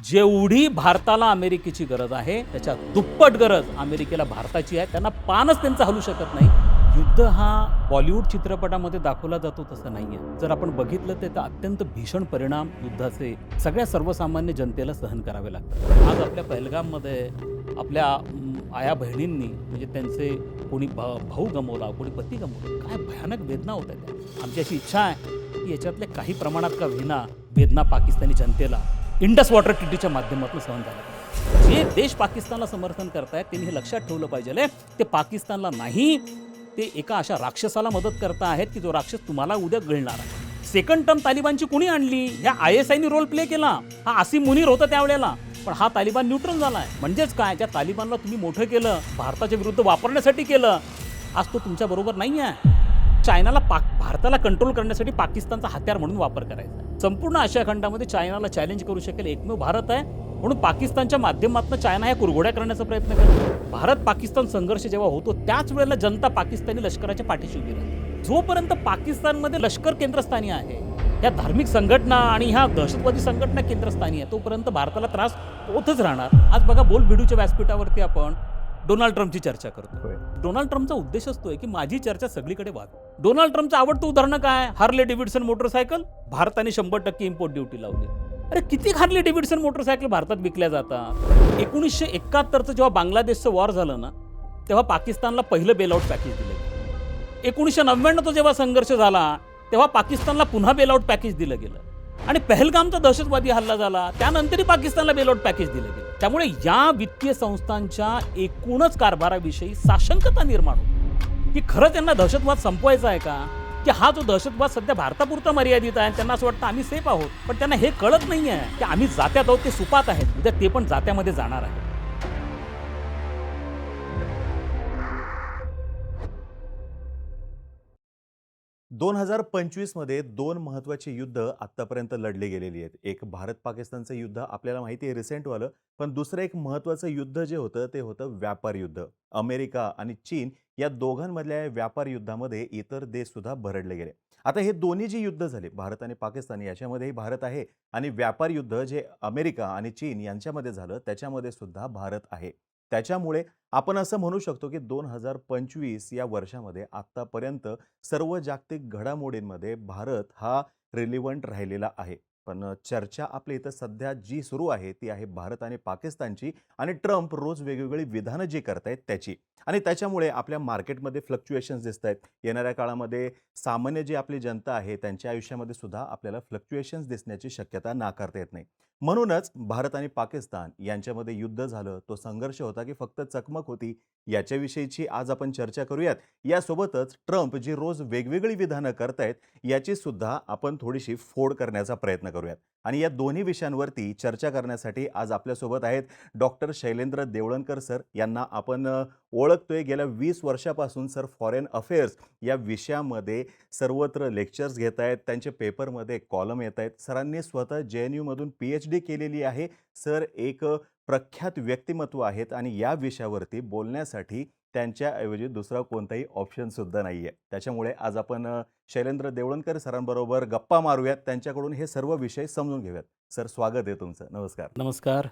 जेवढी भारताला अमेरिकेची गरज आहे त्याच्या दुप्पट गरज अमेरिकेला भारताची आहे. त्यांना पानच त्यांचं हलू शकत नाही. युद्ध हा बॉलिवूड चित्रपटामध्ये दाखवला जातो तसं नाही आहे. जर आपण बघितलं तर अत्यंत भीषण परिणाम युद्धाचे सगळ्या सर्वसामान्य जनतेला सहन करावे लागतात. आज आपल्या पहलगाममध्ये आपल्या आया बहिणींनी म्हणजे त्यांचे कोणी भाऊ गमावला, कोणी पती गमावला, काय भयानक वेदना होत आहेत. आमची अशी इच्छा आहे की याच्यातले काही प्रमाणात का विना वेदना पाकिस्तानी जनतेला इंडस वॉटर ट्रीटीच्या माध्यमातून सहन झाला. जे देश पाकिस्तानला समर्थन करतायत त्यांनी हे लक्षात ठेवलं पाहिजे ते पाकिस्तानला नाही, ते एका अशा राक्षसाला मदत करता आहेत की जो राक्षस तुम्हाला उद्या गिळणार आहे. सेकंड टर्म तालिबानची कुणी आणली? ह्या ISIने रोल प्ले केला. हा आसिम मुनीर होता त्यावेळेला, पण हा तालिबान न्यूट्रल झालाय. म्हणजेच काय, त्या तालिबानला तुम्ही मोठं केलं, भारताच्या विरुद्ध वापरण्यासाठी केलं. आज तो तुमच्या बरोबर नाही आहे. चायनाला भारताला कंट्रोल करण्यासाठी पाकिस्तानचा हत्यार म्हणून वापर करायचा. संपूर्ण आशिया खंडामध्ये चायनाला चॅलेंज करू शकेल एकमेव भारत आहे. म्हणून पाकिस्तानच्या माध्यमातून चायना या कुरघोड्या करण्याचा प्रयत्न करतो. भारत पाकिस्तान संघर्ष जेव्हा होतो त्याच वेळेला जनता पाकिस्तानी लष्कराच्या पाठीशी उभी राहते. जोपर्यंत पाकिस्तानमध्ये लष्कर केंद्रस्थानी आहे, या धार्मिक संघटना आणि ह्या दहशतवादी संघटना केंद्रस्थानी आहे, तोपर्यंत भारताला त्रास होतच राहणार. आज बघा बोलबिडूच्या व्यासपीठावरती आपण डोनाल्ड ट्रम्पची चर्चा करतो. डोनाल्ड ट्रम्पचा उद्देश असतोय की माझी चर्चा सगळीकडे व्हावी. डोनाल्ड ट्रम्पचं आवडतं उदाहरण काय? Harley Davidson motorcycle. भारताने 100% इम्पोर्ट ड्युटी लावली. अरे किती हार्ले डेव्हिडसन मोटरसायकल भारतात विकल्या जातात. 1971चं जेव्हा बांगलादेशचं वॉर झालं ना, तेव्हा पाकिस्तानला पहिलं बेलआउट पॅकेज दिलं गेलं. 1999चा जेव्हा संघर्ष झाला तेव्हा पाकिस्तानला पुन्हा बेलआउट पॅकेज दिलं गेलं. आणि पहलगामचा दहशतवादी हल्ला झाला त्यानंतरही पाकिस्तानला बेलआउट पॅकेज दिलं गेलं. त्यामुळे या वित्तीय संस्थांच्या एकूणच कारभाराविषयी साशंकता निर्माण होती की खरं त्यांना दहशतवाद संपवायचा आहे का, की हा जो दहशतवाद सध्या भारतापुरता मर्यादित आहे. त्यांना असं वाटतं आम्ही सेफ आहोत, पण त्यांना हे कळत नाही आहे की आम्ही जात्यात आहोत, ते सुपात आहेत, उद्या ते पण जात्यामध्ये जाणार आहे. 2025 मध्ये दोन महत्त्वाची युद्ध आत्तापर्यंत लढली गेलेली आहेत. एक भारत पाकिस्तानचं युद्ध आपल्याला माहिती आहे रिसेंटवालं, पण दुसरं एक महत्त्वाचं युद्ध जे होतं ते होतं व्यापार युद्ध. अमेरिका आणि चीन या दोघांमधल्या व्यापार युद्धामध्ये इतर देश सुद्धा भरडले गेले. आता हे दोन्ही जी युद्ध झाले भारत आणि पाकिस्तान याच्यामध्येही भारत आहे, आणि व्यापार युद्ध जे अमेरिका आणि चीन यांच्यामध्ये झालं त्याच्यामध्ये सुद्धा भारत आहे. त्याच्यामुळे आपण असं म्हणू शकतो की 2025 या वर्षामध्ये आत्तापर्यंत सर्व जागतिक घडामोडींमध्ये भारत हा रिलिव्हंट राहिलेला आहे. पण चर्चा आपल्या इथं सध्या जी सुरू आहे ती आहे भारत आणि पाकिस्तानची, आणि ट्रम्प रोज वेगवेगळी विधानं जी करतायत त्याची. आणि त्याच्यामुळे आपल्या मार्केटमध्ये फ्लक्च्युएशन्स दिसत आहेत. येणाऱ्या काळामध्ये सामान्य जी आपली जनता आहे त्यांच्या आयुष्यामध्ये सुद्धा आपल्याला फ्लक्च्युएशन्स दिसण्याची शक्यता नाकारता येत नाही. म्हणूनच भारत आणि पाकिस्तान यांच्यामध्ये युद्ध झालं, तो संघर्ष होता की फक्त चकमक होती, याच्याविषयीची आज आपण चर्चा करूयात. यासोबतच ट्रम्प जी रोज वेगवेगळी विधानं करतायत याची सुद्धा आपण थोडीशी फोड करण्याचा प्रयत्न करूयात. आणि या दोन्ही विषयांवरती चर्चा करण्यासाठी आज आपल्यासोबत आहेत डॉक्टर शैलेंद्र देवळणकर सर. यांना आपण ओळखतोय गेल्या 20 वर्षापासून. सर फॉरेन अफेअर्स या विषयामध्ये सर्वत्र लेक्चर्स घेत आहेत, त्यांचे पेपरमध्ये कॉलम येत आहेत. सरांनी स्वतः JNU मधून PhD केलेली आहे. सर एक प्रख्यात व्यक्तिमत्व आहेत आणि या विषयावरती बोलण्यासाठी त्यांच्याऐवजी दुसरा कोणताही ऑप्शन सुद्धा नाही आहे. त्याच्यामुळे आज आपण शैलेंद्र देवळणकर सरांबरोबर गप्पा मारूयात, त्यांच्याकडून हे सर्व विषय समजून घेऊयात. सर स्वागत आहे तुमचं. नमस्कार. नमस्कार.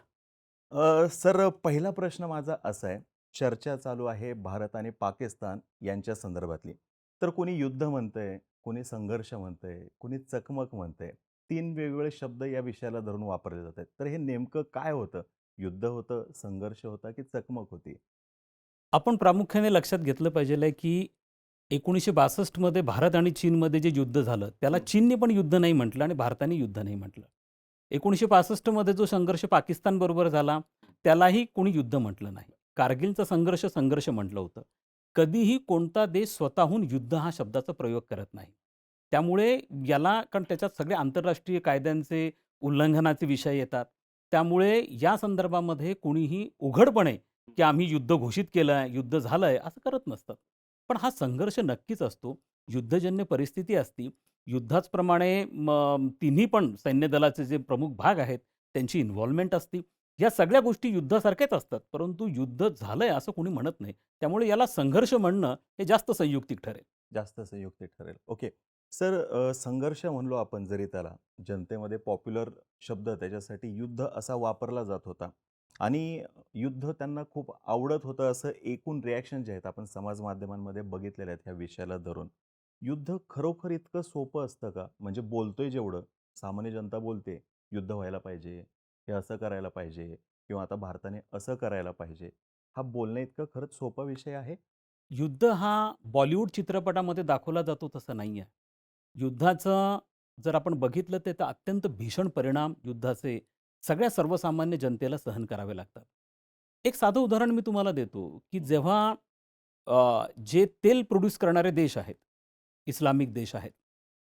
सर पहिला प्रश्न माझा असा आहे, चर्चा चालू आहे भारत आणि पाकिस्तान यांच्या संदर्भातली. तर कोणी युद्ध म्हणतंय, कोणी संघर्ष म्हणतंय, कोणी चकमक म्हणतंय. 3 वेगवेगळे शब्द या विषयाला धरून वापरले जातात. तर हे नेमकं काय होतं? युद्ध होतं, संघर्ष होता की चकमक होती? आपण प्रामुख्याने लक्षात घेतलं पाहिजे की 1962 मध्ये भारत आणि चीनमध्ये जे युद्ध झालं त्याला चीनने पण युद्ध नाही म्हटलं आणि भारताने युद्ध नाही म्हटलं. 1965 मध्ये जो संघर्ष पाकिस्तान बरोबर झाला त्यालाही कोणी युद्ध म्हटलं नाही. कारगिलचा संघर्ष म्हटलं होतं. कधीही कोणता देश स्वतःहून युद्ध हा शब्दाचा प्रयोग करत नाही. त्यामुळे याला, कारण त्याच्यात सगळे आंतरराष्ट्रीय कायद्यांचे उल्लंघनाचे विषय येतात. त्यामुळे या संदर्भामध्ये कोणीही उघडपणे की आम्ही युद्ध घोषित केलं आहे, युद्ध झालं आहे असं करत नसतं. पण हा संघर्ष नक्कीच असतो. युद्धजन्य परिस्थिती असती. युद्धाचप्रमाणे तिन्ही पण सैन्य दलाचे जे प्रमुख भाग आहेत त्यांची इन्व्हॉल्वमेंट असती. या सगळ्या गोष्टी युद्धासारख्याच असतात, परंतु युद्ध झालंय असं कोणी म्हणत नाही. त्यामुळे याला संघर्ष म्हणणं हे जास्त संयुक्तिक ठरेल. जास्त संयुक्त ठरेल. ओके. सर संघर्ष म्हणलो आपण जरी त्याला, जनतेमध्ये पॉप्युलर शब्द त्याच्यासाठी युद्ध असा वापरला जात होता आणि युद्ध त्यांना खूप आवडत होतं असं एकूण रिॲक्शन जे आहेत आपण समाज माध्यमांमध्ये बघितलेले आहेत ह्या विषयाला धरून. युद्ध खरोखर इतकं सोपं असतं का? म्हणजे बोलतोय जेवढं, सामान्य जनता बोलते, युद्ध व्हायला पाहिजे, हे असं करायला पाहिजे किंवा आता भारताने असं करायला पाहिजे. हा बोलण्याइतका खरंच सोपा विषय आहे? युद्ध हा बॉलिवूड चित्रपटामध्ये दाखवला जातो तसं नाही आहे. युद्धाचं जर आपण बघितलं तर अत्यंत भीषण परिणाम युद्धाचे सगळ्या सर्वसामान्य जनतेला सहन करावे लागतात. एक साधं उदाहरण मी तुम्हाला देतो, की जेव्हा जे तेल प्रोड्यूस करणारे देश आहेत, इस्लामिक देश आहेत,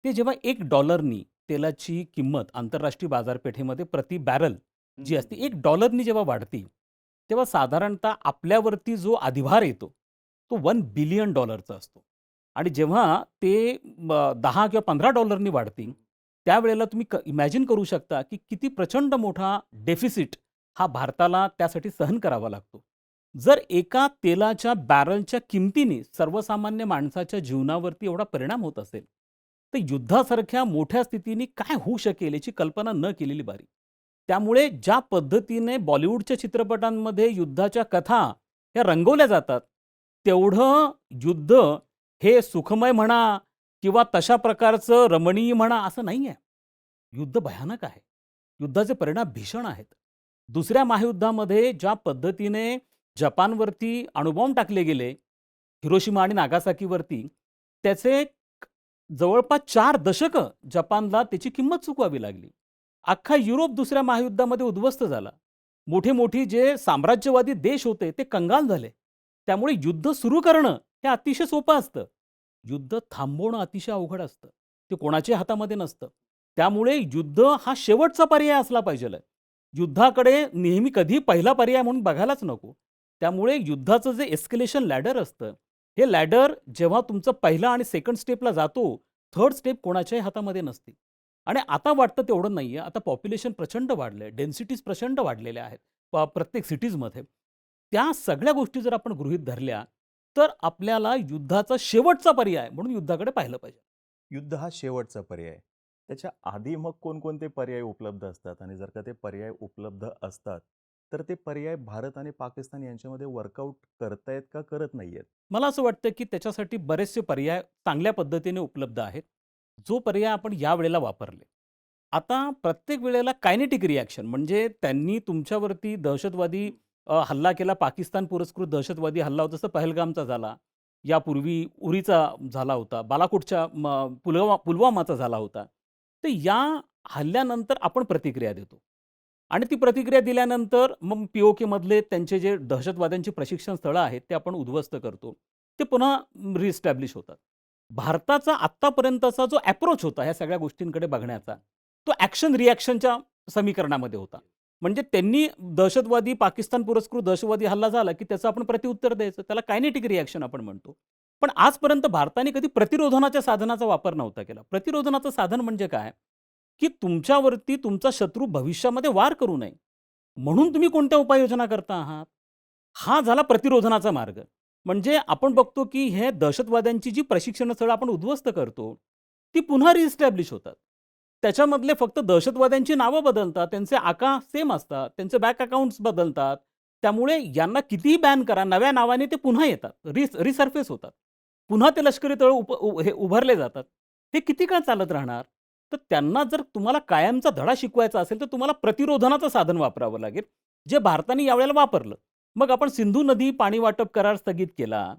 ते जेव्हा $1 तेलाची किंमत आंतरराष्ट्रीय बाजारपेठेमध्ये प्रति बॅरल जी असते $1 जेव्हा वाढते, तेव्हा साधारणतः आपल्यावरती जो अधिभार येतो, तो $1 बिलियन असतो. आणि जेव्हा ते 10 किंवा $15 वाढतील, त्यावेळेला तुम्ही इमॅजिन करू शकता, की किती प्रचंड मोठा डेफिसिट हा भारताला त्यासाठी सहन करावा लागतो. जर एका तेलाच्या बॅरलच्या किमतीने सर्वसामान्य माणसाच्या जीवनावरती एवढा परिणाम होत असेल, तर युद्धासारख्या मोठ्या स्थितीने काय होऊ शकेल याची कल्पना न केलेली बरी. त्यामुळे ज्या पद्धतीने बॉलिवूडच्या चित्रपटांमध्ये युद्धाच्या कथा ह्या रंगवल्या जातात, तेवढं युद्ध हे सुखमय म्हणा किंवा तशा प्रकारचं रमणीय म्हणा असं नाही आहे. युद्ध भयानक आहे. युद्धाचे परिणाम भीषण आहेत. दुसऱ्या महायुद्धामध्ये ज्या पद्धतीने जपानवरती अणुबॉम्ब टाकले गेले, हिरोशिमा आणि नागासाकीवरती, त्याचे जवळपास 4 दशकं जपानला त्याची किंमत चुकवावी लागली. अख्खा युरोप दुसऱ्या महायुद्धामध्ये उद्ध्वस्त झाला. मोठे-मोठे जे साम्राज्यवादी देश होते ते कंगाल झाले. त्यामुळे युद्ध सुरू करणं हे अतिशय सोपं असतं. युद्ध थांबवणं अतिशय अवघड असतं. ते कोणाच्याही हातामध्ये नसतं. त्यामुळे युद्ध हा शेवटचा पर्याय असला पाहिजेल. युद्धाकडे नेहमी कधी पहिला पर्याय म्हणून बघायलाच नको. त्यामुळे युद्धाचं जे एस्केलेशन लॅडर असतं, हे लॅडर जेव्हा तुमचं पहिला आणि सेकंड स्टेपला जातो, थर्ड स्टेप कोणाच्याही हातामध्ये नसते. आणि आता वाटतं तेवढं नाहीये. आता पॉप्युलेशन प्रचंड वाढलंय. डेन्सिटीज प्रचंड वाढलेल्या आहेत प्रत्येक सिटीजमध्ये. त्या सगळ्या गोष्टी जर आपण गृहीत धरल्या, तर आपल्याला युद्धाचा शेवटचा पर्याय म्हणून युद्धाकडे पाहिलं पाहिजे. युद्ध हा शेवटचा पर्याय. त्याच्या आधी मग कोणकोणते पर्याय उपलब्ध असतात आणि जर का ते पर्याय उपलब्ध असतात, तर ते पर्याय भारत आणि पाकिस्तान यांच्यामध्ये वर्कआउट करतायत का करत नाहीयेत? मला असं वाटतं, की त्याच्यासाठी बरेचसे पर्याय चांगल्या पद्धतीने उपलब्ध आहेत. जो पर्याय आपण यावेळेला वापरले. आता प्रत्येक वेळेला कायनेटिक रिएक्शन म्हणजे त्यांनी तुमच्यावरती दहशतवादी हल्ला केला, पाकिस्तान पुरस्कृत दहशतवादी हल्ला होता, जसं पहलगामचा झाला. यापूर्वी उरीचा झाला होता, बालाकोटच्या पुलवामाचा झाला होता. तर या हल्ल्यानंतर आपण प्रतिक्रिया देतो. आणि ती प्रतिक्रिया दिल्यानंतर मग पी-ओ-केमधले त्यांचे जे दहशतवाद्यांची प्रशिक्षण स्थळं आहेत, ते आपण उद्ध्वस्त करतो. ते पुन्हा रिएस्टॅब्लिश होतात. भारताचा आत्तापर्यंतचा जो अप्रोच होता ह्या सगळ्या गोष्टींकडे बघण्याचा, तो ॲक्शन रिएक्शनच्या समीकरणामध्ये होता. म्हणजे त्यांनी दहशतवादी पाकिस्तान पुरस्कृत दहशतवादी हल्ला झाला, की त्याचं आपण प्रत्युत्तर द्यायचं. त्याला कायनेटिक रिएक्शन आपण म्हणतो. पण आजपर्यंत भारताने कधी प्रतिरोधनाच्या साधनाचा वापर नव्हता केला. प्रतिरोधनाचं साधन म्हणजे काय? की तुमच्यावरती तुमचा शत्रू भविष्यामध्ये वार करू नये, म्हणून तुम्ही कोणत्या उपाययोजना करता आहात? हा झाला प्रतिरोधनाचा मार्ग. म्हणजे आपण बघतो की हे दहशतवाद्यांची जी प्रशिक्षण स्थळं आपण उद्ध्वस्त करतो, ती पुन्हा रिएस्टॅब्लिश होतात. त्याच्यामधले फक्त दहशतवाद्यांची नावं बदलतात, त्यांचे आका सेम असतात, त्यांचे बँक अकाउंट्स बदलतात. त्यामुळे यांना कितीही बॅन करा, नव्या नावाने ते पुन्हा येतात, रिसर्फेस होतात. पुन्हा ते लष्करी तळ हे उभारले जातात. हे किती काळ चालत राहणार? तर त्यांना जर तुम्हाला कायमचा धडा शिकवायचा असेल, तर तुम्हाला प्रतिरोधनाचं साधन वापरावं लागेल, जे भारताने यावेळेला वापरलं. मग आपण सिंधू नदी पाणी वाटप करार स्थगित केला.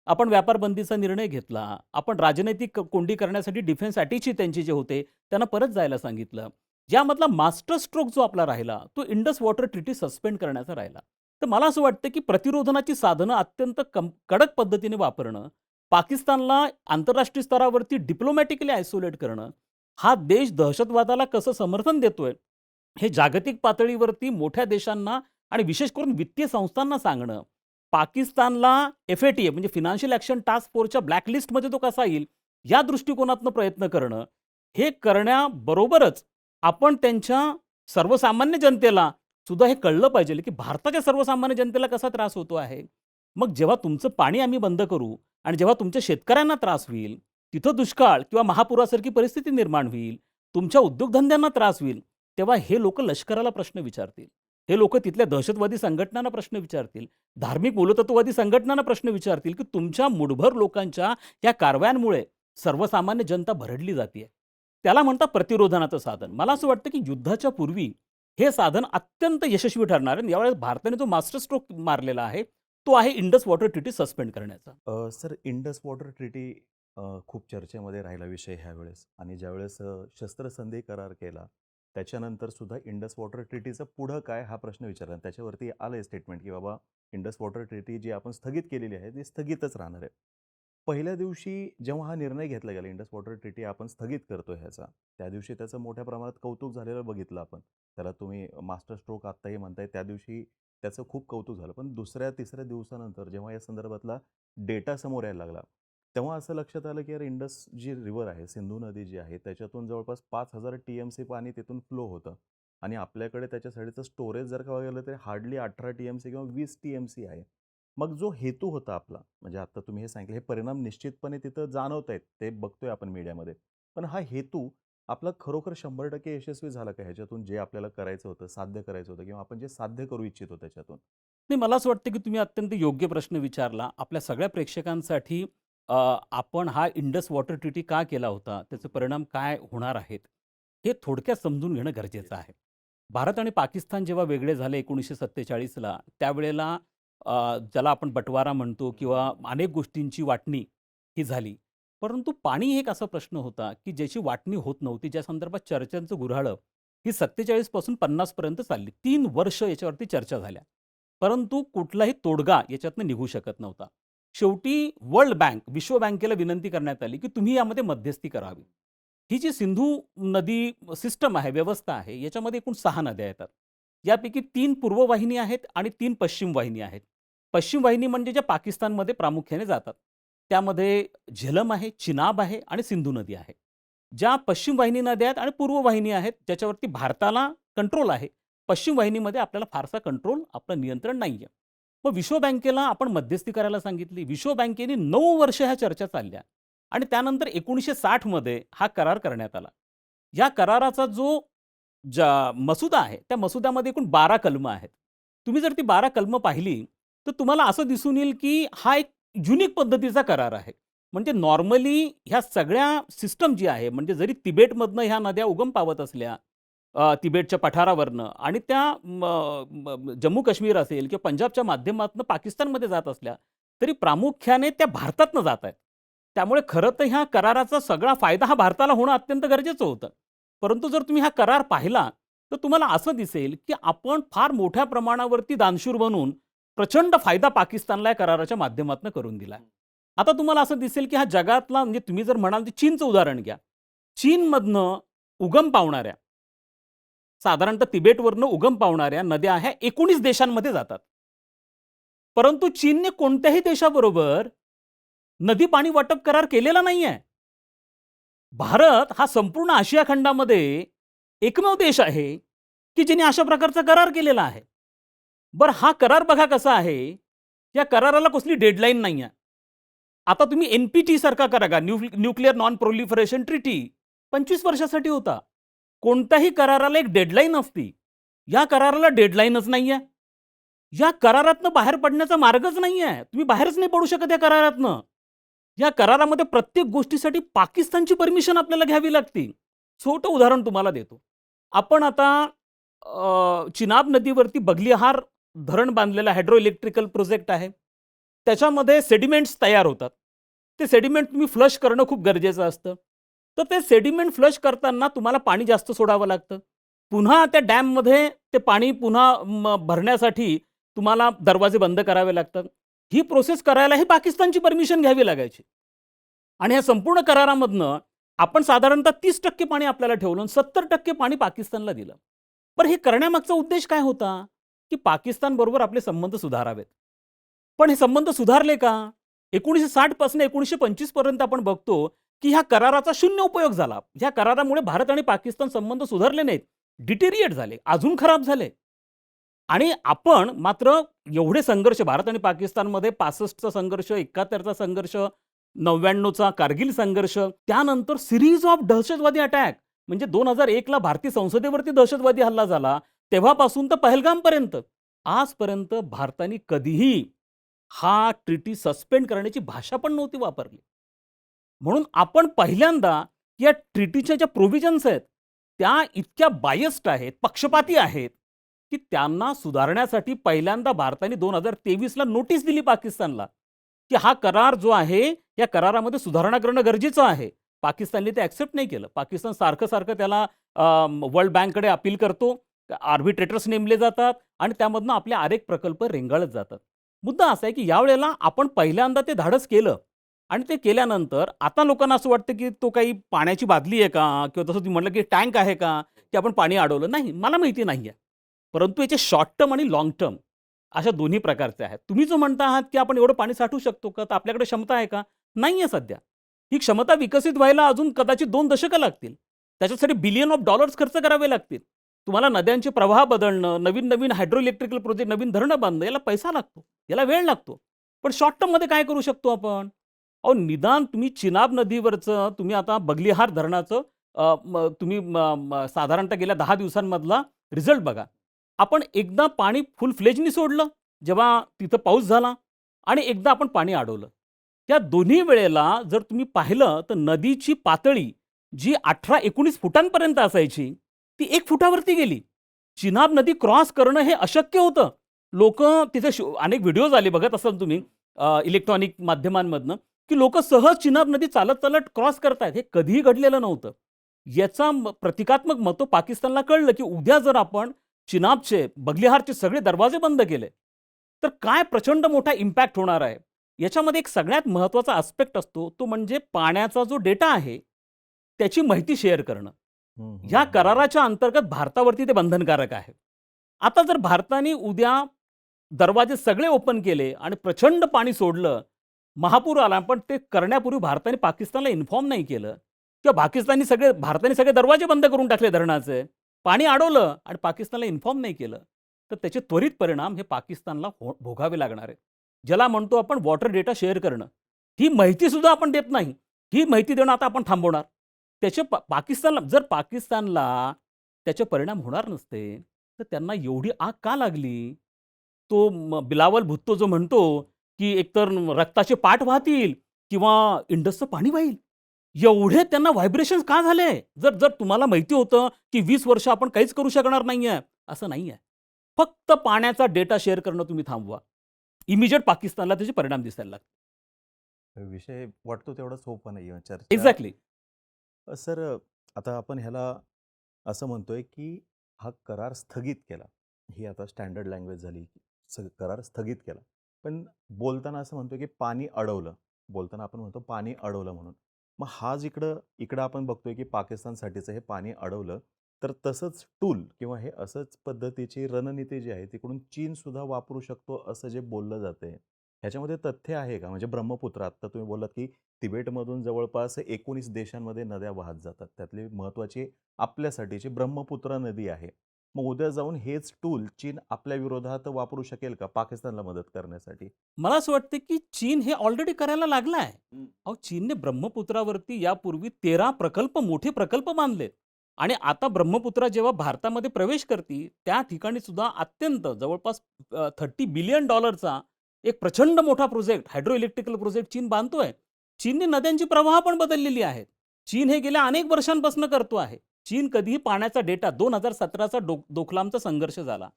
आपण व्यापार बंदीचा निर्णय घेतला. आपण राजनैतिक कोंडी करण्यासाठी डिफेन्स ॲटिची त्यांचे जे होते, त्यांना परत जायला सांगितलं. यामधला मास्टर स्ट्रोक जो आपला राहिला, तो इंडस वॉटर ट्रीटी सस्पेंड करण्याचा राहिला. तर मला असं वाटतं, की प्रतिरोधनाची साधनं अत्यंत कडक पद्धतीने वापरणं, पाकिस्तानला आंतरराष्ट्रीय स्तरावरती डिप्लोमॅटिकली आयसोलेट करणं, हा देश दहशतवादाला कसं समर्थन देतोय, हे जागतिक पातळीवरती मोठ्या देशांना आणि विशेष करून वित्तीय संस्थांना सांगणं, पाकिस्तानला एफ-ए-टी-ए म्हणजे फायनान्शियल ॲक्शन टास्क फोर्सच्या ब्लॅकलिस्टमध्ये तो कसा येईल, या दृष्टिकोनातनं प्रयत्न करणं, हे करण्याबरोबरच आपण त्यांच्या सर्वसामान्य जनतेला सुद्धा हे कळलं पाहिजे, की भारताच्या सर्वसामान्य जनतेला कसा त्रास होतो आहे. मग जेव्हा तुमचं पाणी आम्ही बंद करू आणि जेव्हा तुमच्या शेतकऱ्यांना त्रास होईल, तिथं दुष्काळ किंवा महापुरासारखी परिस्थिती निर्माण होईल, तुमच्या उद्योगधंद्यांना त्रास होईल, तेव्हा हे लोक लष्कराला प्रश्न विचारतील. हे लोक तिथल्या दहशतवादी संघटनांना प्रश्न विचारतील, धार्मिक मूलतत्ववादी संघटनांना प्रश्न विचारतील, की तुमच्या मुठभर लोकांच्या या कारवायांमुळे सर्वसामान्य जनता भरडली जाते. त्याला म्हणतात प्रतिरोधनाचं साधन. मला असं वाटतं की युद्धाच्या पूर्वी हे साधन अत्यंत यशस्वी ठरणार आहे. यावेळेस भारताने जो मास्टर स्ट्रोक मारलेला आहे तो आहे इंडस वॉटर ट्रिटी सस्पेंड करण्याचा. सर, इंडस वॉटर ट्रिटी खूप चर्चेमध्ये राहिला विषय ह्यावेळेस, आणि ज्यावेळेस शस्त्रसंधी करार केला त्याच्यानंतर सुद्धा इंडस वॉटर ट्रिटीचं पुढं काय हा प्रश्न विचारला. त्याच्यावरती आलंय स्टेटमेंट की बाबा इंडस वॉटर ट्रिटी जी आपण स्थगित केलेली आहे ती स्थगितच राहणार आहे. पहिल्या दिवशी जेव्हा हा निर्णय घेतला गेला, इंडस वॉटर ट्रिटी आपण स्थगित करतोय ह्याचा, त्या दिवशी त्याचं मोठ्या प्रमाणात कौतुक झालेलं बघितलं आपण. त्याला तुम्ही मास्टर स्ट्रोक आत्ताही म्हणताय, त्या दिवशी त्याचं खूप कौतुक झालं. पण दुसऱ्या तिसऱ्या दिवसानंतर जेव्हा या संदर्भातला डेटा समोर यायला लागला, तेव्हा असं लक्षात आलं की यार, इंडस जी रिव्हर आहे, सिंधू नदी जी आहे, त्याच्यातून जवळपास 5,000 TMC पाणी तिथून फ्लो होतं, आणि आपल्याकडे त्याच्यासाठीचं स्टोरेज जर का बघायला तरी हार्डली 18 TMC किंवा 20 TMC आहे. मग जो हेतू होता आपला, म्हणजे आता तुम्ही हे सांगितलं, हे परिणाम निश्चितपणे तिथं जाणवत आहेत, ते बघतोय आपण मीडियामध्ये. पण हा हेतू आपला खरोखर 100% यशस्वी झाला का ह्याच्यातून, जे आपल्याला करायचं होतं, साध्य करायचं होतं, किंवा आपण जे साध्य करू इच्छितो त्याच्यातून? नाही, मला असं वाटतं की तुम्ही अत्यंत योग्य प्रश्न विचारला. आपल्या सगळ्या प्रेक्षकांसाठी आपण हा इंडस वॉटर ट्रिटी का केला होता, त्याचे परिणाम काय होणार आहेत, हे थोडक्यात समजून घेणं गरजेचं आहे. भारत आणि पाकिस्तान जेव्हा वेगळे झाले 1947ला, त्यावेळेला ज्याला आपण बटवारा म्हणतो किंवा अनेक गोष्टींची वाटणी ही झाली. परंतु पाणी एक असा प्रश्न होता, की ज्याची वाटणी होत नव्हती, ज्या संदर्भात चर्चांचं गुऱ्हाळं ही 47 पासून 50 पर्यंत चालली. 3 वर्ष याच्यावरती चर्चा झाल्या. परंतु कुठलाही तोडगा याच्यातनं निघू शकत नव्हता. शेवटी वर्ल्ड बँक, विश्व बँकेला विनंती करण्यात आली, की तुम्ही यामध्ये मध्यस्थी करावी. ही जी सिंधू नदी सिस्टम आहे, व्यवस्था आहे, याच्यामध्ये एकूण 6 नद्या येतात. यापैकी 3 पूर्व वाहिनी आहेत आणि 3 पश्चिम वाहिनी आहेत. पश्चिम वाहिनी म्हणजे ज्या पाकिस्तानमध्ये प्रामुख्याने जातात. त्यामध्ये झेलम आहे, चिनाब आहे आणि सिंधू नदी आहे. ज्या पश्चिम वाहिनी नद्या आहेत आणि पूर्व वाहिनी आहेत, ज्याच्यावरती भारताला कंट्रोल आहे. पश्चिम वाहिनीमध्ये आपल्याला फारसा कंट्रोल, आपलं नियंत्रण नाहीये. मग विश्व बँकेला आपण मध्यस्थी करायला सांगितली. विश्व बँकेने 9 वर्ष ह्या चर्चा चालल्या आणि त्यानंतर 1960 मध्ये हा करार करण्यात आला. या कराराचा जो मसुदा आहे, त्या मसुद्यामध्ये एकूण 12 कलमं आहेत. तुम्ही जर ती 12 कलमं पाहिली, तर तुम्हाला असं दिसून येईल की हा एक युनिक पद्धतीचा करार आहे. म्हणजे नॉर्मली ह्या सगळ्या सिस्टम जी आहे, म्हणजे जरी तिबेटमधनं ह्या नद्या उगम पावत असल्या, तिबेटच्या पठारावरनं, आणि त्या जम्मू काश्मीर असेल किंवा पंजाबच्या माध्यमातून पाकिस्तानमध्ये जात असल्या, तरी प्रामुख्याने त्या भारतातनं जात आहेत. त्यामुळे खरं तर ह्या कराराचा सगळा फायदा हा भारताला होणं अत्यंत गरजेचं होतं. परंतु जर तुम्ही हा करार पाहिला, तर तुम्हाला असं दिसेल की आपण फार मोठ्या प्रमाणावरती दानशूर बनून प्रचंड फायदा पाकिस्तानला या कराराच्या माध्यमातून करून दिला. आता तुम्हाला असं दिसेल की हा जगातला, म्हणजे तुम्ही जर म्हणाल तर चीनचं उदाहरण घ्या. चीनमधनं उगम पावणाऱ्या, साधारणतः तिबेटवरनं उगम पावणाऱ्या नद्या ह्या 19 देशांमध्ये जातात. परंतु चीनने कोणत्याही देशाबरोबर नदी पाणी वाटप करार केलेला नाहीये. भारत हा संपूर्ण आशिया खंडामध्ये एकमेव देश आहे की ज्याने अशा प्रकारचा करार केलेला आहे. बरं, हा करार बघा कसा आहे. या कराराला कसली डेडलाईन नाही आहे. आता तुम्ही NPT सारखा करा का, न्यूक्लिअर नॉन प्रोलिफरेशन ट्रिटी 25 वर्षासाठी होता. कोणत्याही कराराला एक डेडलाईन असती. या कराराला डेडलाईनच नाहीये. या करारातनं बाहेर पडण्याचा मार्गच नाहीये. तुम्ही बाहेरच नाही पडू शकत या करारातनं. या करारामध्ये प्रत्येक गोष्टीसाठी पाकिस्तानची परमिशन आपल्याला घ्यावी लागते. छोटं उदाहरण तुम्हाला देतो. आपण आता चिनाब नदीवरती बगलिहार धरण बांधलेला हायड्रो इलेक्ट्रिकल प्रोजेक्ट आहे. त्याच्यामध्ये सेडिमेंट्स तयार होतात. ते सेडिमेंट तुम्ही फ्लश करणं खूप गरजेचं असतं. तर ते सेडिमेंट फ्लश करताना तुम्हाला पाणी जास्त सोडावं लागतं. पुन्हा त्या डॅममध्ये ते पाणी पुन्हा भरण्यासाठी तुम्हाला दरवाजे बंद करावे लागतात. ही प्रोसेस करायलाही पाकिस्तानची परमिशन घ्यावी लागायची. आणि या संपूर्ण करारामधनं आपण साधारणतः 30% पाणी आपल्याला ठेवलं आणि 70% पाणी पाकिस्तानला दिलं. बरं, हे करण्यामागचा उद्देश काय होता? की पाकिस्तानबरोबर आपले संबंध सुधारावेत. पण हे संबंध सुधारले का? 1960 पासून 1925 पर्यंत आपण बघतो की ह्या कराराचा शून्य उपयोग झाला. ह्या करारामुळे भारत आणि पाकिस्तान संबंध सुधारले नाहीत, डिटेरिएट झाले, अजून खराब झाले. आणि आपण मात्र एवढे संघर्ष भारत आणि पाकिस्तानमध्ये, 65चा संघर्ष, 71चा संघर्ष, 99चा कारगिल संघर्ष, त्यानंतर सिरीज ऑफ दहशतवादी अटॅक. म्हणजे 2001ला भारतीय संसदेवरती दहशतवादी हल्ला झाला, तेव्हापासून तर पहलगामपर्यंत. आजपर्यंत भारताने कधीही हा ट्रिटी सस्पेंड करण्याची भाषा पण नव्हती वापरली. म्हणून आपण पहिल्यांदा या ट्रिटीच्या ज्या प्रोव्हिजन्स आहेत, त्या इतक्या बायस्ड आहेत, पक्षपाती आहेत, की त्यांना सुधारण्यासाठी पहिल्यांदा भारताने 2023ला नोटीस दिली पाकिस्तानला, की हा करार जो आहे, या करारामध्ये सुधारणा करणं गरजेचं आहे. पाकिस्तानने ते ॲक्सेप्ट नाही केलं. पाकिस्तान सारखं त्याला वर्ल्ड बँककडे अपील करतो. आर्बिट्रेटर्स नेमले जातात आणि त्यामधनं आपले अनेक प्रकल्प रेंगाळत जातात. मुद्दा असा आहे, की यावेळेला आपण पहिल्यांदा ते धाडस केलं आणि ते केल्यानंतर आता लोकांना असं वाटतं, की तो काही पाण्याची बादली आहे का? किंवा तसं तुम्ही म्हटलं, की टँक आहे का? की आपण पाणी अडवलं? नाही, मला माहिती नाही आहे. परंतु याचे शॉर्ट टर्म आणि लाँग टर्म अशा दोन्ही प्रकारचे आहेत. तुम्ही जो म्हणता आहात, की आपण एवढं पाणी साठवू शकतो का? तर आपल्याकडे क्षमता आहे का? नाही आहे सध्या. ही क्षमता विकसित व्हायला अजून कदाचित 2 दशकं लागतील. त्याच्यासाठी बिलियन ऑफ डॉलर्स खर्च करावे लागतील. तुम्हाला नद्यांचे प्रवाह बदलणं, नवीन हायड्रो इलेक्ट्रिकल प्रोजेक्ट, नवीन धरणं बांधणं, याला पैसा लागतो, याला वेळ लागतो. पण शॉर्ट टर्ममध्ये काय करू शकतो आपण? अहो, निदान तुम्ही चिनाब नदीवरचं तुम्ही आता बगलिहार धरणाचं तुम्ही साधारणतः गेल्या 10 दिवसांमधला रिझल्ट बघा. आपण एकदा पाणी फुल फ्लेजनी सोडलं, जेव्हा तिथं पाऊस झाला, आणि एकदा आपण पाणी अडवलं. या दोन्ही वेळेला जर तुम्ही पाहिलं तर नदीची पातळी जी 18-19 फुटांपर्यंत असायची, ती 1 फुटावरती गेली. चिनाब नदी क्रॉस करणं हे अशक्य होतं. लोकं तिथे अनेक व्हिडिओज आले, बघत असाल तुम्ही इलेक्ट्रॉनिक माध्यमांमधनं, की लोकं सहज चिनाब नदी चालत क्रॉस करतायत. हे कधीही घडलेलं नव्हतं. याचा प्रतिकात्मक महत्त्व पाकिस्तानला कळलं, की उद्या जर आपण चिनाबचे, बगलिहारचे सगळे दरवाजे बंद केले, तर काय प्रचंड मोठा इम्पॅक्ट होणार आहे. याच्यामध्ये एक सगळ्यात महत्त्वाचा आस्पेक्ट असतो, तो म्हणजे पाण्याचा जो डेटा आहे, त्याची माहिती शेअर करणं. हं, हं, ह्या हं. कराराच्या अंतर्गत भारतावरती ते बंधनकारक आहे. आता जर भारताने उद्या दरवाजे सगळे ओपन केले आणि प्रचंड पाणी सोडलं, महापूर आला, पण ते करण्यापूर्वी भारताने पाकिस्तानला इन्फॉर्म नाही केलं, किंवा भारताने सगळे दरवाजे बंद करून टाकले धरणाचे, पाणी अडवलं आणि पाकिस्तानला इन्फॉर्म नाही केलं, तर त्याचे त्वरित परिणाम हे पाकिस्तानला भोगावे लागणार आहेत. ज्याला म्हणतो आपण वॉटर डेटा शेअर करणं. ही माहितीसुद्धा आपण देत नाही. ही माहिती देणं आता आपण थांबवणार. पाकिस्तानला त्याचे परिणाम होणार नसते, तर त्यांना एवढी आग का लागली? तो बिलावल भुत्तो जो म्हणतो, की एकतर रक्ताचे पाठ वाहतील किंवा इंडसचं पाणी वाहील. एवढे त्यांना व्हायब्रेशन्स का झाले? जर जर तुम्हाला माहिती होतं, की 20 वर्ष आपण काहीच करू शकणार नाहीये, असं नाहीये. फक्त पाण्याचा डेटा शेअर करणं तुम्ही थांबवा. इमिजिएट पाकिस्तानला त्याचे परिणाम दिसायला लागतील. विषय वाटतो तेवढा सोपा नाहीये चर्चा. एक्झॅक्टली. सर, आता आपण ह्याला असं म्हणतोय, की हा करार स्थगित केला. ही आता स्टँडर्ड लँग्वेज झाली. करार स्थगित केला. पण बोलताना असं म्हणतोय, की पाणी अडवलं. बोलताना आपण म्हणतो पाणी अडवलं म्हणून. मग हा इकडं आपण बघतोय, की पाकिस्तानसाठीचं हे पाणी अडवलं. तर तसंच टूल किंवा हे असंच पद्धतीची रणनीती जी आहे तिकडून चीनसुद्धा वापरू शकतो असं जे बोललं जातंय. ह्याच्यामध्ये तथ्य आहे का? म्हणजे ब्रह्मपुत्र आत्ता तुम्ही बोललात, की तिबेटमधून जवळपास 19 देशांमध्ये नद्या वाहत जातात. त्यातली महत्त्वाची आपल्यासाठीची ब्रह्मपुत्रा नदी आहे. मग उद्या जाऊन हेच टूल चीन आपल्या विरोधात वापरू शकेल का पाकिस्तानला मदत करण्यासाठी? मला असं वाटतं, की चीन हे ऑलरेडी करायला लागलाय. अहो, चीनने ब्रह्मपुत्रावरती यापूर्वी 13 मोठे प्रकल्प बांधलेत. आणि आता ब्रह्मपुत्रा जेव्हा भारतामध्ये प्रवेश करते, त्या ठिकाणी सुद्धा अत्यंत जवळपास $30 बिलियन एक प्रचंड मोठा प्रोजेक्ट, हायड्रो इलेक्ट्रिकल प्रोजेक्ट चीन बांधतोय. चीनने नद्यांची प्रवाह पण बदललेली आहेत. चीन हे गेल्या अनेक वर्षांपासून करतो आहे. चीन कधीही पाण्याचा डेटा 2017चा दोकलामचा संघर्ष झाला.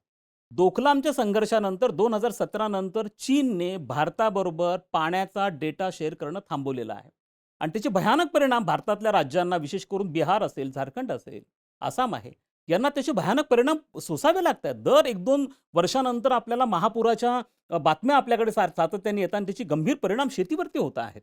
दोकलामच्या संघर्षानंतर 2017 नंतर चीनने भारताबरोबर पाण्याचा डेटा शेअर करणं थांबवलेलं आहे. आणि त्याचे भयानक परिणाम भारतातल्या राज्यांना, विशेष करून बिहार असेल, झारखंड असेल, आसाम आहे, यांना त्याचे भयानक परिणाम सोसावे लागतात. दर 1-2 वर्षानंतर आपल्याला महापुराच्या बातम्या आपल्याकडे सातत्याने येतात आणि त्याचे गंभीर परिणाम शेतीवरती होत आहेत.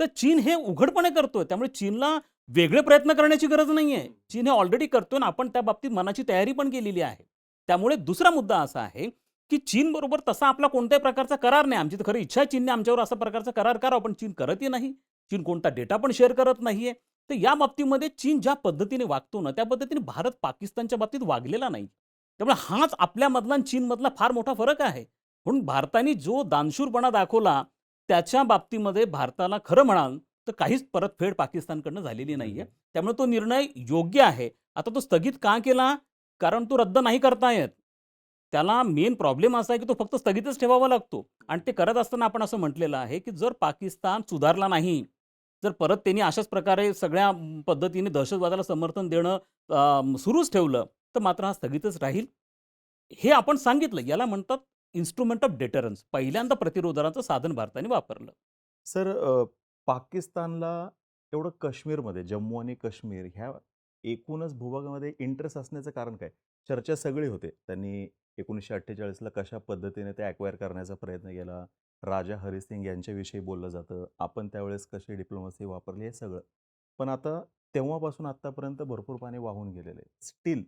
तर चीन हे उघडपणे करतोय. त्यामुळे चीनला वेगळे प्रयत्न करण्याची गरज नाहीये. चीन हे ऑलरेडी करतोय आणि आपण त्या बाबतीत मनाची तयारी पण केलेली आहे. त्यामुळे दुसरा मुद्दा असा आहे, की चीनबरोबर तसा आपला कोणत्याही प्रकारचा करार नाही. आमची तर खरी इच्छा आहे चीनने आमच्यावर असा प्रकारचा करार करावा, पण चीन करतही नाही. चीन कोणता डेटा पण शेअर करत नाहीये. तर या बाबतीमध्ये चीन ज्या पद्धतीने वागतो ना, त्या पद्धतीने भारत पाकिस्तानच्या बाबतीत वागलेला नाही. त्यामुळे हाच आपल्यामधला आणि चीनमधला फार मोठा फरक आहे. म्हणून भारताने जो दानशूरपणा दाखवला, त्याच्या बाबतीमध्ये भारताला खरं म्हणाल तर काहीच परतफेड पाकिस्तानकडनं झालेली नाहीये. त्यामुळे तो निर्णय योग्य आहे. आता तो स्थगित का केला? कारण तो रद्द नाही करता येत. त्याला मेन प्रॉब्लेम असा आहे की तो फक्त स्थगितच ठेवावा लागतो आणि ते करत असताना आपण असं म्हटलेलं आहे की जर पाकिस्तान सुधारला नाही, जर परत त्यांनी अशाच प्रकारे सगळ्या पद्धतीने दहशतवादाला समर्थन देणं सुरूच ठेवलं, तर मात्र हा स्थगितच राहील. हे आपण सांगितलं. याला म्हणतात इन्स्ट्रुमेंट ऑफ डेटरन्स. पहिल्यांदा प्रतिरोधाचं साधन भारताने वापरलं. सर पाकिस्तानला एवढं काश्मीरमध्ये, जम्मू आणि काश्मीर ह्या एकूणच भूभागामध्ये इंटरेस्ट असण्याचं कारण काय? चर्चा सगळी होते. त्यांनी 1948ला कशा पद्धतीने ते अॅक्वायर करण्याचा प्रयत्न केला. राजा हरी सिंग यांच्याविषयी बोललं जातं. आपण त्यावेळेस कशी डिप्लोमसी वापरली हे सगळं. पण आता तेव्हापासून आत्तापर्यंत भरपूर पाणी वाहून गेलेलं आहे. स्टिल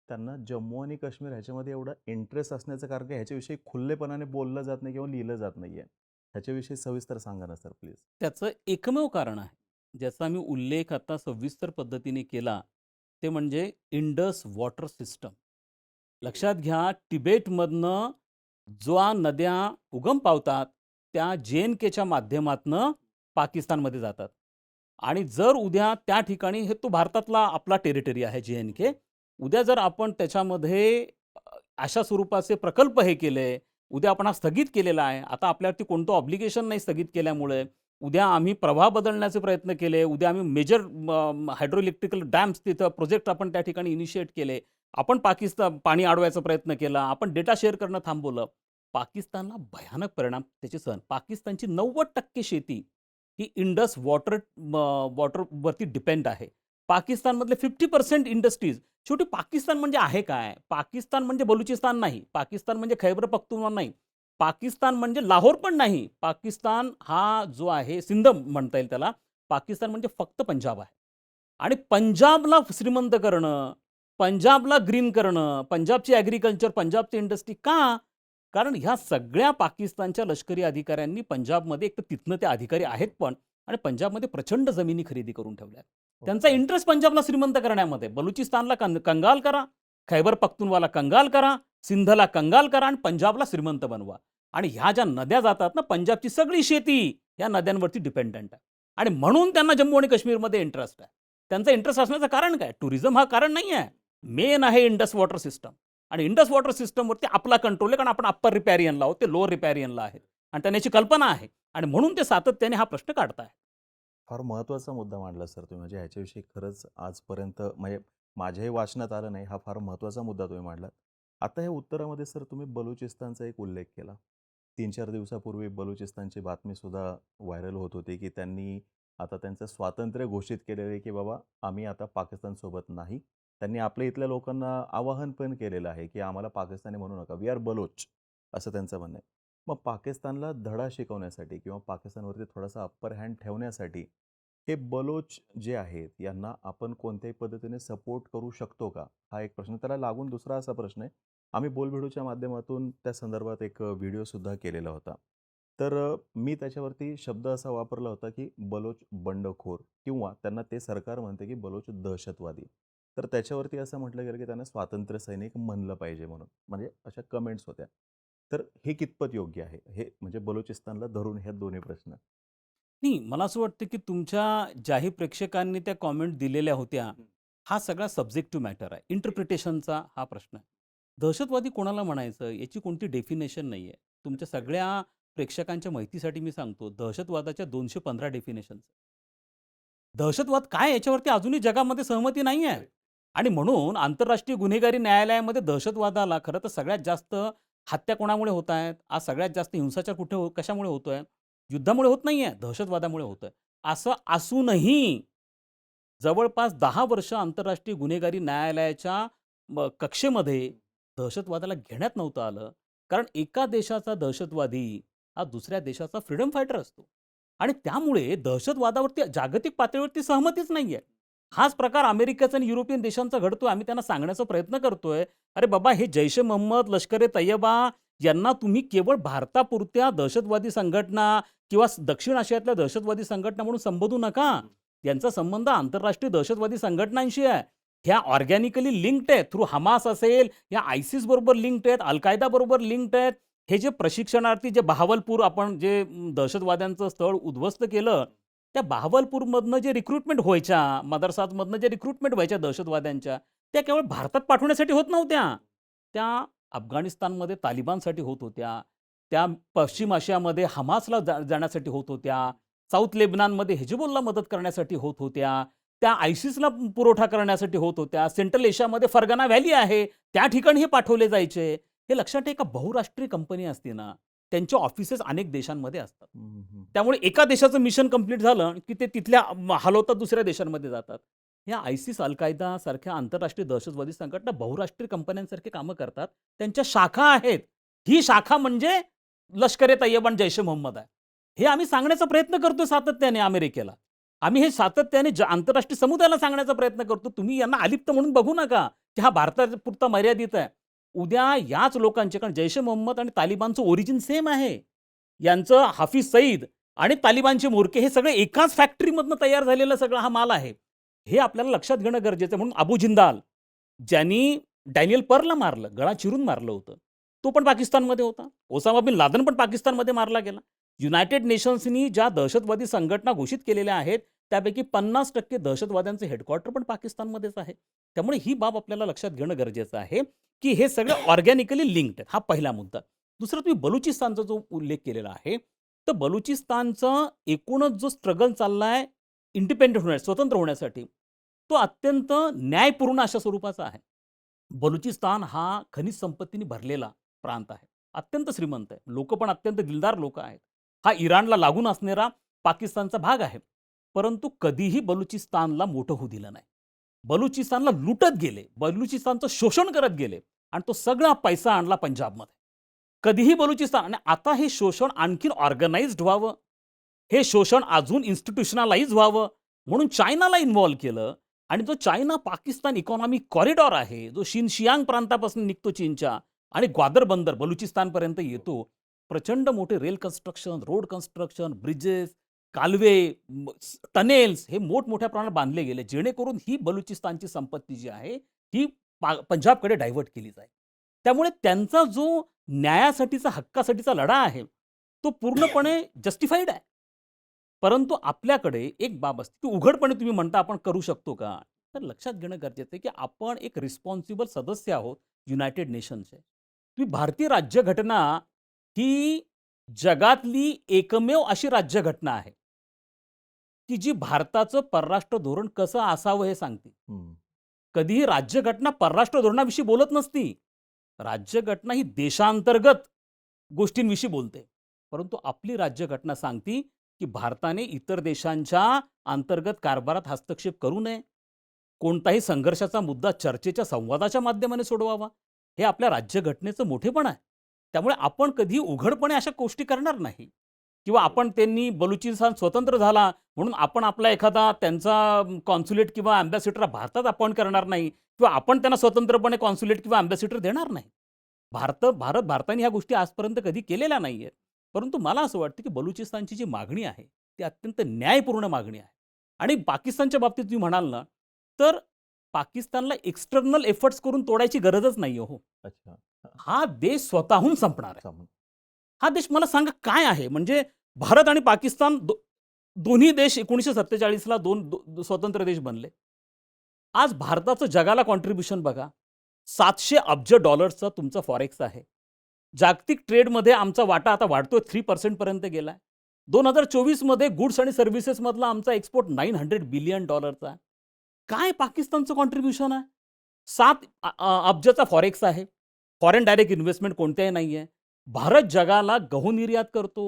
त्यांना जम्मू आणि काश्मीर ह्याच्यामध्ये एवढा इंटरेस्ट असण्याचं कारण काय? ह्याच्याविषयी खुल्लेपणाने बोललं जात नाही किंवा लिहिलं जात नाहीये. ह्याच्याविषयी सविस्तर सांगा ना सर प्लीज. त्याचं एकमेव कारण आहे, ज्याचा मी उल्लेख आता सविस्तर पद्धतीने केला, ते म्हणजे इंडस वॉटर सिस्टम. लक्षात घ्या, तिबेटमधनं ज्या नद्या उगम पावतात, त्या जे-एन-केच्या माध्यमातनं पाकिस्तानमध्ये जातात. आणि जर उद्या त्या ठिकाणी तो भारतातला आपला टेरिटरी आहे जे-एन-के. उद्या जर आपण त्याच्यामध्ये अशा स्वरूपाचे प्रकल्प हे केले, उद्या आपण हा स्थगित केलेला आहे. आता आपल्यावरती कोणतं ऑब्लिगेशन नाही स्थगित केल्यामुळे. उद्या आम्ही प्रवाह बदलण्याचे प्रयत्न केले. उद्या आम्ही मेजर हायड्रोइलेक्ट्रिकल डॅम्स तिथं प्रोजेक्ट आपण त्या ठिकाणी इनिशिएट केले. आपण पाकिस्तान पाणी अडवायचा प्रयत्न केला. आपण डेटा शेअर करणं थांबवलं. पाकिस्तानला भयानक परिणाम त्याचे सहन. पाकिस्तानची 90% शेती ही इंडस वॉटरवरती डिपेंड आहे. पाकिस्तानमधले 50% इंडस्ट्रीज. शेवटी पाकिस्तान म्हणजे आहे काय? पाकिस्तान म्हणजे बलुचिस्तान नाही. पाकिस्तान म्हणजे खैबर पख्तूनख्वा नाही. पाकिस्तान म्हणजे लाहोर पण नाही. पाकिस्तान हा जो आहे सिंध म्हणता येईल त्याला. पाकिस्तान म्हणजे फक्त पंजाब आहे. आणि पंजाबला श्रीमंत करणं, पंजाबला ग्रीन करणं, पंजाबची ॲग्रिकल्चर, पंजाबची इंडस्ट्री का? कारण ह्या सगळ्या पाकिस्तानच्या लष्करी अधिकाऱ्यांनी पंजाबमध्ये एक तर तिथनं ते अधिकारी आहेत पण आणि पंजाबमध्ये प्रचंड जमिनी खरेदी करून ठेवल्या. त्यांचा ओके. इंटरेस्ट पंजाबला श्रीमंत करण्यामध्ये. बलुचिस्तानला कंगाल करा, खैबर पख्तूनवाला कंगाल करा, सिंधला कंगाल करा आणि पंजाबला श्रीमंत बनवा. आणि ह्या ज्या नद्या जातात ना, पंजाबची सगळी शेती या नद्यांवरती डिपेंडंट आहे. आणि म्हणून त्यांना जम्मू आणि काश्मीरमध्ये इंटरेस्ट आहे. त्यांचा इंटरेस्ट असण्याचं कारण काय? टुरिझम हा कारण नाही आहे. मेन आहे इंडस वॉटर सिस्टम. आणि इंडस वॉटर सिस्टमवरती आपला कंट्रोल आहे, कारण आपण अप्पर रिपॅरियनला आहोत, ते लोअर रिपॅरियनला आहेत. आणि त्यांना याची कल्पना आहे. आणि म्हणून ते सातत्याने हा प्रश्न काढताय. फार महत्त्वाचा मुद्दा मांडला सर तुम्ही. म्हणजे ह्याच्याविषयी खरंच आजपर्यंत म्हणजे माझ्याही वाचनात आलं नाही. हा फार महत्त्वाचा मुद्दा तुम्ही मांडलात. आता ह्या उत्तरामध्ये सर तुम्ही बलुचिस्तानचा एक उल्लेख केला. 3-4 दिवसापूर्वी बलुचिस्तानची बातमीसुद्धा व्हायरल होत होती, की त्यांनी आता त्यांचं स्वातंत्र्य घोषित केलेलं आहे, की बाबा आम्ही आता पाकिस्तानसोबत नाही. त्यांनी आपल्या इथल्या लोकांना आवाहन पण केलेलं आहे, की आम्हाला पाकिस्तानी म्हणू नका. वी आर बलोच असं त्यांचं म्हणणं आहे. मग पाकिस्तानला धडा शिकवण्यासाठी किंवा पाकिस्तानवरती थोडासा अप्पर हँड ठेवण्यासाठी हे बलोच जे आहेत यांना आपण कोणत्याही पद्धतीने सपोर्ट करू शकतो का? हा एक प्रश्न. त्याला लागून दुसरा असा प्रश्न आहे, आम्ही बोलबिडूच्या माध्यमातून त्या संदर्भात एक व्हिडिओसुद्धा केलेला होता. तर मी त्याच्यावरती शब्द असा वापरला होता, की बलोच बंडखोर किंवा त्यांना ते सरकार म्हणते, की बलोच दहशतवादी. तर त्याच्यावरती असं म्हटलं गेलं, की त्यांना स्वातंत्र्य सैनिक म्हणलं पाहिजे म्हणून. म्हणजे अशा कमेंट्स होत्या. तर हे कितपत योग्य आहे? हे म्हणजे बलुचिस्तानला धरून हे दोन्ही प्रश्न. नाही, मला असं वाटतं की तुमच्या ज्याही प्रेक्षकांनी त्या कॉमेंट दिलेल्या होत्या, हा सगळा सब्जेक्टिव्ह मॅटर आहे. इंटरप्रिटेशनचा हा प्रश्न आहे. दहशतवादी कोणाला म्हणायचं याची कोणती डेफिनेशन नाही आहे. तुमच्या सगळ्या प्रेक्षकांच्या माहितीसाठी मी सांगतो, दहशतवादाच्या 215 डेफिनेशन्स. दहशतवाद काय याच्यावरती अजूनही जगामध्ये सहमती नाही आहे. आणि म्हणून आंतरराष्ट्रीय गुन्हेगारी न्यायालयामध्ये दहशतवादाला खरं तर सगळ्यात जास्त हत्या कोणामुळे होत आहेत? आज सगळ्यात जास्त हिंसाचार कशामुळे होतोय? युद्धामुळे होत नाहीये, दहशतवादामुळे होतोय. असं असूनही जवळपास 10 वर्ष आंतरराष्ट्रीय गुन्हेगारी न्यायालयाच्या कक्षेमध्ये दहशतवादाला घेण्यात नव्हतं आलं. कारण एका देशाचा दहशतवादी हा दुसऱ्या देशाचा फ्रीडम फायटर असतो. आणि त्यामुळे दहशतवादावरती जागतिक पातळीवरती सहमतीच नाहीये. हाच प्रकार अमेरिकेचा आणि युरोपियन देशांचा घडतोय. आम्ही त्यांना सांगण्याचा प्रयत्न करतोय, "अरे बाबा, हे जैश-ए-मोहम्मद, लष्कर-ए-तैयबा यांना तुम्ही केवळ भारतापुरत्या दहशतवादी संघटना किंवा दक्षिण आशियातल्या दहशतवादी संघटना म्हणून संबोधू नका. यांचा संबंध आंतरराष्ट्रीय दहशतवादी संघटनांशी आहे. ह्या ऑर्गॅनिकली लिंक्ड आहेत. थ्रू हमास असेल, या आयसिस बरोबर लिंक्ड आहेत, अल-कायदा बरोबर लिंक्ड आहेत. हे जे प्रशिक्षणार्थी जे बहावलपूर आपण जे दहशतवाद्यांचं स्थळ उद्ध्वस्त केलं, त्या बहावलपूरमधनं जे रिक्रुटमेंट व्हायच्या, मदरसामधनं जे रिक्रुटमेंट व्हायच्या दहशतवाद्यांच्या, त्या केवळ भारतात पाठवण्यासाठी होत नव्हत्या. त्या अफगाणिस्तानमध्ये तालिबानसाठी होत होत्या. त्या पश्चिम आशियामध्ये हमासला जाण्यासाठी होत होत्या. साऊथ लेबनानमध्ये हिजबुलला मदत करण्यासाठी होत होत्या. त्या आयसिसला पुरवठा करण्यासाठी होत होत्या. सेंट्रल एशियामध्ये फरगाना व्हॅली आहे, त्या ठिकाणी हे पाठवले जायचे. हे लक्षात ठेवा, बहुराष्ट्रीय कंपनी असते ना, त्यांचे ऑफिसेस अनेक देशांमध्ये असतात. हं, हं. त्यामुळे एका देशाचं मिशन कंप्लीट झालं, की ते तिथल्या हलवतात दुसऱ्या देशांमध्ये जातात. ह्या आयसिस, अल-कायदा सारख्या आंतरराष्ट्रीय दहशतवादी संघटना बहुराष्ट्रीय कंपन्यांसारखी कामं करतात. त्यांच्या शाखा आहेत. ही शाखा म्हणजे लष्कर-ए-तय्यबा आणि जैश-ए-मोहम्मद आहे. हे आम्ही सांगण्याचा प्रयत्न करतोय सातत्याने अमेरिकेला. आम्ही हे सातत्याने आंतरराष्ट्रीय समुदायाला सांगण्याचा प्रयत्न करतो. तुम्ही यांना अलिप्त म्हणून बघू नका, की हा भारतापुरता मर्यादित आहे. उद्या याच लोकांचे, कारण जैश-ए-मोहम्मद आणि तालिबानचं ओरिजिन सेम आहे. यांचं हाफिज सईद आणि तालिबानचे म्होरके हे सगळे एकाच फॅक्टरीमधनं तयार झालेला सगळा हा माल आहे. हे आपल्याला लक्षात घेणं गरजेचं आहे. म्हणून अबू जिंदाल, ज्यांनी डॅनियल पर्लला मारलं, गळा चिरून मारलं होतं, तो पण पाकिस्तानमध्ये होता. ओसामा बिन लादेन पण पाकिस्तानमध्ये मारला गेला. युनायटेड नेशन्सनी ज्या दहशतवादी संघटना घोषित केलेल्या आहेत, त्यापैकी 50% दहशतवाद्यांचं हेडक्वार्टर पण पाकिस्तानमध्येच आहे. त्यामुळे ही बाब आपल्याला लक्षात घेणं गरजेचं आहे, की हे सगळे ऑर्गॅनिकली लिंक्ड आहेत. हा पहिला मुद्दा. दुसरा, तुम्ही बलुचिस्तानचा जो उल्लेख केलेला आहे, तर बलुचिस्तानचा एकूणच जो स्ट्रगल चाललाय इंडिपेंडंट होण्यासाठी, स्वतंत्र होण्यासाठी, तो अत्यंत न्यायपूर्ण अशा स्वरूपाचा आहे. बलुचिस्तान हा खनिज संपत्तीने भरलेला प्रांत आहे. अत्यंत श्रीमंत आहे. लोकं पण अत्यंत दिलदार लोकं आहेत. हा इराणला लागून असणारा पाकिस्तानचा भाग आहे. परंतु कधीही बलुचिस्तानला मोठं होऊ दिलं नाही. बलुचिस्तानला लुटत गेले, बलुचिस्तानचं शोषण करत गेले आणि तो सगळा पैसा आणला पंजाबमध्ये. कधीही बलुचिस्तान, आणि आता हे शोषण आणखीन ऑर्गनाइज्ड व्हावं, हे शोषण अजून इन्स्टिट्यूशनलाइज व्हावं म्हणून चायनाला इन्व्हॉल्व केलं. आणि जो चायना पाकिस्तान इकॉनॉमिक कॉरिडॉर आहे, जो शिनशियांग प्रांतापासून निघतो चीनच्या आणि ग्वादर बंदर बलुचिस्तानपर्यंत येतो, प्रचंड मोठे rail construction, road construction, bridges, कालवे, टनेल्स हे मोठमोठ्या प्रमाणात बांधले गेले, जेणेकरून ही बलुचिस्तानची संपत्ती जी आहे ही पंजाबकडे डायव्हर्ट केली जाईल. त्यामुळे त्यांचा जो न्यायासाठीचा, हक्कासाठीचा लढा आहे, तो पूर्णपणे जस्टिफाईड आहे. परंतु आपल्याकडे एक बाब असते, की उघडपणे तुम्ही म्हणता आपण करू शकतो का? तर लक्षात घेणं गरजेचं आहे, की आपण एक रिस्पॉन्सिबल सदस्य आहोत युनायटेड नेशन्सचे. तुम्ही भारतीय राज्यघटना ही जगातली एकमेव अशी राज्यघटना आहे, की जी भारताचं परराष्ट्र धोरण कसं असावं हे सांगते. हं. कधीही राज्यघटना परराष्ट्र धोरणाविषयी बोलत नसती. राज्यघटना ही देशांतर्गत गोष्टींविषयी बोलते. परंतु आपली राज्यघटना सांगती, की भारताने इतर देशांच्या अंतर्गत कारभारात हस्तक्षेप करू नये. कोणताही संघर्षाचा मुद्दा चर्चेच्या, संवादाच्या माध्यमाने सोडवावा. हे आपल्या राज्यघटनेचं मोठेपण आहे. त्यामुळे आपण कधीही उघडपणे अशा गोष्टी करणार नाही. किंवा आपण, त्यांनी बलुचिस्तान स्वतंत्र झाला म्हणून आपण आपला एखादा त्यांचा कॉन्सुलेट किंवा अँबॅसिडर भारतात अपॉइंट करणार नाही, किंवा आपण त्यांना स्वतंत्रपणे कॉन्सुलेट किंवा अँबॅसिडर देणार नाही. भारताने ह्या गोष्टी आजपर्यंत कधी केलेल्या नाहीयेत. परंतु मला असं वाटतं, की बलुचिस्तानची जी मागणी आहे, ती अत्यंत न्यायपूर्ण मागणी आहे. आणि पाकिस्तानच्या बाबतीत तुम्ही म्हणाल ना, तर पाकिस्तानला एक्सटर्नल एफर्ट्स करून तोडायची गरजच नाहीये हो. अच्छा. हा देश स्वतःहून संपणार आहे. समज. हा देश मला सांगा काय आहे? म्हणजे भारत आणि पाकिस्तान दोन्ही देश 1947 ला स्वतंत्र देश बनले. आज भारताचं जगाला कॉन्ट्रिब्युशन बघा. $700 अब्ज तुमचा फॉरेक्स आहे. जागतिक ट्रेडमध्ये आमचा वाटा आता वाढतोय, 3% पर्यंत गेलाय. 2024 मध्ये गुड्स आणि सर्व्हिसेसमधला आमचा एक्सपोर्ट $900 बिलियन आहे. काय पाकिस्तानचं कॉन्ट्रिब्युशन आहे? 7 अब्जचा फॉरेक्स आहे. फॉरेन डायरेक्ट इन्व्हेस्टमेंट कोणत्याही नाहीये. भारत जगाला गहू निर्यात करतो.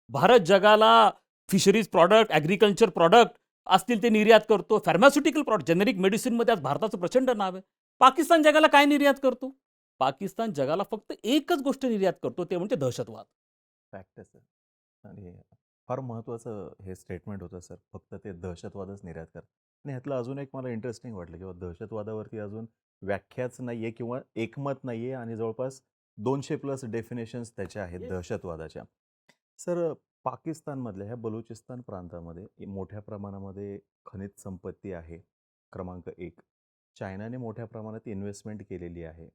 भारत जगाला फिशरीज प्रॉडक्ट, ॲग्रिकल्चर प्रॉडक्ट असतील ते निर्यात करतो. फार्मास्युटिकल प्रॉडक्ट, जेनेरिक मेडिसिनमध्ये आज भारताचं प्रचंड नाव आहे. पाकिस्तान जगाला काय निर्यात करतो? पाकिस्तान जगाला फक्त एकच गोष्ट निर्यात करतो, ते म्हणजे दहशतवाद. फॅक्टच आहे. आणि फार महत्त्वाचं हे स्टेटमेंट होतं सर. फक्त ते दहशतवादच निर्यात करा. आणि ह्यातलं अजून एक मला इंटरेस्टिंग वाटलं, की दहशतवादावरती अजून व्याख्याच नाहीये किंवा एकमत नाहीये आणि जवळपास 200+ डेफिनेशन्स त्याच्या आहेत Yes. दहशतवादाच्या. सर, पाकिस्तानमधल्या ह्या बलुचिस्तान प्रांतामध्ये मोठ्या प्रमाणामध्ये खनिज संपत्ती आहे. क्रमांक 1. चायनाने मोठ्या प्रमाणात इन्व्हेस्टमेंट केलेली आहे.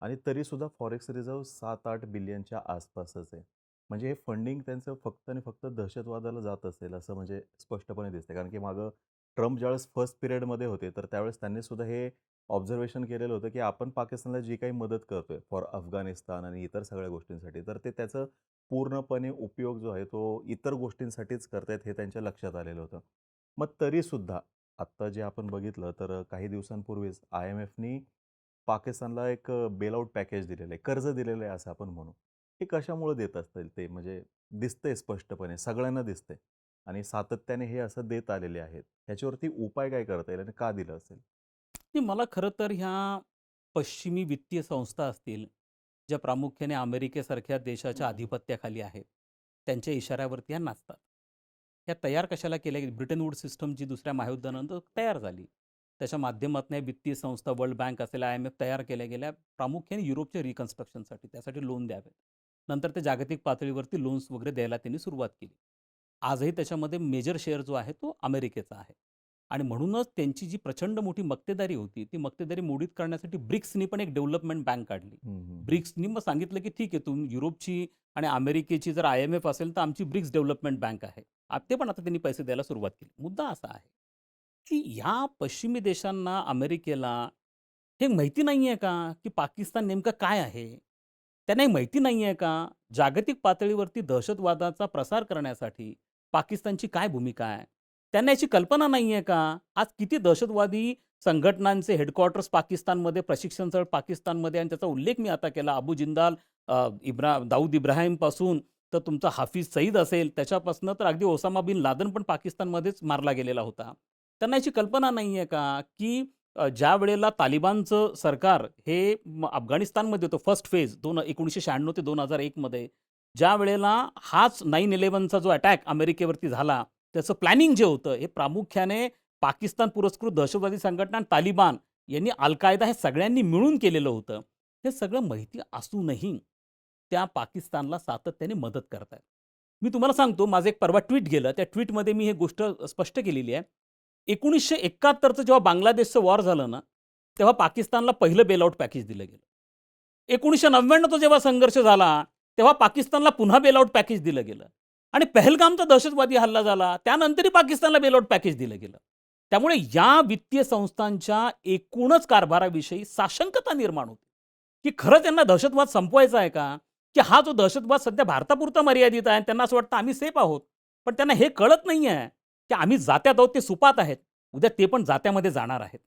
आणि तरीसुद्धा फॉरेक्स रिझर्व्ह 7-8 बिलियनच्या आसपासच आहे. म्हणजे हे फंडिंग त्यांचं फक्त आणि फक्त दहशतवादाला जात असेल असं म्हणजे स्पष्टपणे दिसतंय. कारण की मागं ट्रम्प ज्यावेळेस फर्स्ट पिरियडमध्ये होते, तर त्यावेळेस त्यांनी सुद्धा हे ऑब्झर्वेशन केलेलं होतं, की आपण पाकिस्तानला जी काही मदत करतोय फॉर अफगाणिस्तान आणि इतर सगळ्या गोष्टींसाठी, तर ते त्याचं पूर्णपणे उपयोग जो आहे तो इतर गोष्टींसाठीच करतायत हे त्यांच्या लक्षात आलेलं होतं. मग तरीसुद्धा आत्ता जे आपण बघितलं तर काही दिवसांपूर्वीच IMFनी पाकिस्तानला एक बेल पॅकेज दिलेलं आहे. कर्ज दिलेलं आहे असं आपण म्हणू. हे कशामुळे देत असतील ते म्हणजे दिसतंय स्पष्टपणे, सगळ्यांना दिसतंय आणि सातत्याने हे असं देत आलेले आहेत. ह्याच्यावरती उपाय काय करता येईल आणि का दिलं असेल? नाही, मला खरं तर ह्या पश्चिमी वित्तीय संस्था असतील, ज्या प्रामुख्याने अमेरिकेसारख्या देशाच्या आधिपत्याखाली आहेत, त्यांच्या इशाऱ्यावरती ह्या नाचतात. ह्या तयार कशाला केल्या गेल्या? ब्रिटन वूड सिस्टम जी दुसऱ्या महायुद्धानंतर तयार झाली. त्याच्या माध्यमातून या वित्तीय संस्था, वर्ल्ड बँक असेल, IMF तयार केल्या गेल्या प्रामुख्याने युरोपच्या रिकन्स्ट्रक्शनसाठी, त्यासाठी लोन द्यावेत. नंतर ते जागतिक पातळीवरती लोन्स वगैरे द्यायला त्यांनी सुरुवात केली. आजही त्याच्यामध्ये मेजर शेअर जो आहे तो अमेरिकेचा आहे. आणि म्हणूनच त्यांची जी प्रचंड मोठी मक्तेदारी होती, ती मक्तेदारी मोडीत करण्यासाठी ब्रिक्सनी पण एक डेव्हलपमेंट बँक काढली. हं, हं, हं. ब्रिक्सनी मग सांगितलं, की ठीक आहे, तुम्ही युरोपची आणि अमेरिकेची जर IMF असेल, तर आमची ब्रिक्स डेव्हलपमेंट बँक आहे. ते पण आता त्यांनी पैसे द्यायला सुरुवात केली. मुद्दा असा आहे, की ह्या पश्चिमी देशांना, अमेरिकेला हे माहिती नाही आहे का, की पाकिस्तान नेमकं काय आहे? त्यांना हे माहिती नाही आहे का, जागतिक पातळीवरती दहशतवादाचा प्रसार करण्यासाठी पाकिस्तानची काय भूमिका आहे? त्यांना याची कल्पना नाही आहे का? आज किती दहशतवादी संघटनांचे हेडक्वार्टर्स पाकिस्तानमध्ये, प्रशिक्षण स्थळ पाकिस्तानमध्ये आणि त्याचा उल्लेख मी आता केला. अबू जिंदाल, दाऊद इब्राहिमपासून तर तुमचा हाफिज सईद असेल, त्याच्यापासून तर अगदी ओसामा बिन लादेन पण पाकिस्तानमध्येच मारला गेलेला होता. त्यांना याची कल्पना नाही आहे का, की ज्यावेळेला तालिबानचं सरकार हे अफगाणिस्तानमध्ये होतं फर्स्ट फेज 1996 ते 2001 मध्ये, ज्यावेळेला हाच 9/11चा जो अटॅक अमेरिकेवरती झाला, त्याचं प्लॅनिंग जे होतं, हे प्रामुख्याने पाकिस्तान पुरस्कृत दहशतवादी संघटना आणि तालिबान यांनी अल-कायदा हे सगळ्यांनी मिळून केलेलं होतं. हे सगळं माहिती असूनही त्या पाकिस्तानला सातत्याने मदत करतायत. मी तुम्हाला सांगतो, माझं एक परवा ट्वीट गेलं. त्या ट्वीटमध्ये मी ही गोष्ट स्पष्ट केलेली आहे. 1971चं जेव्हा बांगलादेशचं वॉर झालं ना, तेव्हा पाकिस्तानला पहिलं बेल पॅकेज दिलं गेलं. 1999चा जेव्हा संघर्ष झाला, तेव्हा पाकिस्तानला पुन्हा बेल पॅकेज दिलं गेलं. आणि पहलगामचा दहशतवादी हल्ला झाला, त्यानंतरही पाकिस्तानला बेल पॅकेज दिलं गेलं. त्यामुळे या वित्तीय संस्थांच्या एकूणच कारभाराविषयी साशंकता निर्माण होते, की खरंच त्यांना दहशतवाद संपवायचा आहे का? की हा जो दहशतवाद सध्या भारतापुरता मर्यादित आहे. त्यांना असं वाटतं आम्ही सेफ आहोत. पण त्यांना हे कळत नाहीये, की आम्ही जात्यात आहोत, ते सुपात आहेत. उद्या ते पण जात्यामध्ये जाणार आहेत.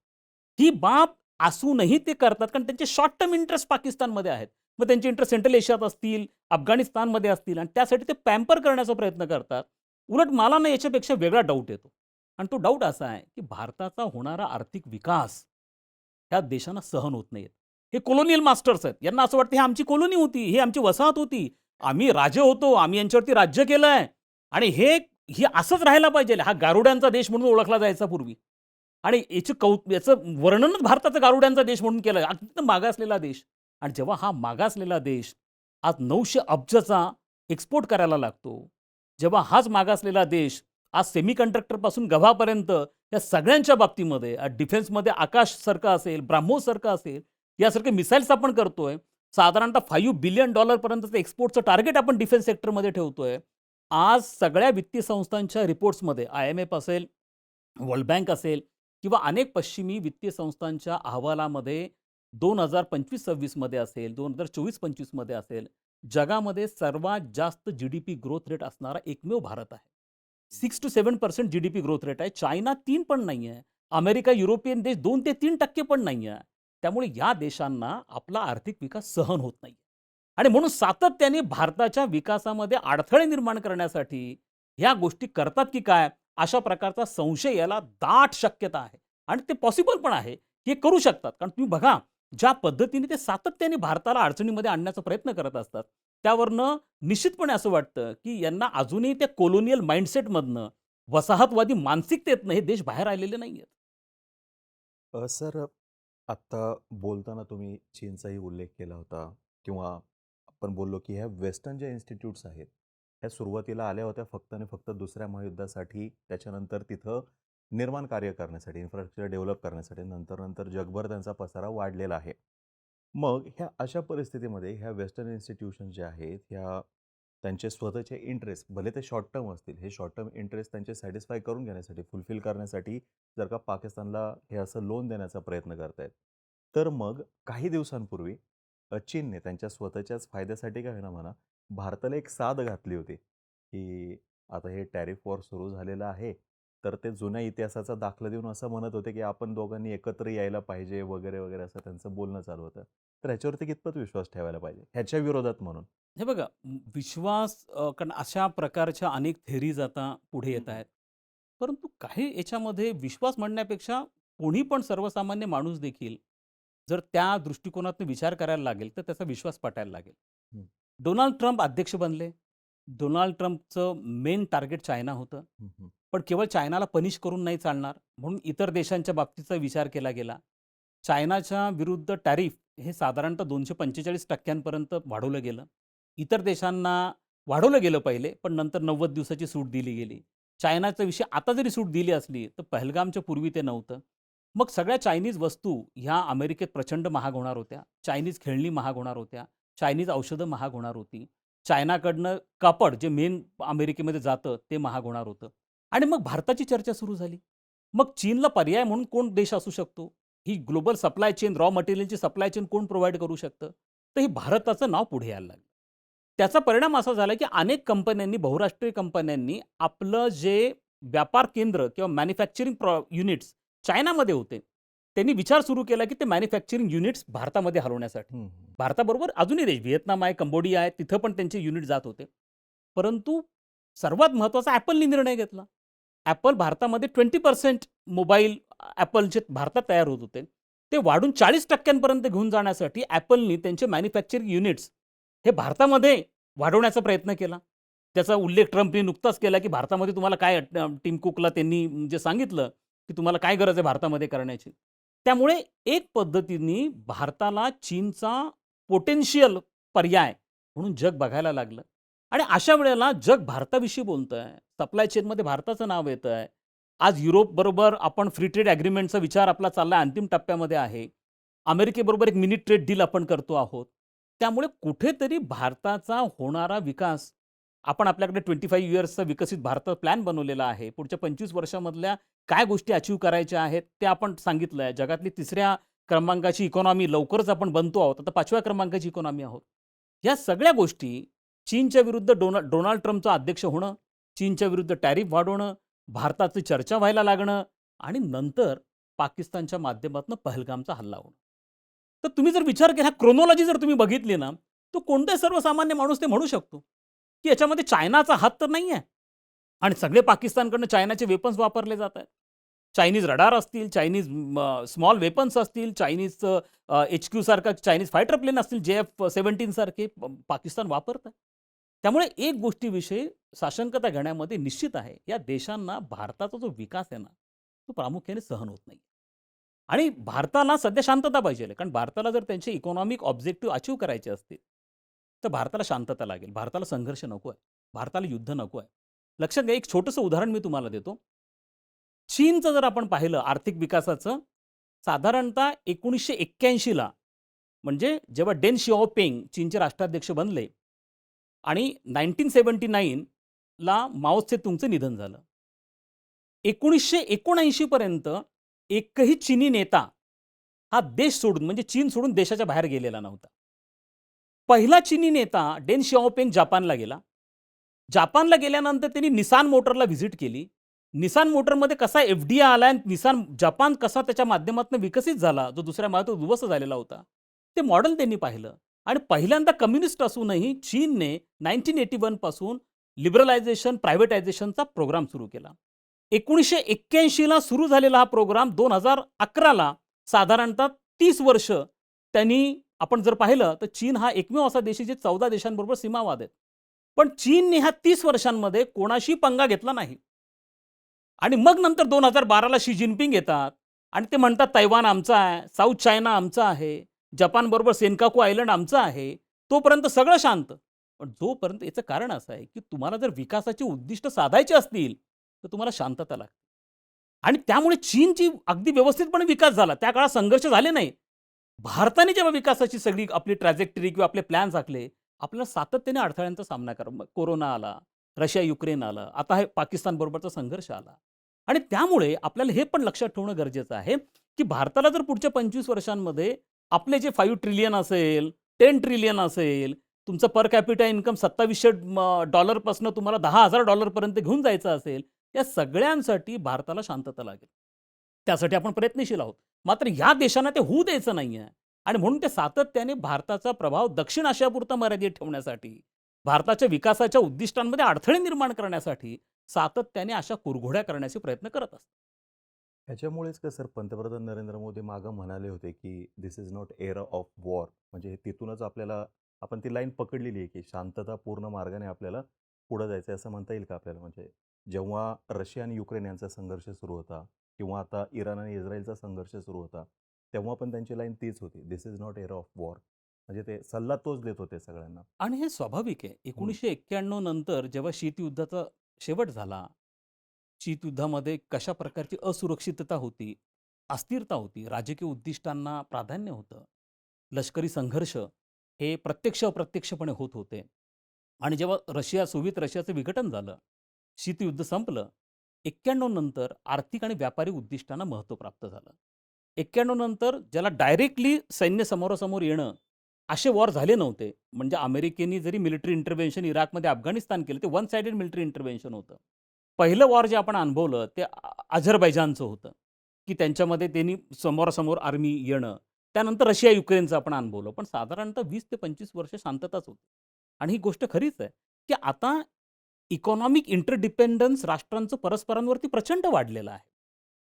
ही बाब असूनही ते करतात, कारण त्यांचे शॉर्ट टर्म इंटरेस्ट पाकिस्तानमध्ये आहेत. मग त्यांचे इंटरेस्ट सेंट्रल एशियात असतील, अफगाणिस्तानमध्ये असतील आणि त्यासाठी ते पॅम्पर करण्याचा प्रयत्न करतात. उलट मला ना याच्यापेक्षा वेगळा डाऊट येतो. आणि तो डाऊट असा आहे, की भारताचा होणारा आर्थिक विकास ह्या देशांना सहन होत नाहीये. हे कॉलोनियल मास्टर्स आहेत. यांना असं वाटतं, ही आमची कॉलोनी होती, ही आमची वसाहत होती. आम्ही राजे होतो, आम्ही यांच्यावरती राज्य केलंय आणि हे असंच राहायला पाहिजे. हा गारुड्यांचा देश म्हणून ओळखला जायचा पूर्वी. आणि याचं वर्णनच भारताचा गारुड्यांचा देश म्हणून केलं. अत्यंत मागासलेला देश. आणि जेव्हा हा मागासलेला देश आज 900 अब्जचा एक्सपोर्ट करायला लागतो, जेव्हा हाच मागासलेला देश आज सेमीकंडक्टरपासून गव्हापर्यंत या सगळ्यांच्या बाबतीमध्ये डिफेन्समध्ये आकाशसारखं असेल, ब्राह्मोससारखं असेल, यासारखे मिसाईल्स आपण करतोय. साधारणतः $5 बिलियन पर्यंतचं एक्सपोर्टचं टार्गेट आपण डिफेन्स सेक्टरमध्ये ठेवतोय. आज सगळ्या वित्तीय संस्थांच्या रिपोर्ट्समध्ये IMF असेल, वर्ल्ड बँक असेल किंवा अनेक पश्चिमी वित्तीय संस्थांच्या अहवालामध्ये 2025-26 मध्ये असेल, 2024-25 मध्ये असेल, जगामध्ये सर्वात जास्त GDP ग्रोथ रेट असणारा एकमेव भारत आहे. 6 to 7% GDP ग्रोथ रेट आहे. चायना 3 पण नाही आहे. अमेरिका, युरोपियन देश 2 ते 3% पण नाही आहे. त्यामुळे या देशांना आपला आर्थिक विकास सहन होत नाही. आणि म्हणून सातत्याने भारताच्या विकासामध्ये अडथळे निर्माण करण्यासाठी ह्या गोष्टी करतात की काय, अशा प्रकारचा संशय याला दाट शक्यता आहे. आणि ते पॉसिबल पण आहे, की हे करू शकतात. कारण तुम्ही बघा, ज्या पद्धतीने ते सातत्याने भारताला अडचणीमध्ये आणण्याचा प्रयत्न करत असतात, त्यावरनं निश्चितपणे असं वाटतं, की यांना अजूनही त्या कॉलोनियल माइंडसेटमधनं, वसाहतवादी मानसिकतेतनं हे देश बाहेर आलेले नाहीयेत. सर, आत्ता बोलताना तुम्ही चीनचाही उल्लेख केला होता किंवा आपण बोललो की ह्या वेस्टर्न ज्या इन्स्टिट्यूट्स आहेत, ह्या सुरुवातीला आल्या होत्या फक्त आणि फक्त दुसऱ्या महायुद्धासाठी, त्याच्यानंतर तिथं निर्माण कार्य करण्यासाठी, इन्फ्रास्ट्रक्चर डेव्हलप करण्यासाठी. नंतर नंतर जगभर त्यांचा पसारा वाढलेला आहे. मग ह्या अशा परिस्थितीमध्ये ह्या वेस्टर्न इन्स्टिट्यूशन जे आहेत, ह्या त्यांचे स्वतःचे इंटरेस्ट भले ते शॉर्ट टर्म असतील, हे शॉर्ट टर्म इंटरेस्ट त्यांचे सॅटिस्फाय करून घेण्यासाठी, फुलफिल करण्यासाठी जर का पाकिस्तानला हे असं लोन देण्याचा प्रयत्न करतायत, तर मग काही दिवसांपूर्वी चीनने त्यांच्या स्वतःच्याच फायद्यासाठी का होईना म्हणा, भारताला एक साद घातली होती, की आता हे टॅरिफ वॉर सुरू झालेलं आहे, तर ते जुन्या इतिहासाचा दाखला देऊन असं म्हणत होते, की आपण दोघांनी एकत्र यायला पाहिजे वगैरे, वगैरे असं त्यांचं बोलणं चालू होतं. तर ह्याच्यावरती कितपत विश्वास ठेवायला पाहिजे? ह्याच्या विरोधात म्हणून. हे बघा विश्वास कारण अशा प्रकारच्या अनेक थेरीज आता पुढे येत आहेत. परंतु काही याच्यामध्ये विश्वास म्हणण्यापेक्षा कोणी पण सर्वसामान्य माणूस देखील जर त्या दृष्टिकोनातून विचार करायला लागेल, तर त्याचा विश्वास पटायला लागेल. हं, डोनाल्ड ट्रम्प अध्यक्ष बनले. डोनाल्ड ट्रम्पचं मेन टार्गेट चायना होतं. हं, हं. पण केवळ चायनाला पनिश करून नाही चालणार, म्हणून इतर देशांच्या बाबतीचा विचार केला गेला. चायनाच्या विरुद्ध टॅरिफ हे साधारणतः 245% वाढवलं गेलं. इतर देशांना वाढवलं गेलं पहिले, पण नंतर 90 दिवसाची सूट दिली गेली. चायनाचा विषय आता जरी सूट दिली असली, तर पहलगामच्या पूर्वी ते नव्हतं. मग सगळ्या चायनीज वस्तू ह्या अमेरिकेत प्रचंड महाग होणार होत्या. चायनीज खेळणी महाग होणार होत्या. चायनीज औषधं महाग होणार होती. चायनाकडनं कापड जे मेन अमेरिकेमध्ये जातं ते महाग होणार होतं. आणि मग भारताची चर्चा सुरू झाली. मग चीनला पर्याय म्हणून कोण देश असू शकतो? ही ग्लोबल सप्लाय चेन, रॉ मटेरियलची सप्लाय चेन कोण प्रोव्हाईड करू शकतं? तर हे भारताचं नाव पुढे यायला लागलं. त्याचा परिणाम असा झाला, की अनेक कंपन्यांनी, बहुराष्ट्रीय कंपन्यांनी आपलं जे व्यापार केंद्र किंवा मॅन्युफॅक्चरिंग युनिट्स चायनामध्ये होते. त्यांनी विचार सुरू केला, की ते मॅन्युफॅक्चरिंग युनिट्स भारतामध्ये हलवण्यासाठी. हं, हं. भारताबरोबर अजूनही देश व्हिएतनाम आहे, कंबोडिया आहे, तिथं पण त्यांचे युनिट जात होते. परंतु सर्वात महत्त्वाचा Appleनी निर्णय घेतला. Apple भारतामध्ये 20% मोबाईल Appleचे भारतात तयार होत होते. ते वाढून 40% घेऊन जाण्यासाठी Appleनी त्यांचे मॅन्युफॅक्चरिंग युनिट्स हे भारतामध्ये वाढवण्याचा प्रयत्न केला. त्याचा उल्लेख ट्रम्पनी नुकताच केला, की भारतामध्ये तुम्हाला काय टिम कुकला त्यांनी जे सांगितलं, की तुम्हाला काय गरज आहे भारतामध्ये करण्याची. त्यामुळे एक पद्धतीने भारताला चीनचा पोटेन्शियल पर्याय म्हणून जग बघायला लागलं. आणि अशा वेळेला जग भारताविषयी बोलतंय. सप्लाय चेनमध्ये भारताचं नाव येतंय. आज युरोपबरोबर आपण फ्री ट्रेड एग्रीमेंटचा विचार आपला चाललाय, अंतिम टप्प्यामध्ये आहे. अमेरिकेबरोबर एक मिनी ट्रेड डील आपण करतो आहोत. त्यामुळे कुठेतरी भारताचा होणारा विकास आपण आपल्याकडे 25 इयर्सचा विकसित भारत प्लॅन बनवलेला आहे. पुढच्या 25 वर्षामधल्या काय गोष्टी अचीव्ह करायच्या आहेत ते आपण सांगितलंय. जगातली 3ऱ्या क्रमांकाची इकॉनॉमी लवकरच आपण बनतो आहोत. आता 5व्या क्रमांकाची इकॉनॉमी आहोत. या सगळ्या गोष्टी चीनच्या विरुद्ध डोनाल्ड ट्रम्पचं अध्यक्ष होणं, चीनच्या विरुद्ध टॅरिफ वाढवणं, भारताची चर्चा व्हायला लागणं आणि नंतर पाकिस्तानच्या माध्यमातून पहलगामचा हल्ला होणं. तर तुम्ही जर विचार केला, क्रोनॉलॉजी जर तुम्ही बघितली ना, तर कोणताही सर्वसामान्य माणूस ते म्हणू शकतो, की याच्यामध्ये चायनाचा हात तर नाहीये. आणि सगळे पाकिस्तानकडनं चायनाचे वेपन्स वापरले जात आहेत. चायनीज रडार असतील, चायनीज स्मॉल वेपन्स असतील, चायनीजचं HQ सारखा चायनीज फायटर प्लेन असतील, JF-17 सारखे पाकिस्तान वापरत आहे. त्यामुळे एक गोष्टीविषयी साशंकता घेण्यामध्ये निश्चित आहे, या देशांना भारताचा जो विकास आहे ना, तो प्रामुख्याने सहन होत नाही. आणि भारताला सध्या शांतता पाहिजे कारण भारताला जर त्यांचे इकॉनॉमिक ऑब्जेक्टिव्ह अचीव्ह करायचे असतील, तर भारताला शांतता लागेल. भारताला संघर्ष नको आहे. भारताला युद्ध नको आहे. लक्षात घ्या, एक छोटंसं उदाहरण मी तुम्हाला देतो. चीनचं जर आपण पाहिलं आर्थिक विकासाचं, साधारणतः 1981 ला म्हणजे जेव्हा डेन शिओपिंग चीनचे राष्ट्राध्यक्ष बनले आणि 1979 ला माओ त्से-तुंगचं निधन झालं. 1979 पर्यंत एकही चीनी नेता हा देश सोडून म्हणजे चीन सोडून देशाच्या बाहेर गेलेला नव्हता. पहिला चीनी नेता डेन शिओपिंग जपानला गेला. जपानला गेल्यानंतर त्यांनी निसान मोटरला व्हिजिट केली. निसान मोटरमध्ये कसा FDI आला आणि निसान जपान कसा त्याच्या माध्यमातून विकसित झाला, जो दुसऱ्या महायुद्धात उद्ध्वस्त झालेला होता, ते मॉडेल त्यांनी पाहिलं. आणि पहिल्यांदा कम्युनिस्ट असूनही चीनने 1981 पासून लिबरलायझेशन, प्रायव्हेटायझेशनचा प्रोग्राम सुरू केला. 1981 ला सुरू झालेला हा प्रोग्राम 2011 ला साधारणतः 30 वर्ष त्यांनी आपण जर पाहिलं तर चीन हा एकमेव असा देश आहे जे 14 देशांबरोबर सीमावाद आहेत. पण चीनने ह्या 30 वर्षांमध्ये कोणाशी पंगा घेतला नाही. आणि मग नंतर 2012 ला शी जिनपिंग येतात आणि ते म्हणतात तैवान आमचा आहे, साऊथ चायना आमचा आहे, जपानबरोबर सेनकाकू आयलंड आमचं आहे. तोपर्यंत सगळं शांत. पण जोपर्यंत याचं कारण असं आहे, की तुम्हाला जर विकासाची उद्दिष्ट साधायची असतील, तर तुम्हाला शांतता लागते. आणि त्यामुळे चीनची अगदी व्यवस्थितपणे विकास झाला. त्या काळात संघर्ष झाले नाही. भारताने जेव्हा विकासाची सगळी आपली ट्रॅजेक्टरी किंवा आपले प्लॅन्स आखले, आपल्याला सातत्याने अडथळ्यांचा सामना करा. मग कोरोना आला, रशिया युक्रेन आलं, आता हे पाकिस्तानबरोबरचा संघर्ष आला. आणि त्यामुळे आपल्याला हे पण लक्षात ठेवणं गरजेचं आहे, की भारताला जर पुढच्या 25 वर्षांमध्ये आपले जे 5 ट्रिलियन असेल, 10 ट्रिलियन असेल, तुमचं पर कॅपिटा इन्कम $2700 तुम्हाला $10,000 पर्यंत घेऊन जायचं असेल, या सगळ्यांसाठी भारताला शांतता लागेल. त्यासाठी आपण प्रयत्नशील आहोत. मात्र या देशांना ते होऊ द्यायचं नाहीये आणि म्हणून ते सातत्याने भारताचा प्रभाव दक्षिण आशियापुरता मर्यादित ठेवण्यासाठी, भारताच्या विकासाच्या उद्दिष्टांमध्ये अडथळे निर्माण करण्यासाठी सातत्याने अशा कुरघोड्या करण्याचे प्रयत्न करत असतात. ह्याच्यामुळेच का सर पंतप्रधान नरेंद्र मोदी मागं म्हणाले होते, की "this is not era of war." म्हणजे तिथूनच आपल्याला आपण ती लाईन पकडलेली आहे, की शांततापूर्ण मार्गाने आपल्याला पुढे जायचं आहे, असं म्हणता येईल का आपल्याला? म्हणजे जेव्हा रशिया आणि युक्रेन यांचा संघर्ष सुरू होता किंवा आता इराण आणि इस्रायलचा संघर्ष सुरू होता, तेव्हा पण त्यांची लाईन तीच होती, "this is not era of war." म्हणजे ते सल्ला तोच देत होते सगळ्यांना. आणि हे स्वाभाविक आहे. हं, 1991 नंतर जेव्हा शीतयुद्धाचा शेवट झाला, शीतयुद्धामध्ये कशा प्रकारची असुरक्षितता होती, अस्थिरता होती, राजकीय उद्दिष्टांना प्राधान्य होतं, लष्करी संघर्ष हे प्रत्यक्ष-अप्रत्यक्षपणे होत होते. आणि जेव्हा सोव्हिएत रशियाचं विघटन झालं, शीतयुद्ध संपलं, 91 नंतर आर्थिक आणि व्यापारी उद्दिष्टांना महत्त्व प्राप्त झालं. 91 नंतर ज्याला डायरेक्टली सैन्य समोरासमोर येणं, असे वॉर झाले नव्हते. म्हणजे अमेरिकेने जरी मिलिटरी इंटरव्हेन्शन इराकमध्ये अफगाणिस्तान केलं, ते वन साइडेड मिलिटरी इंटरव्हेन्शन होतं. पहिलं वॉर जे आपण अनुभवलं ते अझरबैजानचं होतं, की त्यांच्यामध्ये त्यांनी समोरासमोर आर्मी येणं. त्यानंतर रशिया युक्रेनचं आपण अनुभवलं. पण साधारणतः 20 ते 25 वर्ष शांतताच होती. आणि ही गोष्ट खरीच आहे, की आता इकॉनॉमिक इंटरडिपेंडन्स राष्ट्रांचं परस्परांवरती प्रचंड वाढलेलं आहे.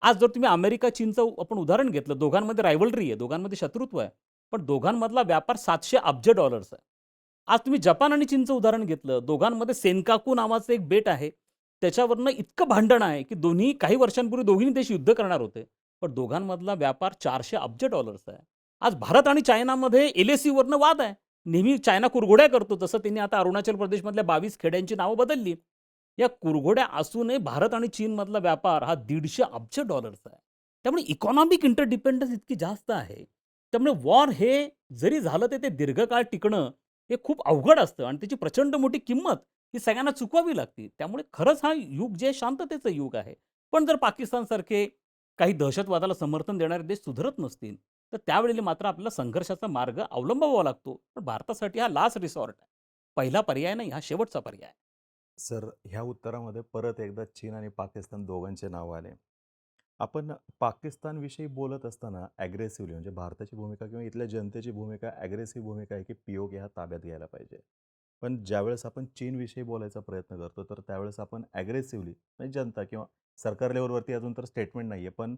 आज जर तुम्ही अमेरिका, चीनचं आपण उदाहरण घेतलं, दोघांमध्ये रायव्हलरी आहे, दोघांमध्ये शत्रुत्व आहे. पण दोघांमधला व्यापार $700 अब्ज आहे. आज तुम्ही जपान आणि चीनचं उदाहरण घेतलं, दोघांमध्ये सेनकाकू नावाचं एक बेट आहे. त्याच्यावरनं इतकं भांडण आहे, की काही वर्षांपूर्वी दोन्ही देश युद्ध करणार होते. पण दोघांमधला व्यापार $400 अब्ज आहे. आज भारत आणि चायनामध्ये LACवरनं वाद आहे. नेहमी चायना कुरघोड्या करतो, तसं त्यांनी आता अरुणाचल प्रदेशमधल्या 22 खेड्यांची नावं बदलली. या कुरघोड्या असूनही भारत आणि चीनमधला व्यापार हा $150 अब्ज आहे. त्यामुळे इकॉनॉमिक इंटरडिपेंडन्स इतकी जास्त आहे. त्यामुळे वॉर हे जरी झालं तर ते दीर्घकाळ टिकणं हे खूप अवघड असतं आणि त्याची प्रचंड मोठी किंमत ही सगळ्यांना चुकवावी लागते. त्यामुळे खरंच हा युग जे शांततेचं युग आहे. पण जर पाकिस्तानसारखे काही दहशतवादाला समर्थन देणारे देश सुधरत नसतील, तर त्यावेळेला मात्र आपल्याला संघर्षाचा मार्ग अवलंबावा लागतो. पण भारतासाठी हा लास्ट रिसॉर्ट आहे. पहिला पर्याय नाही, हा शेवटचा पर्याय आहे. सर, ह्या उत्तरामध्ये परत एकदा चीन आणि पाकिस्तान दोघांचे नाव आले. आपण पाकिस्तानविषयी बोलत असताना ॲग्रेसिव्हली म्हणजे भारताची भूमिका किंवा इथल्या जनतेची भूमिका ॲग्रेसिव्ह भूमिका आहे, की POK हा ताब्यात घ्यायला पाहिजे. पण ज्यावेळेस आपण चीनविषयी बोलायचा प्रयत्न करतो, तर त्यावेळेस आपण ॲग्रेसिव्हली म्हणजे जनता किंवा सरकार लेव्हलवरती अजून तर स्टेटमेंट नाही आहे, पण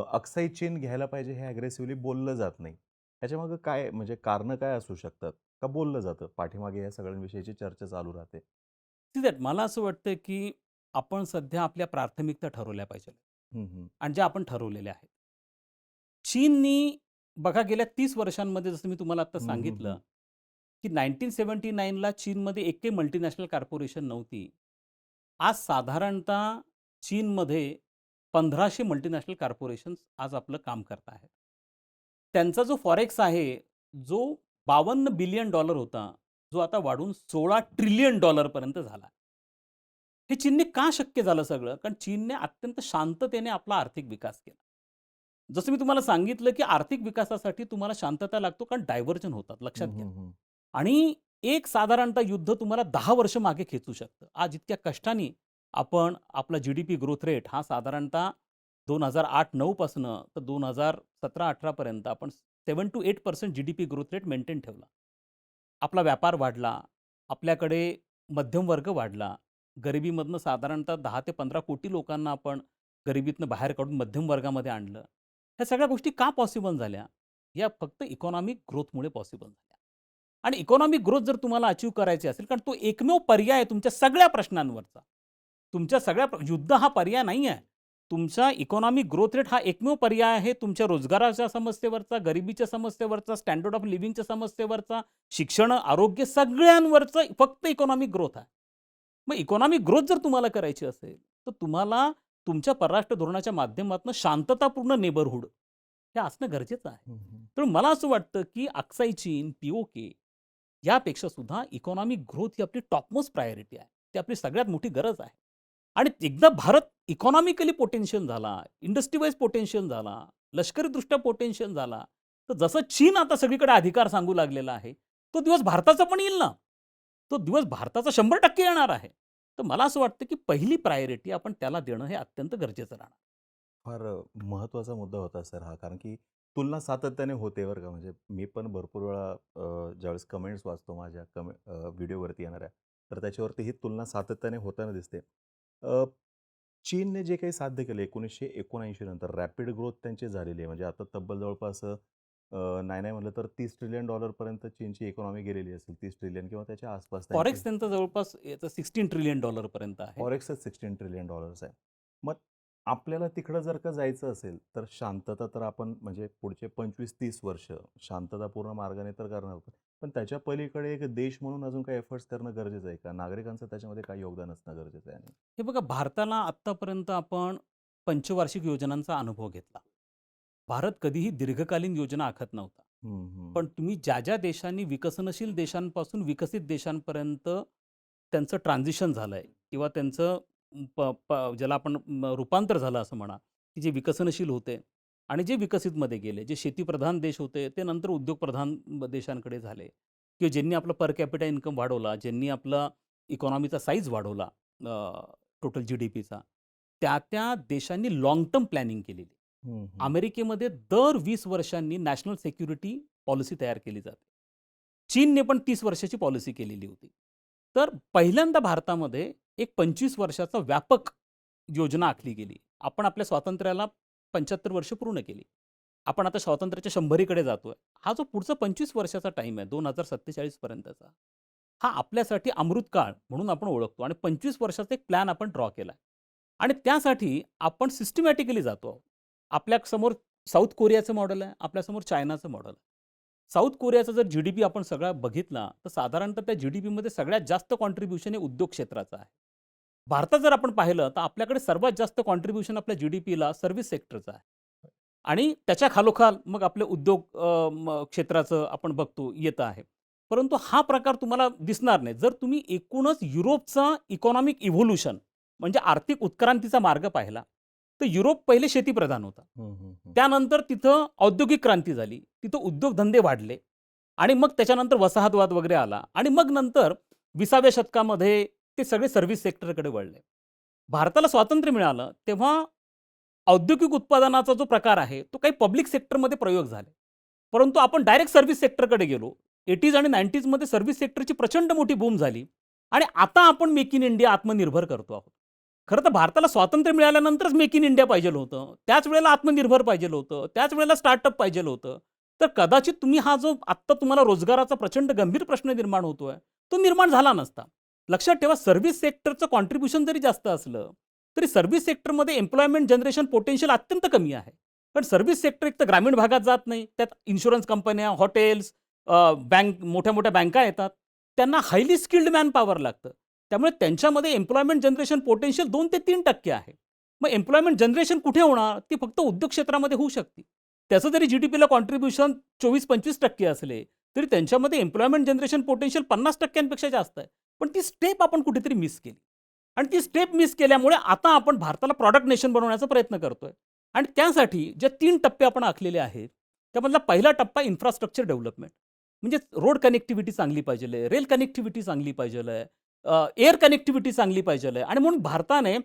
अक्साई चीन घ्यायला पाहिजे हे ॲग्रेसिव्हली बोललं जात नाही. ह्याच्यामागं काय म्हणजे कारणं काय असू शकतात? का बोललं जातं? पाठीमागे या सगळ्यांविषयीची चर्चा चालू राहते? ठीक आहे. मला असं वाटतं, की आपण सध्या आपल्या प्राथमिकता ठरवल्या पाहिजेत हं, हं. आणि ज्या आपण ठरवलेल्या आहेत. चीननी बघा गेल्या 30 वर्षांमध्ये जसं मी तुम्हाला आता हं, हं, सांगितलं, हं. की 1979ला चीनमध्ये एकही मल्टीनॅशनल कॉर्पोरेशन नव्हती. आज साधारणतः चीनमध्ये 1500 मल्टीनॅशनल कॉर्पोरेशन्स आज आपलं काम करत आहेत. त्यांचा जो फॉरेक्स आहे, जो $52 बिलियन होता, जो आता वाढून $16 ट्रिलियन पर्यंत झाला. हे चीनने का शक्य झालं सगळं? कारण चीनने अत्यंत शांततेने आपला आर्थिक विकास केला. जसं मी तुम्हाला सांगितलं, की आर्थिक विकासासाठी तुम्हाला शांतता लागतो कारण डायव्हर्जन होतात, लक्षात हं, घ्या. हं, हं. आणि एक साधारणतः युद्ध तुम्हाला 10 वर्ष मागे खेचू शकतं. आज इतक्या कष्टाने आपण आपला GDP ग्रोथ रेट हा साधारणतः 2008-9 पासनं तर 2017-18 पर्यंत आपण 7 to 8% GDP growth rate maintain ठेवला. आपला व्यापार वाढला, आपल्याकडे मध्यम वर्ग वाढला. गरिबीमधनं साधारणतः 10 ते 15 कोटी लोकांना आपण गरिबीतनं बाहेर काढून मध्यम वर्गामध्ये आणलं. ह्या सगळ्या गोष्टी का पॉसिबल झाल्या? या फक्त इकॉनॉमिक ग्रोथमुळे पॉसिबल झाल्या. आणि इकॉनॉमिक ग्रोथ जर तुम्हाला अचीव्ह करायची असेल, कारण तो एकमेव पर्याय आहे तुमच्या सगळ्या प्रश्नांवरचा. तुमच्या युद्ध हा पर्याय नाही आहे. तुमचा इकॉनॉमिक ग्रोथ रेट हा एकमेव पर्याय आहे तुमच्या रोजगाराच्या समस्येवरचा, गरिबीच्या समस्येवरचा, स्टँडर्ड ऑफ लिव्हिंगच्या समस्येवरचा, शिक्षण, आरोग्य सगळ्यांवरचं फक्त इकॉनॉमिक ग्रोथ आहे. मग इकॉनॉमिक ग्रोथ जर तुम्हाला करायची असेल, तर तुम्हाला तुमच्या परराष्ट्र धोरणाच्या माध्यमातून शांततापूर्ण नेबरहूड हे असणं गरजेचं आहे. हं, हं. तर मला असं वाटतं, की अक्साई चीन, पीओके यापेक्षा सुद्धा इकॉनॉमिक ग्रोथ ही आपली टॉपमोस्ट प्रायोरिटी आहे. ती आपली सगळ्यात मोठी गरज आहे. आणि एकदा भारत इकॉनॉमिकली पोटेन्शियल झाला, इंडस्ट्री वाईज पोटेन्शियल झाला, लष्करीदृष्ट्या पोटेन्शियल झाला, तर जसं चीन आता सगळीकडे अधिकार सांगू लागलेला आहे, तो दिवस भारताचा पण येईल ना. तो दिवस भारताचा 100% येणार आहे. तर मला असं वाटतं, की पहिली प्रायोरिटी आपण त्याला देणं हे अत्यंत गरजेचं राहणार. फार महत्त्वाचा मुद्दा होता सर हा. कारण की तुलना सातत्याने होते बरं का. म्हणजे मी पण भरपूर वेळा ज्यावेळेस कमेंट्स वाचतो माझ्या व्हिडिओवरती येणाऱ्या, तर त्याच्यावरती ही तुलना सातत्याने होताना दिसते. अ, चीनने जे काही साध्य केलं 1979 नंतर रॅपिड ग्रोथ त्यांची झालेली आहे. म्हणजे आता तब्बल जवळपास नाही, नाही म्हटलं तर $30 ट्रिलियन पर्यंत चीनची इकॉनॉमी गेलेली असेल. 30 ट्रिलियन किंवा त्याच्या आसपास त्यांची फॉरेक्स त्यांचं जवळपास याचं $16 ट्रिलियन पर्यंत आहे. फॉरेक्सच $16 ट्रिलियन आहे. मग आपल्याला तिकडं जर का जायचं असेल, तर शांतता तर आपण म्हणजे पुढचे 25-30 वर्ष शांततापूर्ण मार्गाने तर करणार आहोत. पण त्याच्या पलीकडे एक देश म्हणून अजून काही एफर्ट्स करणं गरजेचं आहे का? नागरिकांचं त्याच्यामध्ये काही योगदान असणं गरजेचं आहे? आणि हे बघा भारताला आत्तापर्यंत आपण पंचवार्षिक योजनांचा अनुभव घेतला. भारत कधीही दीर्घकालीन योजना आखत नव्हता. हं, हं. पण तुम्ही ज्या देशांनी विकसनशील देशांपासून विकसित देशांपर्यंत त्यांचं ट्रान्झिशन झालंय किंवा त्यांचं प प ज्याला आपण रूपांतर झालं असं म्हणा, की जे विकसनशील होते आणि जे विकसितमध्ये गेले, जे शेतीप्रधान देश होते, ते नंतर उद्योगप्रधान देशांकडे झाले किंवा ज्यांनी आपला पर कॅपिटा इन्कम वाढवला, ज्यांनी आपला इकॉनॉमीचा साईज वाढवला टोटल जी-डी-पीचा, त्या देशांनी लाँग टर्म प्लॅनिंग केलेली. हं, हं. अमेरिकेमध्ये दर 20 वर्षांनी नॅशनल सिक्युरिटी पॉलिसी तयार केली जाते. चीनने पण 30 वर्षाची पॉलिसी केलेली होती. तर पहिल्यांदा भारतामध्ये एक 25 वर्षाचा व्यापक योजना आखली गेली. आपण आपल्या स्वातंत्र्याला 75 वर्ष पूर्ण केली. आपण आता स्वातंत्र्याच्या 100कडे जातोय. हा जो पुढचा 25 वर्षाचा टाईम आहे 2047 पर्यंतचा, हा आपल्यासाठी अमृतकाळ म्हणून आपण ओळखतो आणि 25 वर्षाचा एक प्लॅन आपण ड्रॉ केलाय. आणि त्यासाठी आपण सिस्टमॅटिकली जातो आहोत. आपल्यासमोर साऊथ कोरियाचं मॉडेल आहे, आपल्यासमोर चायनाचं मॉडेल आहे. साऊथ कोरियाचा जर जी-डी-पी आपण सगळा बघितला, तर साधारणतः त्या जी-डी-पीमध्ये सगळ्यात जास्त कॉन्ट्रिब्युशन हे उद्योग क्षेत्राचं आहे. भारतात जर आपण पाहिलं, तर आपल्याकडे सर्वात जास्त कॉन्ट्रिब्युशन आपल्या जी-डी-पीला सर्व्हिस सेक्टरचं आहे. आणि त्याच्या खालोखाल मग आपले उद्योग क्षेत्राचं आपण बघतो येतं आहे. परंतु हा प्रकार तुम्हाला दिसणार नाही. जर तुम्ही एकूणच युरोपचा इकॉनॉमिक इव्होल्यूशन म्हणजे आर्थिक उत्क्रांतीचा मार्ग पाहिला, तर युरोप पहिले शेतीप्रधान होता. हं, हं, हं. त्यानंतर तिथं औद्योगिक क्रांती झाली. तिथं उद्योगधंदे वाढले आणि मग त्याच्यानंतर वसाहतवाद वगैरे आला आणि मग नंतर 20व्या शतकामध्ये ते सगळे सर्व्हिस सेक्टरकडे वळले. भारताला स्वातंत्र्य मिळालं तेव्हा औद्योगिक उत्पादनाचा जो प्रकार आहे, तो काही पब्लिक सेक्टरमध्ये प्रयोग झाले. परंतु आपण डायरेक्ट सर्व्हिस सेक्टरकडे गेलो. 80s आणि 90sमध्ये सर्व्हिस सेक्टरची प्रचंड मोठी बूम झाली आणि आता आपण मेक इन इंडिया आत्मनिर्भर करतो आहोत. खरं तर भारताला स्वातंत्र्य मिळाल्यानंतरच मेक इन इंडिया पाहिजेल होतं. त्याच वेळेला आत्मनिर्भर पाहिजेल होतं. त्याच वेळेला स्टार्टअप पाहिजेल होतं. तर कदाचित तुम्ही हा जो आत्ता तुम्हाला रोजगाराचा प्रचंड गंभीर प्रश्न निर्माण होतोय, तो निर्माण झाला नसता. लक्षात ठेवा सर्व्हिस सेक्टरचं कॉन्ट्रिब्युशन जरी जास्त असलं, तरी सर्व्हिस सेक्टरमध्ये एम्प्लॉयमेंट जनरेशन पोटेन्शियल अत्यंत कमी आहे. पण सर्व्हिस सेक्टर एक तर ग्रामीण भागात जात नाही. त्यात इन्शुरन्स कंपन्या, हॉटेल्स, बँक मोठ्या-मोठ्या बँका येतात. त्यांना हायली स्किल्ड मॅनपॉवर लागतं. त्यामुळे त्यांच्यामध्ये एम्प्लॉयमेंट जनरेशन पोटेन्शियल 2 ते 3% आहे. मग एम्प्लॉयमेंट जनरेशन कुठे होणार? ती फक्त उद्योग क्षेत्रामध्ये होऊ शकते. त्याचं जरी जी-डी-पीला कॉन्ट्रिब्युशन 24-25% असले, तरी त्यांच्यामध्ये एम्प्लॉयमेंट जनरेशन पोटेन्शियल 50%पेक्षा जास्त आहे. पण ती स्टेप आपण कुठेतरी मिस केली. आणि ती स्टेप मिस केल्यामुळे आता आपण भारताला प्रॉडक्ट नेशन बनवण्याचा प्रयत्न करतोय. आणि त्यासाठी जे 3 टप्पे आपण आखलेले आहेत, त्यामधला पहिला टप्पा इन्फ्रास्ट्रक्चर डेव्हलपमेंट. म्हणजे रोड कनेक्टिव्हिटी चांगली पाहिजेल आहे, रेल कनेक्टिव्हिटी चांगली पाहिजेल आहे, एअर कनेक्टिव्हिटी चांगली पाहिजेल आहे आणि म्हणून भारताने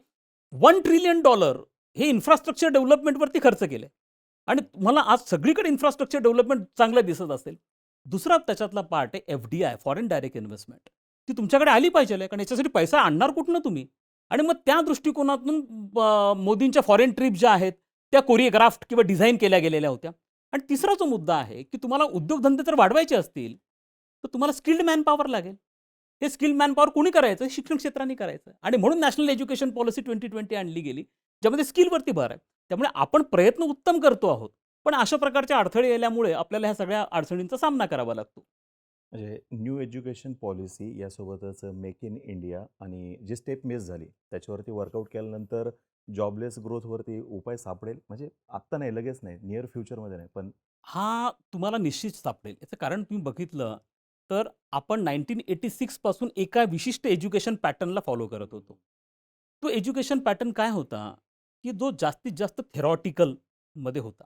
$1 ट्रिलियन हे इन्फ्रास्ट्रक्चर डेव्हलपमेंटवरती खर्च केले. आणि मला आज सगळीकडे इन्फ्रास्ट्रक्चर डेव्हलपमेंट चांगलं दिसत असेल. दुसरा त्याच्यातला पार्ट आहे एफ-डी-आय, फॉरेन डायरेक्ट इन्व्हेस्टमेंट. ती तुमच्याकडे आली पाहिजेल आहे कारण याच्यासाठी पैसा आणणार कुठनं तुम्ही? आणि मग त्या दृष्टिकोनातून मोदींच्या फॉरेन ट्रिप ज्या आहेत, त्या कोरिओग्राफ्ड किंवा डिझाइन केल्या गेलेल्या होत्या. आणि तिसरा जो मुद्दा आहे, की तुम्हाला उद्योगधंदे जर वाढवायचे असतील, तर तुम्हाला स्किल्ड मॅनपॉवर लागेल. हे स्किल्ड मॅनपॉवर कोणी करायचं? शिक्षण क्षेत्राने करायचं. आणि म्हणून नॅशनल एज्युकेशन पॉलिसी 2020 आणली गेली, ज्यामध्ये स्किलवरती भर आहे. त्यामुळे आपण प्रयत्न उत्तम करतो आहोत. पण अशा प्रकारचे अडथळे आल्यामुळे आपल्याला ह्या सगळ्या अडचणींचा सामना करावा लागतो. म्हणजे न्यू एज्युकेशन पॉलिसी यासोबतच मेक इन इंडिया आणि जी स्टेप मिस झाली त्याच्यावरती वर्कआउट केल्यानंतर जॉबलेस ग्रोथवरती उपाय सापडेल? म्हणजे आत्ता नाही, लगेच नाही, नियर फ्युचरमध्ये नाही, पण हा तुम्हाला निश्चित सापडेल. याचं कारण तुम्ही बघितलं तर आपण 1986 पासून एका विशिष्ट एज्युकेशन पॅटर्नला फॉलो करत होतो. तो एज्युकेशन पॅटर्न काय होता, की जो जास्तीत जास्त थेरॉटिकलमध्ये होता.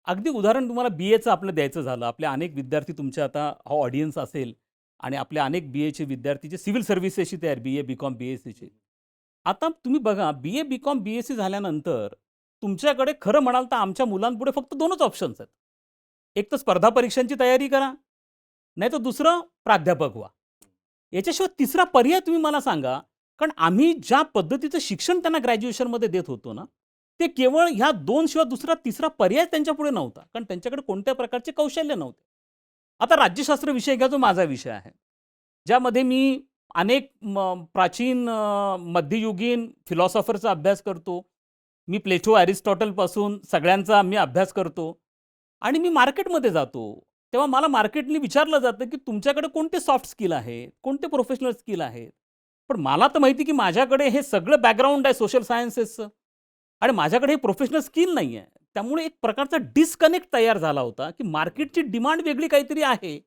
अगदी उदाहरण तुम्हाला बी-एचं आपलं द्यायचं झालं. आपले अनेक विद्यार्थी तुमचे आता हा ऑडियन्स असेल आणि आपले अनेक बी-एचे विद्यार्थी जे सिव्हिल सर्व्हिसेसची तयारी बी-ए, बी-कॉम, बी-एससीची. आता तुम्ही बघा बी-ए, बी-कॉम, बी-एससी झाल्यानंतर तुमच्याकडे खरं म्हणाल तर आमच्या मुलांपुढे फक्त 2च ऑप्शन्स आहेत. एक तर स्पर्धा परीक्षांची तयारी करा, नाहीतर दुसरं प्राध्यापक व्हा. याच्याशिवाय तिसरा पर्याय तुम्ही मला सांगा. कारण आम्ही ज्या पद्धतीचं शिक्षण त्यांना ग्रॅज्युएशनमध्ये देत होतो ना, ते केवळ ह्या 2 शिवाय दुसरा तिसरा पर्याय त्यांच्यापुढे नव्हता. कारण त्यांच्याकडे कोणत्या प्रकारचे कौशल्य नव्हते. आता राज्यशास्त्र विषय घ्या, जो माझा विषय आहे. ज्यामध्ये मी अनेक प्राचीन मध्ययुगीन फिलॉसॉफरचा अभ्यास करतो. मी प्लेटो, अरिस्टॉटलपासून सगळ्यांचा मी अभ्यास करतो आणि मी मार्केटमध्ये जातो. तेव्हा मला मार्केटनी विचारलं जातं, की तुमच्याकडे कोणते सॉफ्ट स्किल आहेत, कोणते प्रोफेशनल स्किल आहेत. पण मला तर माहिती की माझ्याकडे हे सगळं बॅकग्राऊंड आहे सोशल सायन्सेसचं आणि माझ्याकडे हे प्रोफेशनल स्किल नाही आहे. त्यामुळे एक प्रकारचा डिस्कनेक्ट तयार झाला होता, की मार्केटची डिमांड वेगळी काहीतरी आहे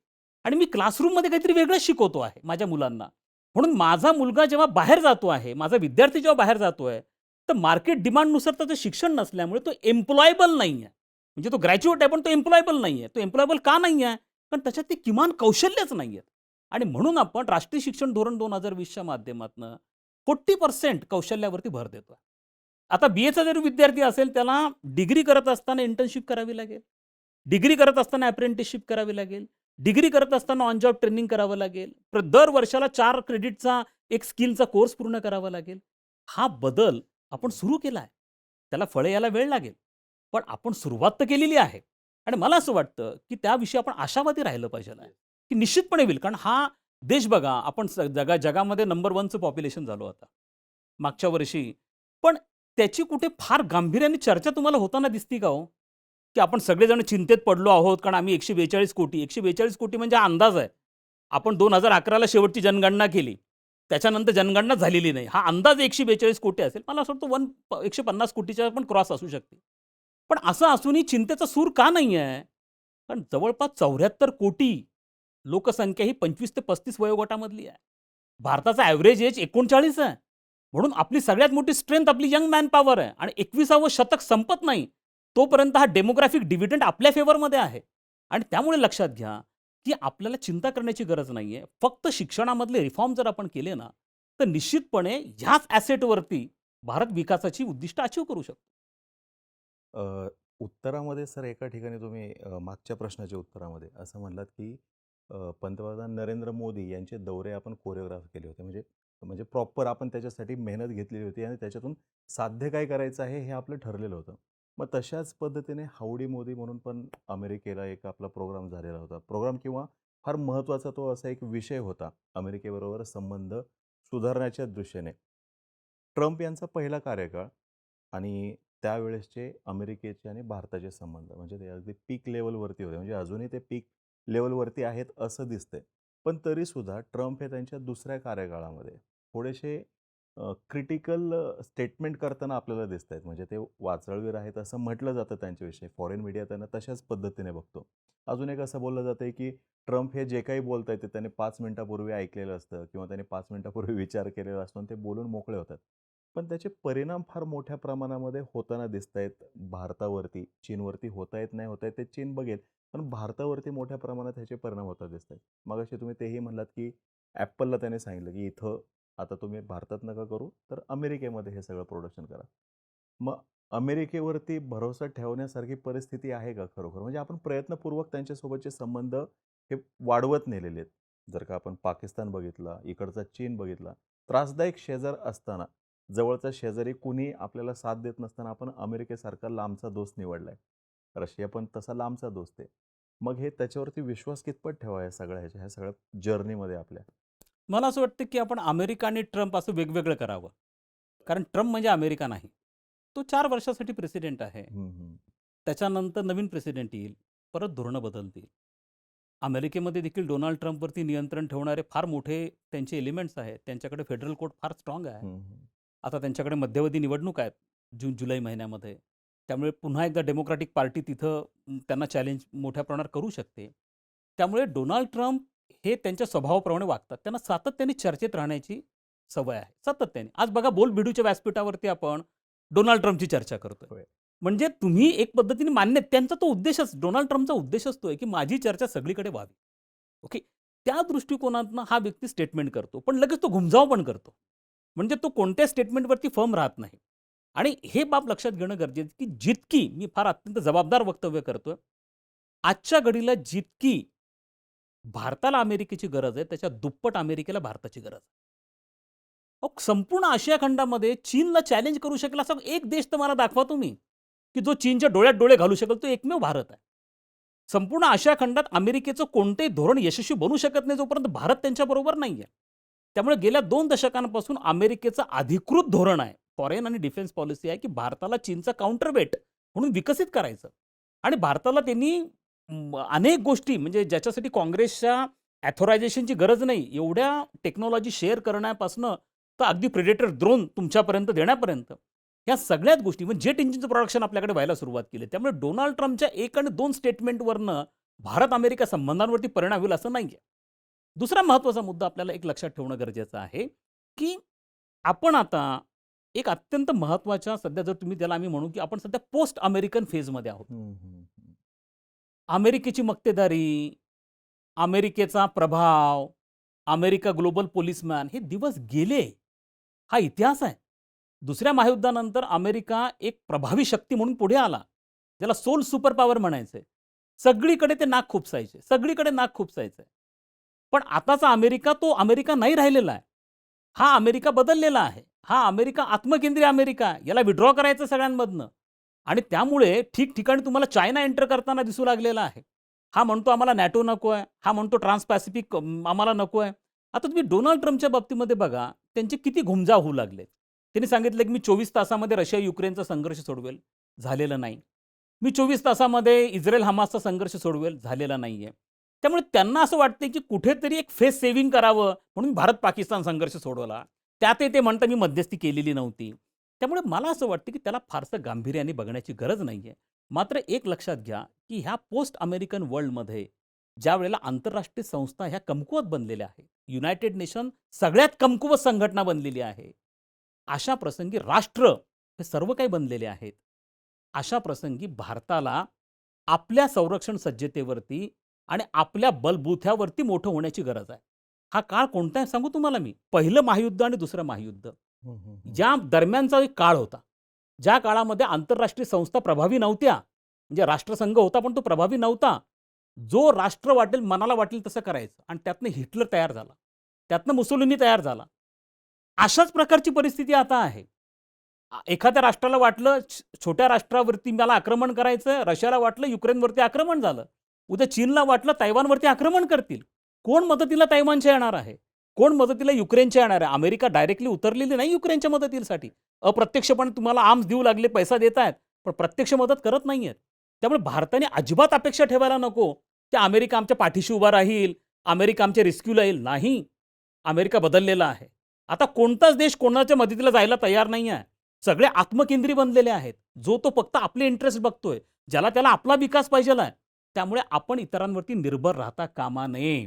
आणि मी क्लासरूममध्ये काहीतरी वेगळं शिकवतो आहे माझ्या मुलांना. म्हणून माझा मुलगा जेव्हा बाहेर जातो आहे, माझा विद्यार्थी जेव्हा बाहेर जातो आहे, तर मार्केट डिमांडनुसार त्याचं शिक्षण नसल्यामुळे तो एम्प्लॉयबल नाही आहे. म्हणजे तो ग्रॅज्युएट आहे, पण तो एम्प्लॉयबल नाही आहे. तो एम्प्लॉयबल का नाही आहे? कारण त्याच्यात ती किमान कौशल्यच नाही आहेत. आणि म्हणून आपण राष्ट्रीय शिक्षण धोरण 2020च्या माध्यमातून 40% कौशल्यावरती भर देतोय. आता बी-एचा जर विद्यार्थी असेल, त्याला डिग्री करत असताना इंटर्नशिप करावी लागेल. डिग्री करत असताना अप्रेंटिसशिप करावी लागेल. डिग्री करत असताना ऑन जॉब ट्रेनिंग करावं लागेल. दर वर्षाला 4 क्रेडिटचा एक स्किलचा कोर्स पूर्ण करावा लागेल. हा बदल आपण सुरू केला आहे. त्याला फळे यायला वेळ लागेल. पण आपण सुरुवात तर केलेली आहे. आणि मला असं वाटतं, की त्याविषयी आपण आशावादी राहिलं पाहिजे आहे, की निश्चितपणे होईल. कारण हा देश बघा, आपण जगामध्ये नंबर 1चं पॉप्युलेशन झालो आता, मागच्या वर्षी. पण त्याची कुठे फार गांभीर्याने चर्चा तुम्हाला होताना दिसती का हो? की आपण सगळेजण चिंतेत पडलो आहोत, कारण आम्ही 142 कोटी 142 कोटी म्हणजे हा अंदाज आहे. आपण 2011ला शेवटची जनगणना केली. त्याच्यानंतर जनगणना झालेली नाही. हा अंदाज 142 कोटी असेल. मला असं वाटतं 150 कोटीच्या पण क्रॉस असू शकते. पण असं असूनही चिंतेचा सूर का नाही आहे? कारण जवळपास 74 कोटी लोकसंख्या ही 25 ते 35 वयोगटामधली आहे. भारताचा ॲव्हरेज एज 39 आहे. म्हणून आपली सगळ्यात मोठी स्ट्रेंथ आपली यंग मॅन पॉवर आहे आणि 21सावं शतक संपत नाही, तोपर्यंत हा डेमोग्राफिक डिव्हिडंड आपल्या फेवरमध्ये आहे. आणि त्यामुळे लक्षात घ्या, की आपल्याला चिंता करण्याची गरज नाहीये. फक्त शिक्षणामधले रिफॉर्म जर आपण केले ना, तर निश्चितपणे ह्याच ॲसेटवरती भारत विकासाची उद्दिष्ट अचीव्ह करू शकतो. अ, उत्तरामध्ये सर एका ठिकाणी तुम्ही मागच्या प्रश्नाच्या उत्तरामध्ये असं म्हणलात, की पंतप्रधान नरेंद्र मोदी यांचे दौरे आपण कोरिओग्राफ केले होते. म्हणजे म्हणजे प्रॉपर आपण त्याच्यासाठी मेहनत घेतलेली होती आणि त्याच्यातून साध्य काय करायचं आहे हे आपलं ठरलेलं होतं. मग तशाच पद्धतीने हाउडी मोदी म्हणून पण अमेरिकेला एक आपला प्रोग्राम झालेला होता. प्रोग्राम किंवा फार महत्त्वाचा तो असा एक विषय होता अमेरिकेबरोबर संबंध सुधारण्याच्या दृष्टीने. ट्रम्प यांचा पहिला कार्यकाळ आणि त्यावेळेसचे अमेरिकेचे आणि भारताचे संबंध म्हणजे ते अगदी पीक लेव्हलवरती होते. म्हणजे अजूनही ते पीक लेव्हलवरती आहेत असं दिसतंय. पण तरीसुद्धा ट्रम्प हे त्यांच्या दुसऱ्या कार्यकाळामध्ये थोडेसे क्रिटिकल स्टेटमेंट करताना आपल्याला दिसतायत. म्हणजे ते वाचळवीर आहेत असं म्हटलं जातं त्यांच्याविषयी. फॉरेन मीडिया त्यांना तशाच पद्धतीने बघतो. अजून एक असं बोललं जातंय, की ट्रम्प हे जे काही बोलतायत ते त्यांनी 5 मिनिटापूर्वी ऐकलेलं असतं किंवा त्यांनी 5 मिनिटापूर्वी विचार केलेला असतो आणि ते बोलून मोकळे होतात. पण त्याचे परिणाम फार मोठ्या प्रमाणामध्ये होताना दिसतायत भारतावरती. चीनवरती होतायत, नाही होतायत ते चीन बघेल. पण भारतावरती मोठ्या प्रमाणात ह्याचे परिणाम होताना दिसतायत. मगाशी तुम्ही तेही म्हणलात, की Appleला त्याने सांगितलं, की इथं आता तुम्ही भारतात नका करू, तर अमेरिकेमध्ये हे सगळं प्रोडक्शन करा. मग अमेरिकेवरती भरोसा ठेवण्यासारखी परिस्थिती आहे का खरोखर? म्हणजे आपण प्रयत्नपूर्वक त्यांच्यासोबतचे संबंध हे वाढवत नेलेले आहेत. जर का आपण पाकिस्तान बघितला, इकडचा चीन बघितला, त्रासदायक शेजार असताना, जवळचा शेजारी कुणी आपल्याला साथ देत नसताना आपण अमेरिकेसारखा लांबचा दोस्त निवडलाय. रशिया पण तसा लांबचा दोस्त आहे. मग हे त्याच्यावरती विश्वास कितपत ठेवावा ह्या सगळ्या जर्नीमध्ये आपल्या? मला असं वाटतं, की आपण अमेरिका आणि ट्रम्प असं वेगवेगळं करावं. कारण ट्रम्प म्हणजे अमेरिका नाही. तो 4 वर्षासाठी प्रेसिडेंट आहे. हं, हं. त्याच्यानंतर नवीन प्रेसिडेंट येईल. परत धोरणं बदलतील. अमेरिकेमध्ये देखील डोनाल्ड ट्रम्पवरती नियंत्रण ठेवणारे फार मोठे त्यांचे एलिमेंट्स आहेत. त्यांच्याकडे फेडरल कोर्ट फार स्ट्राँग आहे. हं, हं. आता त्यांच्याकडे मध्यावधी निवडणूक आहेत. जून-जुलै महिन्यामध्ये. त्यामुळे पुन्हा एकदा डेमोक्रॅटिक पार्टी तिथं त्यांना चॅलेंज मोठ्या प्रमाणात करू शकते. त्यामुळे डोनाल्ड ट्रम्प हे त्यांच्या स्वभावाप्रमाणे वागतात. त्यांना सातत्याने चर्चेत राहण्याची सवय आहे. सातत्याने. आज बघा बोलबिडूच्या व्यासपीठावरती आपण डोनाल्ड ट्रम्पची चर्चा करतोय. होय. म्हणजे तुम्ही एक पद्धतीने मान्य त्यांचा तो उद्देशच डोनाल्ड ट्रम्पचा उद्देशच तो आहे, की माझी चर्चा सगळीकडे व्हावी. ओके. त्या दृष्टिकोनातनं हा व्यक्ती स्टेटमेंट करतो. पण लगेच तो घुमजाव पण करतो. म्हणजे तो कोणत्या स्टेटमेंटवरती फर्म राहत नाही. आणि हे बाब लक्षात घेणं गरजेचं आहे, की जितकी मी फार अत्यंत जबाबदार वक्तव्य करतोय. आजच्या घडीला जितकी भारताला अमेरिकेची गरज आहे, त्याच्या दुप्पट अमेरिकेला भारताची गरज आहे. अहो, संपूर्ण आशिया खंडामध्ये चीनला चॅलेंज करू शकेल असा एक देश तर मला दाखवा तुम्ही, की जो चीनच्या डोळ्यात डोळे घालू शकेल, तो एकमेव भारत आहे. संपूर्ण आशिया खंडात अमेरिकेचं कोणतेही धोरण यशस्वी बनू शकत नाही, जोपर्यंत भारत त्यांच्याबरोबर नाहीये. त्यामुळे गेल्या 2 दशकांपासून अमेरिकेचं अधिकृत धोरण आहे, फॉरेन आणि डिफेन्स पॉलिसी आहे, की भारताला चीनचा काउंटरवेट म्हणून विकसित करायचं. आणि भारताला त्यांनी अनेक गोष्टी म्हणजे ज्याच्यासाठी काँग्रेसच्या ऑथरायझेशनची गरज नाही, एवढ्या टेक्नॉलॉजी शेअर करण्यापासनं तर अगदी प्रेडेटर ड्रोन तुमच्यापर्यंत देण्यापर्यंत, ह्या सगळ्याच गोष्टी म्हणजे जेट इंजिनचं प्रोडक्शन आपल्याकडे व्हायला सुरुवात केली. त्यामुळे डोनाल्ड ट्रम्पच्या 1 आणि 2 स्टेटमेंटवरनं भारत-अमेरिका संबंधांवरती परिणाम होईल असं नाहीये. दुसरा महत्त्वाचा मुद्दा आपल्याला एक लक्षात ठेवणं गरजेचं आहे, की आपण आता एक अत्यंत महत्त्वाच्या सध्या जर तुम्ही त्याला आम्ही म्हणू, की आपण सध्या पोस्ट अमेरिकन फेजमध्ये आहोत. हं, हं, हं. अमेरिकेची मक्तेदारी, अमेरिकेचा प्रभाव, अमेरिका ग्लोबल पोलिसमॅन हे दिवस गेले. हा इतिहास आहे. दुसऱ्या महायुद्धानंतर अमेरिका एक प्रभावी शक्ती म्हणून पुढे आला. ज्याला सोल सुपर पॉवर म्हणायचंय. सगळीकडे ते नाक खुपसायचे. सगळीकडे नाक खुपसायचंय. पण आताचा अमेरिका तो अमेरिका नाही राहिलेला आहे. हा अमेरिका बदललेला आहे. हा अमेरिका आत्मकेंद्रीय अमेरिका आहे. याला विथड्रॉ करायचं सगळ्यांमधनं. आणि त्यामुळे ठिकठिकाणी तुम्हाला चायना एंटर करताना दिसू लागलेला आहे. हा म्हणतो आम्हाला नॅटो नकोय. हा म्हणतो ट्रान्स पॅसिफिक आम्हाला नकोय. आता तुम्ही डोनाल्ड ट्रम्पच्या बाबतीमध्ये बघा, त्यांचे किती घुमजाव होऊ लागले. त्यांनी सांगितलं, की मी 24 तासामध्ये रशिया-युक्रेनचा संघर्ष सोडवेल. झालेलं नाही. मी 24 तासामध्ये इस्रायल-हमासचा संघर्ष सोडवेल. झालेला नाहीये. त्यामुळे त्यांना असं वाटतंय, की कुठेतरी एक फेस सेव्हिंग करावं म्हणून भारत-पाकिस्तान संघर्ष सोडवला. त्यातही ते म्हणतात मी मध्यस्थी केलेली नव्हती. त्यामुळे मला असं वाटतं, की त्याला फारसं गांभीर्याने बघण्याची गरज नाहीये. मात्र एक लक्षात घ्या, की ह्या पोस्ट अमेरिकन वर्ल्डमध्ये ज्यावेळेला आंतरराष्ट्रीय संस्था ह्या कमकुवत बनलेल्या आहेत. युनायटेड नेशन सगळ्यात कमकुवत संघटना बनलेली आहे. अशा प्रसंगी राष्ट्र हे सर्व काही बनलेले आहेत. अशा प्रसंगी भारताला आपल्या संरक्षण सज्जतेवरती आणि आपल्या बलबुथ्यावरती मोठं होण्याची गरज आहे. हा काळ कोणता आहे सांगू तुम्हाला मी? पहिलं महायुद्ध आणि दुसरं महायुद्ध. हं, हं, हं. ज्या दरम्यानचा एक काळ होता. ज्या काळामध्ये आंतरराष्ट्रीय संस्था प्रभावी नव्हत्या. म्हणजे राष्ट्रसंघ होता पण तो प्रभावी नव्हता. जो राष्ट्र वाटेल, मनाला वाटेल तसं करायचं आणि त्यातनं हिटलर तयार झाला. त्यातनं मुसोलिनी तयार झाला. अशाच प्रकारची परिस्थिती आता आहे. एखाद्या राष्ट्राला वाटलं छोट्या राष्ट्रावरती मला आक्रमण करायचं, रशियाला वाटलं युक्रेनवरती आक्रमण झालं. उद्या चीनला वाटलं तैवानवरती आक्रमण करतील. कोण मदतीला तैवानच्या येणार आहे? कोण मदतीला युक्रेनच्या येणार आहे? अमेरिका डायरेक्टली उतरलेली नाही युक्रेनच्या मदतीसाठी. अप्रत्यक्षपणे तुम्हाला आर्म्स देऊ लागले, पैसा देत आहेत, पण प्रत्यक्ष मदत करत नाहीयेत. त्यामुळे भारताने अजिबात अपेक्षा ठेवायला नको, की अमेरिका आमच्या पाठीशी उभा राहील, अमेरिका आमच्या रिस्क्यूला येईल. नाही. अमेरिका बदललेला आहे. आता कोणताच देश कोणाच्या मदतीला जायला तयार नाही आहे. सगळे आत्मकेंद्री बनलेले आहेत. जो तो फक्त आपले इंटरेस्ट बघतोय. ज्याला त्याला आपला विकास पाहिजेला आहे. त्यामुळे आपण इतरांवरती निर्भर राहता कामा नये.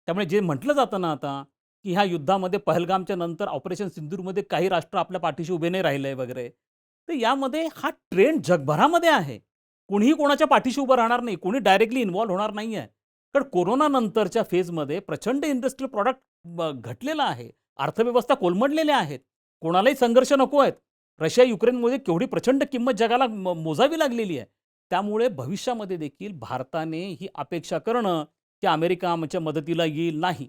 त्यामुळे जे म्हटलं जातं ना आता, की ह्या युद्धामध्ये पहलगामच्या नंतर ऑपरेशन सिंदूरमध्ये काही राष्ट्र आपल्या पाठीशी उभे नाही राहिले वगैरे. तर यामध्ये हा ट्रेंड जगभरामध्ये आहे. कोणीही कोणाच्या पाठीशी उभं राहणार नाही. कोणी डायरेक्टली इन्व्हॉल्व होणार नाही आहे. कारण कोरोना नंतरच्या फेजमध्ये प्रचंड इंडस्ट्रियल प्रॉडक्ट घटलेला आहे. अर्थव्यवस्था कोलमडलेल्या आहेत. कोणालाही संघर्ष नको आहेत. रशिया युक्रेनमध्ये केवढी प्रचंड किंमत जगाला मोजावी लागलेली आहे. त्यामुळे भविष्यामध्ये देखील भारताने ही अपेक्षा करणं, की अमेरिका आमच्या मदतीला येईल नाही.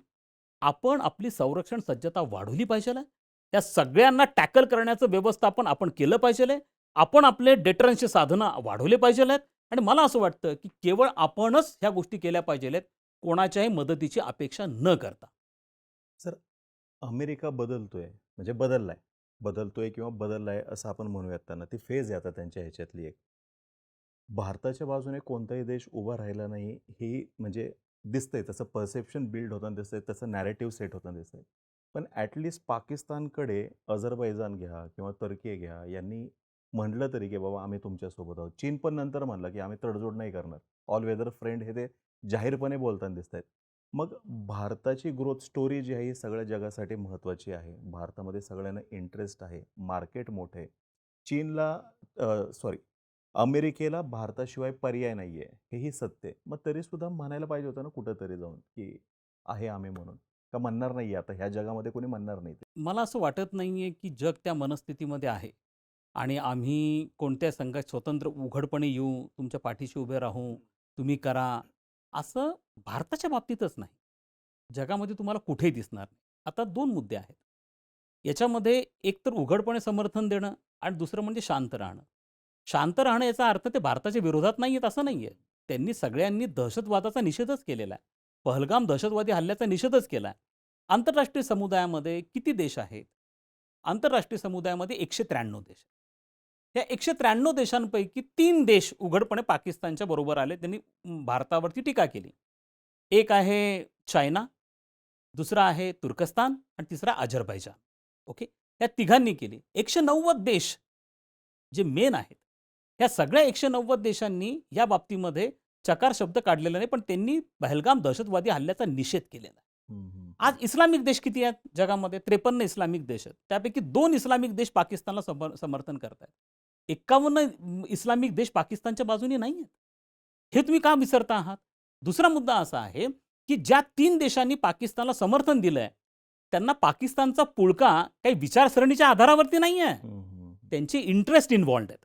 आपण आपली संरक्षण सज्जता वाढवली पाहिजेल आहे. त्या सगळ्यांना टॅकल करण्याचं व्यवस्थापन आपण केलं पाहिजेल आहे. आपण आपले डेटरन्सचे साधनं वाढवले पाहिजेल आहेत आणि मला असं वाटतं, की केवळ आपणच ह्या गोष्टी केल्या पाहिजेल आहेत, कोणाच्याही मदतीची अपेक्षा न करता. सर, अमेरिका बदलतोय म्हणजे बदललाय. बदलतोय किंवा बदललाय असं आपण म्हणूयात त्यांना. ती फेज आहे आता त्यांच्या ह्याच्यातली एक. भारताच्या बाजूने कोणताही देश उभा राहिला नाही, ही म्हणजे दिसतंय. तसं परसेप्शन बिल्ड होताना दिसतंय, तसं नॅरेटिव्ह सेट होताना दिसतंय. पण ॲट लीस्ट पाकिस्तानकडे अझरबैजान घ्या किंवा तुर्की घ्या, यांनी म्हटलं तरी की बाबा आम्ही तुमच्यासोबत आहोत. चीन पण नंतर म्हणलं की आम्ही तडजोड नाही करणार. ऑल वेदर फ्रेंड हे ते जाहीरपणे बोलताना दिसतायत. मग भारताची ग्रोथ स्टोरी जी आहे ही सगळ्या जगासाठी महत्त्वाची आहे. भारतामध्ये सगळ्यांना इंटरेस्ट आहे. मार्केट मोठं आहे. चीनला सॉरी अमेरिकेला भारताशिवाय पर्याय नाहीये, हेही सत्य आहे. मग तरीसुद्धा म्हणायला पाहिजे होतं ना कुठेतरी जाऊन, की आहे आम्ही म्हणून. का म्हणणार नाहीये आता ह्या जगामध्ये कोणी म्हणणार नाही ते. मला असं वाटत नाहीये की जग त्या मनस्थितीमध्ये आहे आणि आम्ही कोणत्या संघात स्वतंत्र उघडपणे येऊ, तुमच्या पाठीशी उभे राहू, तुम्ही करा, असं भारताच्या बाबतीतच नाही. जगामध्ये तुम्हाला कुठेही दिसणार नाही. आता 2 मुद्दे आहेत. याच्यामध्ये एक तर उघडपणे समर्थन देणं आणि दुसरं म्हणजे शांत राहणं. शांत राहणं याचा अर्थ ते भारताच्या विरोधात नाही आहेत असं नाही आहे. त्यांनी सगळ्यांनी दहशतवादाचा निषेधच केलेला आहे. पहलगाम दहशतवादी हल्ल्याचा निषेधच केला आहे. आंतरराष्ट्रीय समुदायामध्ये किती देश आहेत? आंतरराष्ट्रीय समुदायामध्ये 193 देश आहेत. या 193 देशांपैकी 3 देश उघडपणे पाकिस्तानच्या बरोबर आले. त्यांनी भारतावरती टीका केली. एक आहे चायना, दुसरा आहे तुर्कस्तान आणि तिसरा अझरबैजान. ओके. या तिघांनी केली. 190 देश जे मेन आहेत, ह्या सगळ्या 190 देशांनी या बाबतीमध्ये चकार शब्द काढलेला नाही, पण त्यांनी पहलगाम दहशतवादी हल्ल्याचा निषेध केलेला आहे. हं, हं. आज इस्लामिक देश किती आहेत जगामध्ये? 53 इस्लामिक देश आहेत. त्यापैकी 2 इस्लामिक देश पाकिस्तानला समर्थन करत आहेत. 51 इस्लामिक देश पाकिस्तानच्या बाजूने नाही आहेत. हे तुम्ही का विसरता आहात? दुसरा मुद्दा असा आहे, की ज्या 3 देशांनी पाकिस्तानला समर्थन दिलंय, त्यांना पाकिस्तानचा पुळका काही विचारसरणीच्या आधारावरती नाही आहे. हं, हं. त्यांचे इंटरेस्ट इन्व्हॉल्व्ड आहेत.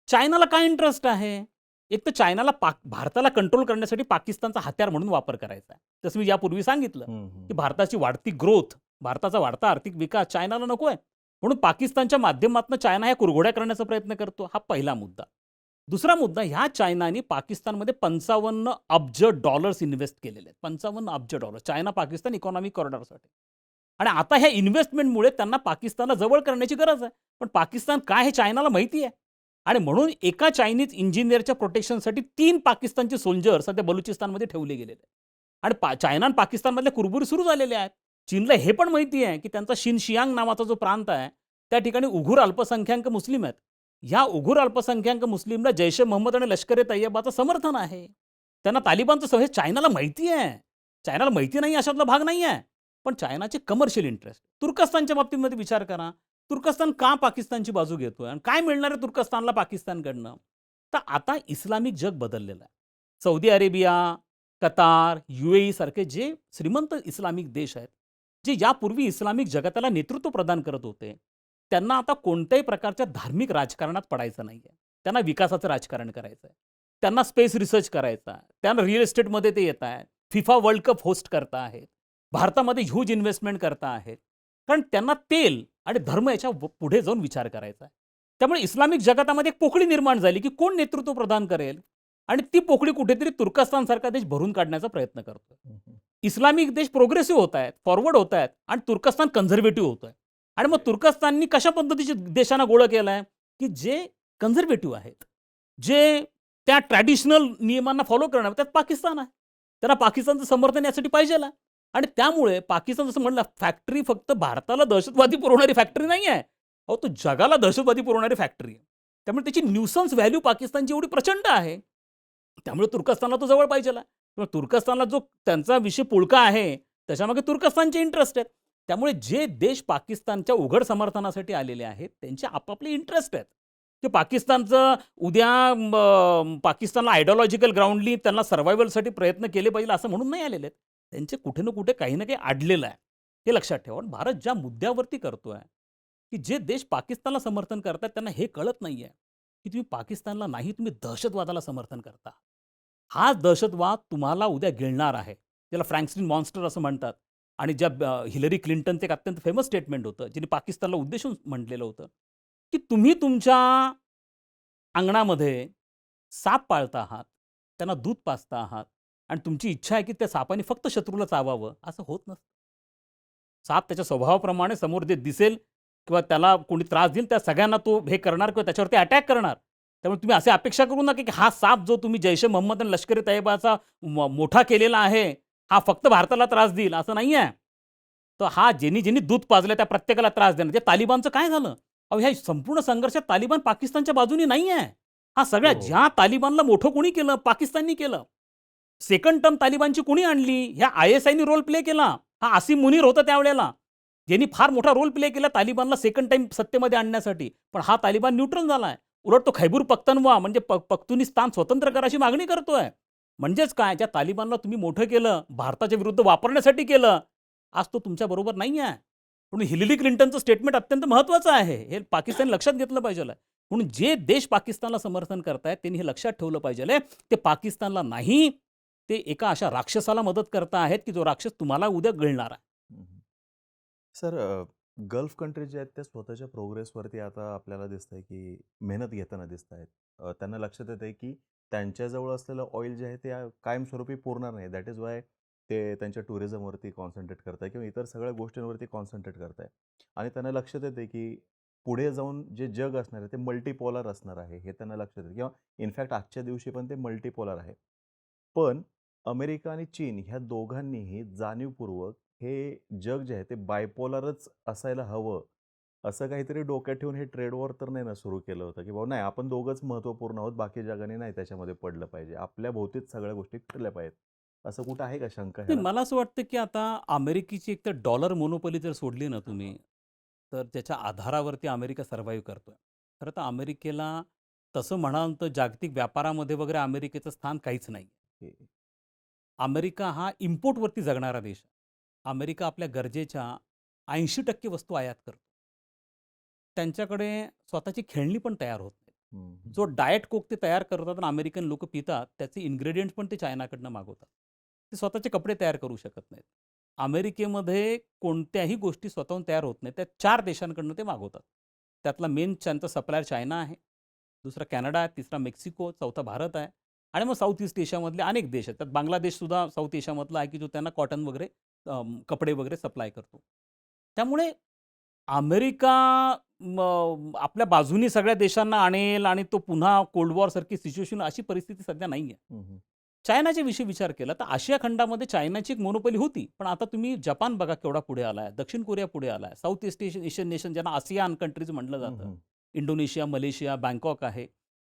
चायनाला काय इंटरेस्ट आहे? एक तर चायनाला भारताला कंट्रोल करण्यासाठी पाकिस्तानचा हत्यार म्हणून वापर करायचा आहे. जसं मी यापूर्वी सांगितलं, हं, हं. की भारताची वाढती ग्रोथ, भारताचा वाढता आर्थिक विकास चायनाला नको आहे. म्हणून पाकिस्तानच्या माध्यमातून चायना ह्या कुरघोड्या करण्याचा प्रयत्न करतो. हा पहिला मुद्दा. दुसरा मुद्दा, ह्या चायनाने पाकिस्तानमध्ये $55 अब्ज इन्व्हेस्ट केलेले आहेत. $55 अब्ज. चायना पाकिस्तान इकॉनॉमिक कॉरिडॉरसाठी. आणि आता ह्या इन्व्हेस्टमेंटमुळे त्यांना पाकिस्तानला जवळ करण्याची गरज आहे. पण पाकिस्तान काय हे चायनाला माहिती आहे. आणि म्हणून एका चायनीज इंजिनियरच्या प्रोटेक्शनसाठी 3 पाकिस्तानचे सोल्जर सध्या बलुचिस्तानमध्ये ठेवले गेलेले आहेत. आणि चायना आणि पाकिस्तानमधल्या कुरबुरी सुरू झालेल्या आहेत. चीनला हे पण माहिती आहे, की त्यांचा शिनशियांग नावाचा जो प्रांत आहे, त्या ठिकाणी उघूर अल्पसंख्याक मुस्लिम आहेत. ह्या उघूर अल्पसंख्याक मुस्लिमला जैश ए मोहम्मद आणि लष्कर ए तय्यबाचं समर्थन आहे. त्यांना तालिबानचं हे चायनाला माहिती आहे. चायनाला माहिती नाही अशातला भाग नाही आहे. पण चायनाचे कमर्शियल इंटरेस्ट. तुर्कस्तानच्या बाबतीमध्ये विचार करा. तुर्कस्तान का पाकिस्तानची बाजू घेतोय आणि काय मिळणार आहे तुर्कस्तानला पाकिस्तानकडनं? तर आता इस्लामिक जग बदललेलं आहे. सौदी अरेबिया, कतार, UAE सारखे जे श्रीमंत इस्लामिक देश आहेत, जे यापूर्वी इस्लामिक जगताला नेतृत्व प्रदान करत होते, त्यांना आता कोणत्याही प्रकारच्या धार्मिक राजकारणात पडायचं नाहीये. त्यांना विकासाचं राजकारण करायचं आहे. त्यांना स्पेस रिसर्च करायचा आहे. त्यांना रिअल इस्टेटमध्ये ते येत आहेत. फिफा वर्ल्ड कप होस्ट करता आहेत. भारतामध्ये ह्यूज इन्व्हेस्टमेंट करता आहेत. कारण त्यांना तेल आणि धर्म याच्या पुढे जाऊन विचार करायचा आहे. त्यामुळे इस्लामिक जगतामध्ये एक पोकळी निर्माण झाली, की कोण नेतृत्व प्रदान करेल आणि ती पोकळी कुठेतरी तुर्कस्तानसारखा देश भरून काढण्याचा प्रयत्न करतोय. हं, हं. इस्लामिक देश प्रोग्रेसिव्ह होत आहेत, फॉरवर्ड होत आहेत आणि तुर्कस्तान कन्झर्वेटिव्ह होतोय. आणि मग तुर्कस्ताननी कशा पद्धतीचे देशांना गोळा केलाय, की जे कन्झर्वेटिव्ह आहेत, जे त्या ट्रॅडिशनल नियमांना फॉलो करणार, त्यात पाकिस्तान आहे. त्यांना पाकिस्तानचं समर्थन यासाठी पाहिजे. आणि त्यामुळे पाकिस्तान जसं म्हणलं, फॅक्टरी फक्त भारताला दहशतवादी पुरवणारी फॅक्टरी नाही आहे. अहो, तो जगाला दहशतवादी पुरवणारी फॅक्टरी आहे. त्यामुळे त्याची न्यूसन्स व्हॅल्यू पाकिस्तानची एवढी प्रचंड आहे. त्यामुळे तुर्कस्तानला तो जवळ पाहिजे. किंवा तुर्कस्तानला जो त्यांचा विषय पुळका आहे, त्याच्यामागे तुर्कस्तानचे इंटरेस्ट आहेत. त्यामुळे जे देश पाकिस्तानच्या उघड समर्थनासाठी आलेले आहेत, त्यांचे आपापले इंटरेस्ट आहेत. की पाकिस्तानचं उद्या पाकिस्तानला आयडिओलॉजिकल ग्राउंडली त्यांना सर्व्हायव्हलसाठी प्रयत्न केले पाहिजे असं म्हणून नाही आलेले आहेत. त्यांचे कुठे ना कुठे काही ना काही अडलेलं आहे. हे लक्षात ठेवा. भारत ज्या मुद्द्यावरती करतोय, की जे देश पाकिस्तानला समर्थन करतात त्यांना हे कळत नाहीये, की तुम्ही पाकिस्तानला नाही, तुम्ही दहशतवादाला समर्थन करता. हा दहशतवाद तुम्हाला उद्या गिळणार आहे. त्याला फ्रँकस्टीन मॉन्स्टर असं म्हणतात. आणि ज्या हिलरी क्लिंटनचं एक अत्यंत फेमस स्टेटमेंट होतं, जिने पाकिस्तानला उद्देशून म्हटलेलं होतं, की तुम्ही तुमच्या अंगणामध्ये साप पाळता आहात, त्यांना दूध पाजता आहात आणि तुमची इच्छा आहे की त्या सापाने फक्त शत्रूला चावावं, असं होत नसतं. साप त्याच्या स्वभावाप्रमाणे समोर जे दिसेल किंवा त्याला कोणी त्रास देईल त्या सगळ्यांना तो हे करणार किंवा त्याच्यावरती अटॅक करणार. त्यामुळे तुम्ही असे अपेक्षा करू नका की हा साप जो तुम्ही जैश ए मोहम्मद आणि लष्कर ए तय्यबाचा मोठा केलेला आहे, हा फक्त भारताला त्रास देईल असं नाही आहे. तर हा ज्यांनी दूध पाजलं त्या प्रत्येकाला त्रास देणार. त्या तालिबानचं काय झालं? अहो, ह्या संपूर्ण संघर्षात तालिबान पाकिस्तानच्या बाजूने नाही आहे. हा सगळ्या हो. ज्या तालिबानला मोठं कोणी केलं, पाकिस्ताननी केलं. सेकंड टर्म तालिबानची कोणी आणली? ह्या ISIनी रोल प्ले केला. हा आसिम मुनीर होता त्यावेळेला. ज्यांनी फार मोठा रोल प्ले केला तालिबानला सेकंड टाइम सत्तेमध्ये आणण्यासाठी. पण हा तालिबान न्यूट्रल झालाय. उलट तो खैबर पख्तनवा म्हणजे पख्तुनिस्तान स्वतंत्र करायची मागणी करतोय. म्हणजेच काय, ज्या तालिबानला तुम्ही मोठं केलं, भारताच्या विरुद्ध वापरण्यासाठी केलं, आज तो तुमच्या बरोबर नाही आहे. म्हणून हिलरी क्लिंटनचं स्टेटमेंट अत्यंत महत्त्वाचं आहे. हे पाकिस्तान लक्षात घेतलं पाहिजे. म्हणून जे देश पाकिस्तानला समर्थन करतायत त्यांनी हे लक्षात ठेवलं पाहिजे, ते पाकिस्तानला नाही, ते एका अशा राक्षसाला मदत करता आहेत की जो राक्षस तुम्हाला उद्या गिळणार आहे. हम्म. सर, गल्फ कंट्रीज जे आहेत त्या स्वतःच्या प्रोग्रेसवरती आता आपल्याला दिसतंय की मेहनत घेताना दिसत आहेत. त्यांना लक्षात येत आहे की त्यांच्याजवळ असलेलं ऑइल जे आहे ते कायमस्वरूपी पुरणार नाही. दॅट इज वाय ते त्यांच्या टुरिझमवरती कॉन्सन्ट्रेट करत आहे किंवा इतर सगळ्या गोष्टींवरती कॉन्सन्ट्रेट करत आहे. आणि त्यांना लक्षात येते की पुढे जाऊन जे जग असणार आहे ते मल्टीपोलर असणार आहे, हे त्यांना लक्षात येतं किंवा इनफॅक्ट आजच्या दिवशी पण ते मल्टीपोलर आहे. पण अमेरिका आणि चीन ह्या दोघांनीही जाणीवपूर्वक हे जग जे आहे ते बायपोलरच असायला हवं, असं काहीतरी डोक्यात ठेवून हे ट्रेड वॉर तर नाही ना सुरू केलं होतं, की बाबा नाही आपण दोघंच महत्त्वपूर्ण आहोत, बाकी जगाने नाही त्याच्यामध्ये पडलं पाहिजे. आपल्या भोवतीच सगळ्या गोष्टी फिरल्या पाहिजेत. असं कुठं आहे का शंका नाही, ह्याला? मला असं वाटतं की आता अमेरिकेची एक तर डॉलर मोनोपोली जर सोडली ना तुम्ही, तर त्याच्या आधारावरती अमेरिका सर्व्हाइव्ह करतोय. खरं तर अमेरिकेला तसं म्हणाल तर जागतिक व्यापारामध्ये वगैरे अमेरिकेचं स्थान काहीच नाही. हे अमेरिका हा इम्पोर्टवरती जगणारा देश आहे. अमेरिका आपल्या गरजेच्या 80% वस्तू आयात करतो. त्यांच्याकडे स्वतःची खेळणी पण तयार होत नाही. हम्म. जो डाएट कोक ते तयार करतात आणि अमेरिकन लोक पितात, त्याचे इन्ग्रेडियंट्स पण ते चायनाकडनं मागवतात. ते स्वतःचे कपडे तयार करू शकत नाहीत. अमेरिकेमध्ये कोणत्याही गोष्टी स्वतःहून तयार होत नाहीत. त्या 4 देशांकडनं ते मागवतात. त्यातला मेन त्यांचा सप्लायर चायना आहे, दुसरा कॅनडा आहे, तिसरा मेक्सिको, चौथा भारत आहे आणि मग साऊथ ईस्ट एशियामधले अनेक देश आहेत. त्यात बांगलादेशसुद्धा साऊथ एशियामधला आहे की जो त्यांना कॉटन वगैरे कपडे वगैरे सप्लाय करतो. त्यामुळे अमेरिका आपल्या बाजूनी सगळ्या देशांना आणेल आणि तो पुन्हा कोल्ड वॉरसारखी सिच्युएशन, अशी परिस्थिती सध्या नाही आहे. हम्म. चायनाच्या विषयी विचार केला तर आशिया खंडामध्ये चायनाची एक मोनोपोली होती. पण आता तुम्ही जपान बघा केवढा पुढे आलाय, दक्षिण कोरिया पुढे आलाय, साऊथ ईस्ट एशियन नेशन ज्यांना आसियान कंट्रीज म्हटलं जातं, हम्म. इंडोनेशिया, मलेशिया, बँकॉक आहे.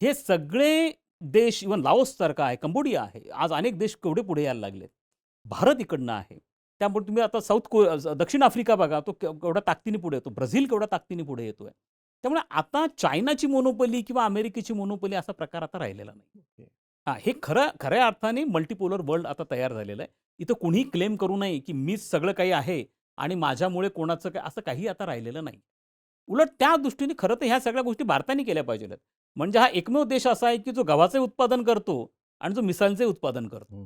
हे सगळे देश, इव्हन लाओससारखा आहे, कंबोडिया आहे. आज अनेक देश केवढे पुढे यायला लागलेत. भारत इकडनं आहे. त्यामुळे तुम्ही आता दक्षिण आफ्रिका बघा, तो केवढ्या ताकदीने पुढे येतो. ब्राझील केवढ्या ताकदीने पुढे येतोय. त्यामुळे आता चायनाची मोनोपोली किंवा अमेरिकेची मोनोपोली असा प्रकार आता राहिलेला नाही. ओके. हां, हे खऱ्या अर्थाने मल्टीपोलर वर्ल्ड आता तयार झालेलं आहे. इथं कुणीही क्लेम करू नये, की मीच सगळं काही आहे आणि माझ्यामुळे कोणाचं काय, असं काही आता राहिलेलं नाही. उलट त्या दृष्टीने खरं तर ह्या सगळ्या गोष्टी भारताने केल्या पाहिजेत. म्हणजे हा एकमेव देश असा आहे, की जो गव्हाचे उत्पादन करतो आणि जो मिसाईलचे उत्पादन करतो.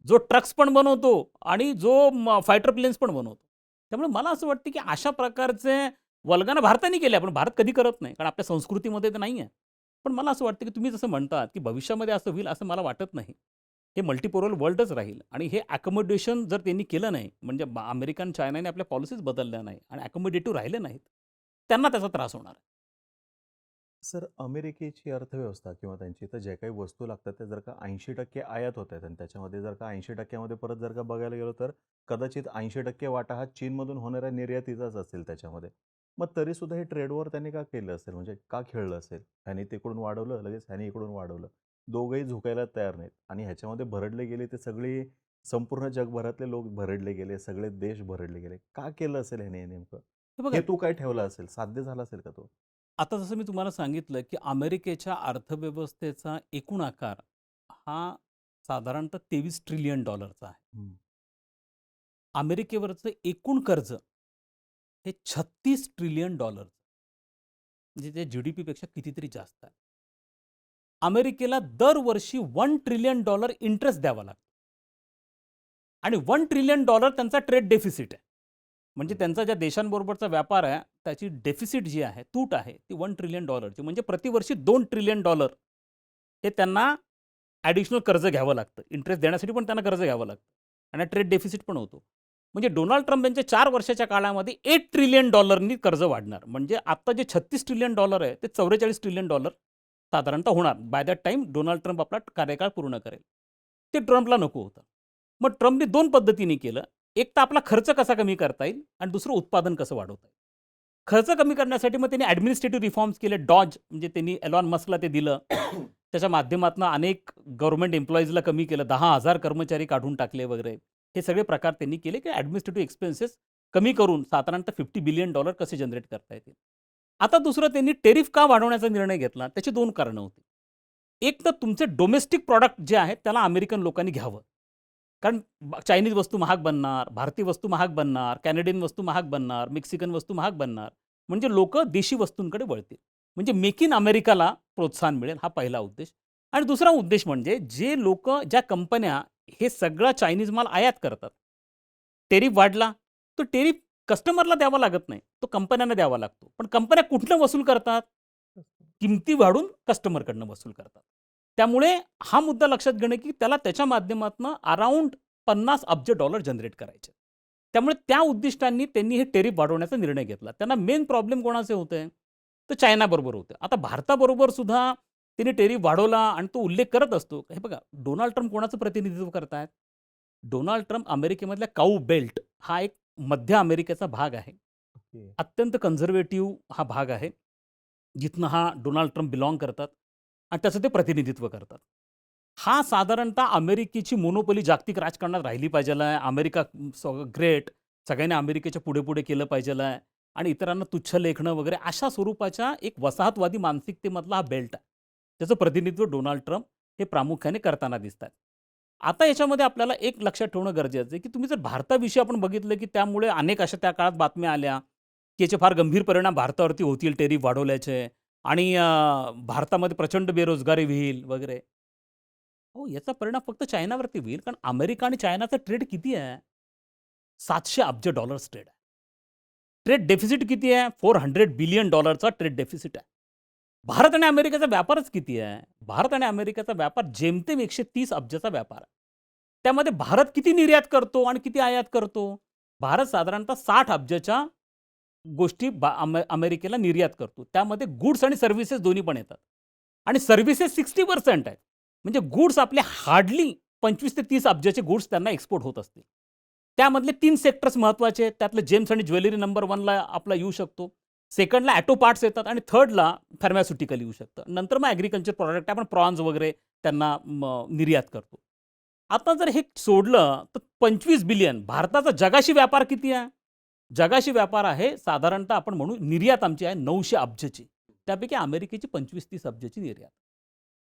जो ट्रक्स पण बनवतो आणि जो फायटर प्लेन्स पण बनवतो. त्यामुळे मला असं वाटतं, की अशा प्रकारचे वल्गना भारताने केल्या, पण भारत कधी करत नाही. कारण आपल्या संस्कृतीमध्ये ते नाही आहे. पण मला असं वाटतं, की तुम्ही जसं म्हणतात, की भविष्यामध्ये असं होईल असं मला वाटत नाही. हे मल्टीपोलर वर्ल्डच राहील आणि हे अकोमोडेशन जर त्यांनी केलं नाही, म्हणजे अमेरिका आणि चायनाने आपल्या पॉलिसीज बदलल्या नाही आणि अकोमोडेटिव्ह राहिले नाहीत, त्यांना त्याचा त्रास होणार आहे. सर, अमेरिकेची अर्थव्यवस्था किंवा त्यांची इथं ज्या काही वस्तू लागतात त्या जर का 80% आयात होत आहेत आणि त्याच्यामध्ये जर का 80%मध्ये परत जर का बघायला गेलो तर कदाचित 80% वाटा हा चीनमधून होणाऱ्या निर्यातीचाच असेल त्याच्यामध्ये. मग तरीसुद्धा हे ट्रेड वॉर त्यांनी का केलं असेल, म्हणजे का खेळलं असेल? ह्याने तिकडून वाढवलं, लगेच ह्याने इकडून वाढवलं. दोघंही झुकायला तयार नाहीत आणि ह्याच्यामध्ये भरडले गेले ते सगळे, संपूर्ण जगभरातले लोक भरडले गेले, सगळे देश भरडले गेले. का केलं असेल ह्याने हे नेमकं? हे बघा, हेतू काय ठेवला असेल? साध्य झाला असेल का तो? आता जसं मी तुम्हाला सांगितलं, की अमेरिकेच्या अर्थव्यवस्थेचा एकूण आकार हा साधारणतः $23 ट्रिलियन आहे. हं. अमेरिकेवरचं एकूण कर्ज हे $36 ट्रिलियन, म्हणजे ते GDP पेक्षा कितीतरी जास्त आहे. अमेरिकेला दरवर्षी $1 ट्रिलियन इंटरेस्ट द्यावा लागतो आणि $1 ट्रिलियन त्यांचा ट्रेड डेफिसिट आहे. म्हणजे त्यांचा ज्या देशांबरोबरचा व्यापार आहे त्याची डेफिसिट जी आहे, तूट आहे ती $1 ट्रिलियन ची. म्हणजे प्रतिवर्षी $2 ट्रिलियन हे त्यांना ॲडिशनल कर्ज घ्यावं लागतं. इंटरेस्ट देण्यासाठी पण त्यांना कर्ज घ्यावं लागतं आणि ट्रेड डेफिसिट पण होतो. म्हणजे डोनाल्ड ट्रम्प यांच्या 4 वर्षाच्या काळामध्ये $8 ट्रिलियन कर्ज वाढणार. म्हणजे आता जे $36 ट्रिलियन आहे ते $44 ट्रिलियन साधारणतः होणार. By that time Donald Trump आपला कार्यकाळ पूर्ण करेल. ते ट्रम्पला नको होतं. मग ट्रम्पने 2 पद्धतीने केलं. एक तर आपला खर्च कसा कमी करता येईल आणि दुसरं उत्पादन कसं वाढवता येईल. खर्च कमी करण्यासाठी मग त्यांनी ॲडमिनिस्ट्रेटिव्ह रिफॉर्म्स केले. डॉज म्हणजे त्यांनी एलॉन मस्कला ते दिलं. त्याच्या माध्यमातून अनेक गव्हर्नमेंट एम्प्लॉईजला कमी केलं. 10,000 कर्मचारी काढून टाकले वगैरे. हे सगळे प्रकार त्यांनी केले की ॲडमिनिस्ट्रेटिव्ह एक्सपेन्सेस कमी करून साधारणतः $50 बिलियन कसे जनरेट करता येतील. आता दुसरं त्यांनी टेरिफ का वाढवण्याचा निर्णय घेतला? त्याची 2 कारणं होती. एक तर तुमचे डोमेस्टिक प्रॉडक्ट जे आहेत त्याला अमेरिकन लोकांनी घ्यावं. कारण चायनीज वस्तू महाग बनणार, भारतीय वस्तू महाग बनणार, कॅनेडियन वस्तू महाग बनणार, मेक्सिकन वस्तू महाग बनणार. म्हणजे लोकं देशी वस्तूंकडे वळतील. म्हणजे मेक इन अमेरिकाला प्रोत्साहन मिळेल, हा पहिला उद्देश. आणि दुसरा उद्देश म्हणजे जे लोकं, ज्या कंपन्या हे सगळा चायनीज माल आयात करतात, टेरिफ वाढला, तो टेरिफ कस्टमरला द्यावा लागत नाही, तो कंपन्यांना द्यावा लागतो. पण कंपन्या कुठनं वसूल करतात? किमती वाढून कस्टमरकडनं वसूल करतात. त्यामुळे हा मुद्दा लक्षात घेणं की त्याला त्याच्या माध्यमातून अराउंड $50 अब्ज जनरेट करायचे. त्यामुळे त्या उद्दिष्टांनी त्यांनी हे टेरिफ वाढवण्याचा निर्णय घेतला. त्यांना मेन प्रॉब्लेम कोणाचे होते? तर चायनाबरोबर होते. आता भारताबरोबर सुद्धा त्यांनी टेरिफ वाढवला आणि तो उल्लेख करत असतो. हे बघा, डोनाल्ड ट्रम्प कोणाचं प्रतिनिधित्व करतायत? डोनाल्ड ट्रम्प अमेरिकेमधल्या काऊ बेल्ट हा एक मध्य अमेरिकेचा भाग आहे. ओके. अत्यंत कन्झर्वेटिव्ह हा भाग आहे, जिथनं हा डोनाल्ड ट्रम्प बिलॉंग करतात आणि त्याचं ते प्रतिनिधित्व करतात. हा साधारणतः अमेरिकेची मोनोपोली जागतिक राजकारणात राहिली पाहिजेल आहे. अमेरिका ग्रेट, सगळ्यांनी अमेरिकेच्या पुढे-पुढे केलं पाहिजेल आहे आणि इतरांना तुच्छ लेखणं वगैरे अशा स्वरूपाच्या एक वसाहतवादी मानसिकतेमधला हा बेल्ट आहे. त्याचं प्रतिनिधित्व डोनाल्ड ट्रम्प हे प्रामुख्याने करताना दिसतात. आता याच्यामध्ये आपल्याला एक लक्षात ठेवणं गरजेचं आहे, की तुम्ही जर भारताविषयी आपण बघितलं, की त्यामुळे अनेक अशा त्या काळात बातम्या आल्या, की याचे फार गंभीर परिणाम भारतावरती होतील टेरिफ वाढवल्याचे आणि भारतामध्ये प्रचंड बेरोजगारी होईल वगैरे. हो, याचा परिणाम फक्त चायनावरती होईल. कारण अमेरिका आणि चायनाचा ट्रेड किती आहे? $700 अब्ज ट्रेड आहे. ट्रेड डेफिसिट किती आहे? $400 बिलियन ट्रेड डेफिसिट आहे. भारत आणि अमेरिकेचा व्यापारच किती आहे? भारत आणि अमेरिकेचा व्यापार जेमतेम 130 अब्जचा व्यापार आहे. त्यामध्ये भारत किती निर्यात करतो आणि किती आयात करतो? भारत साधारणतः 60 अब्जच्या गोष्टी अमेरिकेला निर्यात करतो. त्यामध्ये गुड्स आणि सर्व्हिसेस दोन्ही पण येतात. आणि सर्व्हिसेस 60% आहेत. म्हणजे गुड्स आपले हार्डली 25 ते 30 अब्जचे गुड्स त्यांना एक्सपोर्ट होत असतील. त्यामधले 3 सेक्टर्स महत्त्वाचे आहेत. त्यातलं जेम्स आणि ज्वेलरी नंबर 1ला आपला येऊ शकतो. सेकंडला ऑटो पार्ट्स येतात आणि थर्डला फार्मास्युटिकल येऊ शकतं. नंतर मग ॲग्रिकल्चर प्रॉडक्ट आपण प्रॉन्स वगैरे त्यांना निर्यात करतो. आता जर हे सोडलं तर 25 बिलियन भारताचा जगाशी व्यापार किती आहे? जगाशी व्यापार आहे साधारणतः आपण म्हणू निर्यात आमची आहे 900 अब्जची. त्यापैकी अमेरिकेची 25-30 अब्जची निर्यात.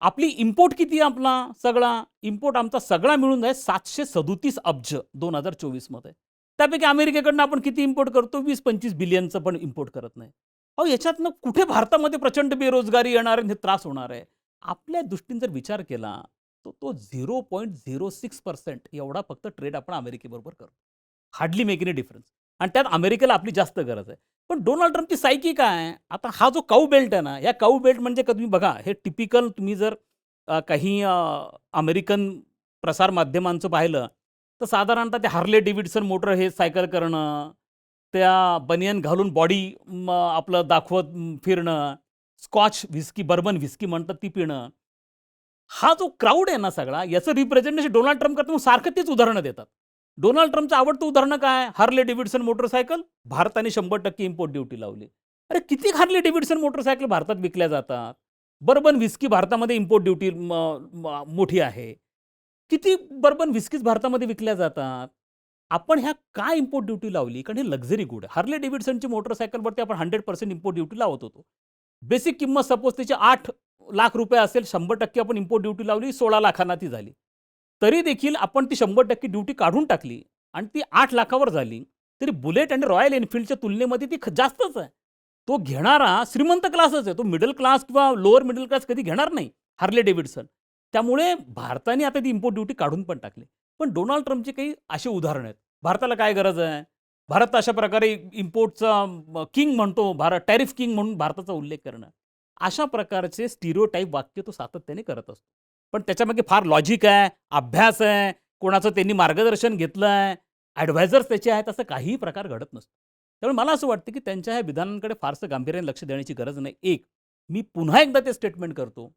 आपली इम्पोर्ट किती आहे आपला सगळा? इम्पोर्ट आमचा सगळा मिळून आहे 737 अब्ज 2024 मध्ये. त्यापैकी अमेरिकेकडनं आपण किती इम्पोर्ट करतो? 20-25 बिलियनचं पण इम्पोर्ट करत नाही. अहो, याच्यातनं कुठे भारतामध्ये प्रचंड बेरोजगारी येणार आहे, त्रास होणार आहे? आपल्या दृष्टीने जर विचार केला तर तो 0.06% एवढा फक्त ट्रेड आपण अमेरिकेबरोबर करतो. Hardly make any difference. आणि त्यात अमेरिकेला आपली जास्त गरज आहे. पण डोनाल्ड ट्रम्पची सायकी काय? आता हा जो काऊ बेल्ट आहे ना, या काऊ बेल्ट म्हणजे तुम्ही बघा, हे टिपिकल तुम्ही जर काही अमेरिकन प्रसार माध्यमांचं पाहिलं तर साधारणतः ते हार्ले डेव्हिडसन मोटर हे सायकल करणं, त्या बनियन घालून बॉडी आपलं दाखवत फिरणं, स्कॉच व्हिस्की, बर्बन व्हिस्की म्हणतात ती पिणं. हा जो क्राऊड आहे ना सगळा, याचं रिप्रेझेंटेशन डोनाल्ड ट्रम्प करतो. सारखं तेच उदाहरणं देतात. डोनाल्ड ट्रम्पचं आवडतं उदाहरणं काय? हार्ले डेव्हिडसन मोटरसायकल, भारताने 100% इम्पोर्ट ड्युटी लावली. अरे किती हार्ले डेव्हिडसन मोटरसायकल भारतात विकल्या जातात? बर्बन व्हिस्की भारतामध्ये इम्पोर्ट ड्युटी मोठी आहे. किती बर्बन व्हिस्कीज भारतामध्ये विकल्या जातात? आपण ह्या का इम्पोर्ट ड्युटी लावली? कारण हे लक्झरी गुड आहे. हार्ले डेव्हिडसनची मोटरसायकलवरती आपण 100% इम्पोर्ट ड्युटी लावत होतो. बेसिक किंमत सपोज त्याची ₹8 लाख असेल, 100% आपण इम्पोर्ट ड्युटी लावली, 16 लाखांना ती झाली. तरी देखील आपण ती 100% ड्युटी काढून टाकली आणि ती 8 लाखावर झाली. तरी बुलेट आणि रॉयल एनफील्डच्या तुलनेमध्ये ती जास्तच आहे. तो घेणारा श्रीमंत क्लासच आहे. तो मिडल क्लास किंवा लोअर मिडल क्लास कधी घेणार नाही हार्ले डेव्हिडसन. त्यामुळे भारताने आता ती इम्पोर्ट ड्युटी काढून पण टाकली. पण डोनाल्ड ट्रम्पची काही अशी उदाहरणं आहेत. भारताला काय गरज आहे? भारत अशा प्रकारे इम्पोर्टचा किंग म्हणतो, भारत टॅरिफ किंग म्हणून भारताचा उल्लेख करणं. अशा प्रकारचे स्टिरियोटाइप वाक्य तो सातत्याने करत असतो. पण त्याच्यामागे फार लॉजिक आहे, अभ्यास आहे, कोणाचं त्यांनी मार्गदर्शन घेतलंय, ॲडवायझर्स त्याचे आहेत, असं काहीही प्रकार घडत नसतो. त्यामुळे मला असं वाटतं की त्यांच्या ह्या विधानांकडे फारसं गांभीर्याने लक्ष देण्याची गरज नाही. एक, मी पुन्हा एकदा ते स्टेटमेंट करतो,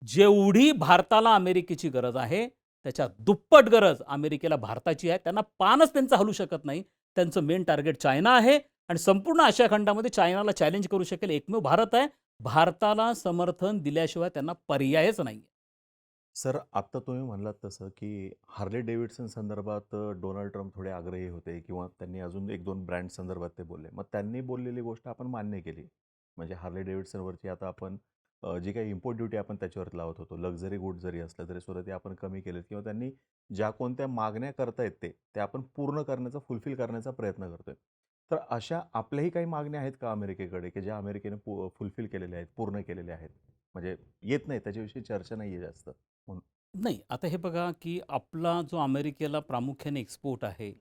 जेवढी भारताला अमेरिकेची गरज आहे त्याच्या दुप्पट गरज अमेरिकेला भारताची आहे. त्यांना पानच त्यांचं हलू शकत नाही. त्यांचं मेन टार्गेट चायना आहे आणि संपूर्ण आशिया खंडामध्ये चायनाला चॅलेंज करू शकेल एकमेव भारत आहे. भारताला समर्थन दिल्याशिवाय त्यांना पर्यायच नाही. सर, आत्ता तुम्ही म्हणलात तसं, की हार्ले डेव्हिडसन संदर्भात डोनाल्ड ट्रम्प थोडे आग्रही होते किंवा त्यांनी अजून 1-2 ब्रँड संदर्भात ते बोलले. मग त्यांनी बोललेली गोष्ट आपण मान्य केली. म्हणजे हार्ले डेव्हिडसनवरची आता आपण जी काही इम्पोर्ट ड्युटी आपण त्याच्यावर लावत होतो, लक्झरी गुड जरी असलं तरी सुद्धा ते आपण कमी केलेत किंवा त्यांनी ज्या कोणत्या मागण्या करतायत ते आपण पूर्ण करण्याचा, फुलफिल करण्याचा प्रयत्न करतोय. तर अशा आपल्याही काही मागण्या आहेत का अमेरिकेकडे, की ज्या अमेरिकेने फुलफिल केलेल्या आहेत, पूर्ण केलेल्या आहेत? म्हणजे येत नाही त्याच्याविषयी चर्चा नाहीये जास्त. म्हणून नाही, आता हे बघा, की आपला जो अमेरिकेला प्रामुख्याने एक्सपोर्ट आहे,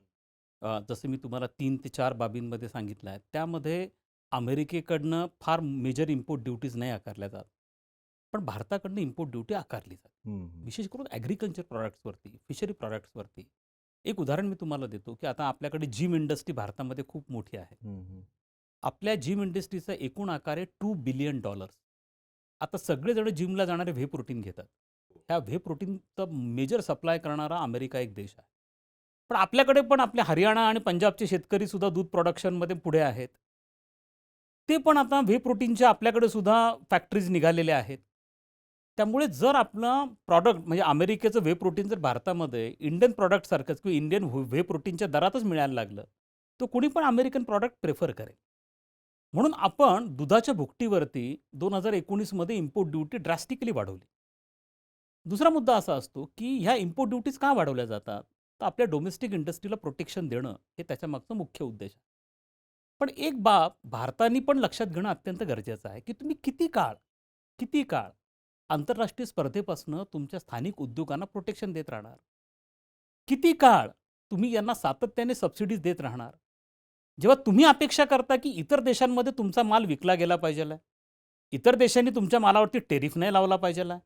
जसं मी तुम्हाला 3 ते 4 बाबींमध्ये सांगितलं आहे, त्यामध्ये अमेरिकेकडनं फार मेजर इम्पोर्ट ड्युटीज नाही आकारल्या जात. पण भारताकडनं इम्पोर्ट ड्युटी आकारली जाते. हं, हं. विशेष करून ॲग्रिकल्चर प्रॉडक्ट्सवरती, फिशरी प्रॉडक्ट्सवरती. एक उदाहरण मी तुम्हाला देतो, की आता आपल्याकडे जिम इंडस्ट्री भारतामध्ये खूप मोठी आहे. हं, हं. आपल्या जिम इंडस्ट्रीचा एकूण आकार आहे $2 बिलियन. आता सगळेजण जिमला जाणारे व्हे प्रोटीन घेतात. ह्या व्हे प्रोटीनचा मेजर सप्लाय करणारा अमेरिका एक देश आहे. पण आपल्याकडे पण आपले हरियाणा आणि पंजाबचे शेतकरी सुद्धा दूध प्रोडक्शनमध्ये पुढे आहेत. ते पण आता व्हे प्रोटीनच्या आपल्याकडे सुद्धा फॅक्टरीज निघालेल्या आहेत. त्यामुळे जर आपलं प्रॉडक्ट म्हणजे अमेरिकेचं व्हे प्रोटीन जर भारतामध्ये इंडियन प्रॉडक्टसारखंच किंवा इंडियन व्हे प्रोटीनच्या दरातच मिळायला लागलं, तर कुणी पण अमेरिकन प्रॉडक्ट प्रेफर करेल. म्हणून आपण दुधाच्या भुकटीवरती 2019 मध्ये इम्पोर्ट ड्युटी ड्रास्टिकली वाढवली. दुसरा मुद्दा असा असतो, की ह्या इम्पोर्ट ड्युटीज का वाढवल्या जातात? तर आपल्या डोमेस्टिक इंडस्ट्रीला प्रोटेक्शन देणं हे त्याच्यामागचं मुख्य उद्देश आहे. पण एक बाब भारताने पण लक्षात घेणं अत्यंत गरजेचं आहे, की तुम्ही किती काळ आंतरराष्ट्रीय स्पर्धेपासून तुमच्या स्थानिक उद्योगांना प्रोटेक्शन देत राहणार? किती काळ तुम्ही यांना सातत्याने सबसिडीज देत राहणार? जेव्हा तुम्ही अपेक्षा करता, की इतर देशांमध्ये तुमचा माल विकला गेला पाहिजेल आहे, इतर देशांनी तुमच्या मालावरती टेरिफ नाही लावला पाहिजेल आहे,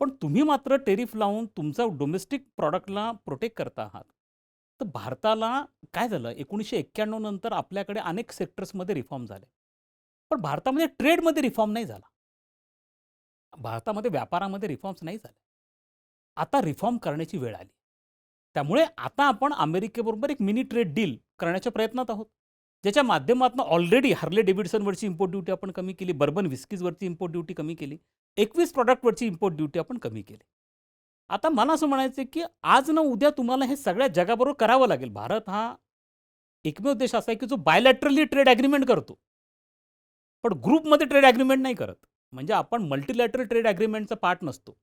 पण तुम्ही मात्र टेरिफ लावून तुमचा डोमेस्टिक प्रॉडक्टला प्रोटेक्ट करता आहात. तर भारताला काय झालं 1991 नंतर आपल्याकडे अनेक सेक्टर्समध्ये रिफॉर्म झाले. पण भारतामध्ये ट्रेडमध्ये रिफॉर्म नाही झाला. भारतामध्ये व्यापारामध्ये रिफॉर्म्स नाही झाले. आता रिफॉर्म करण्याची वेळ आली. त्यामुळे आता आपण अमेरिकेबरोबर एक मिनी ट्रेड डील करण्याच्या प्रयत्नात आहोत. ज्याच्या माध्यमातून ऑलरेडी हार्ले डेव्हिडसनवरची इम्पोर्ट ड्युटी आपण कमी केली, बर्बन व्हिस्कीजवरची इम्पोर्ट ड्युटी कमी केली, 21 प्रॉडक्टवरची इम्पोर्ट ड्युटी आपण कमी केली. आता मला असं म्हणायचं आहे, की आज ना उद्या तुम्हाला हे सगळ्या जगाबरोबर करावं लागेल. भारत हा एकमेव देश असा आहे, की जो बायलॅटरली ट्रेड ॲग्रीमेंट करतो. पण ग्रुपमध्ये ट्रेड ॲग्रीमेंट नाही करत. म्हणजे आपण मल्टीलॅटरल ट्रेड ॲग्रीमेंटचा पार्ट नसतो.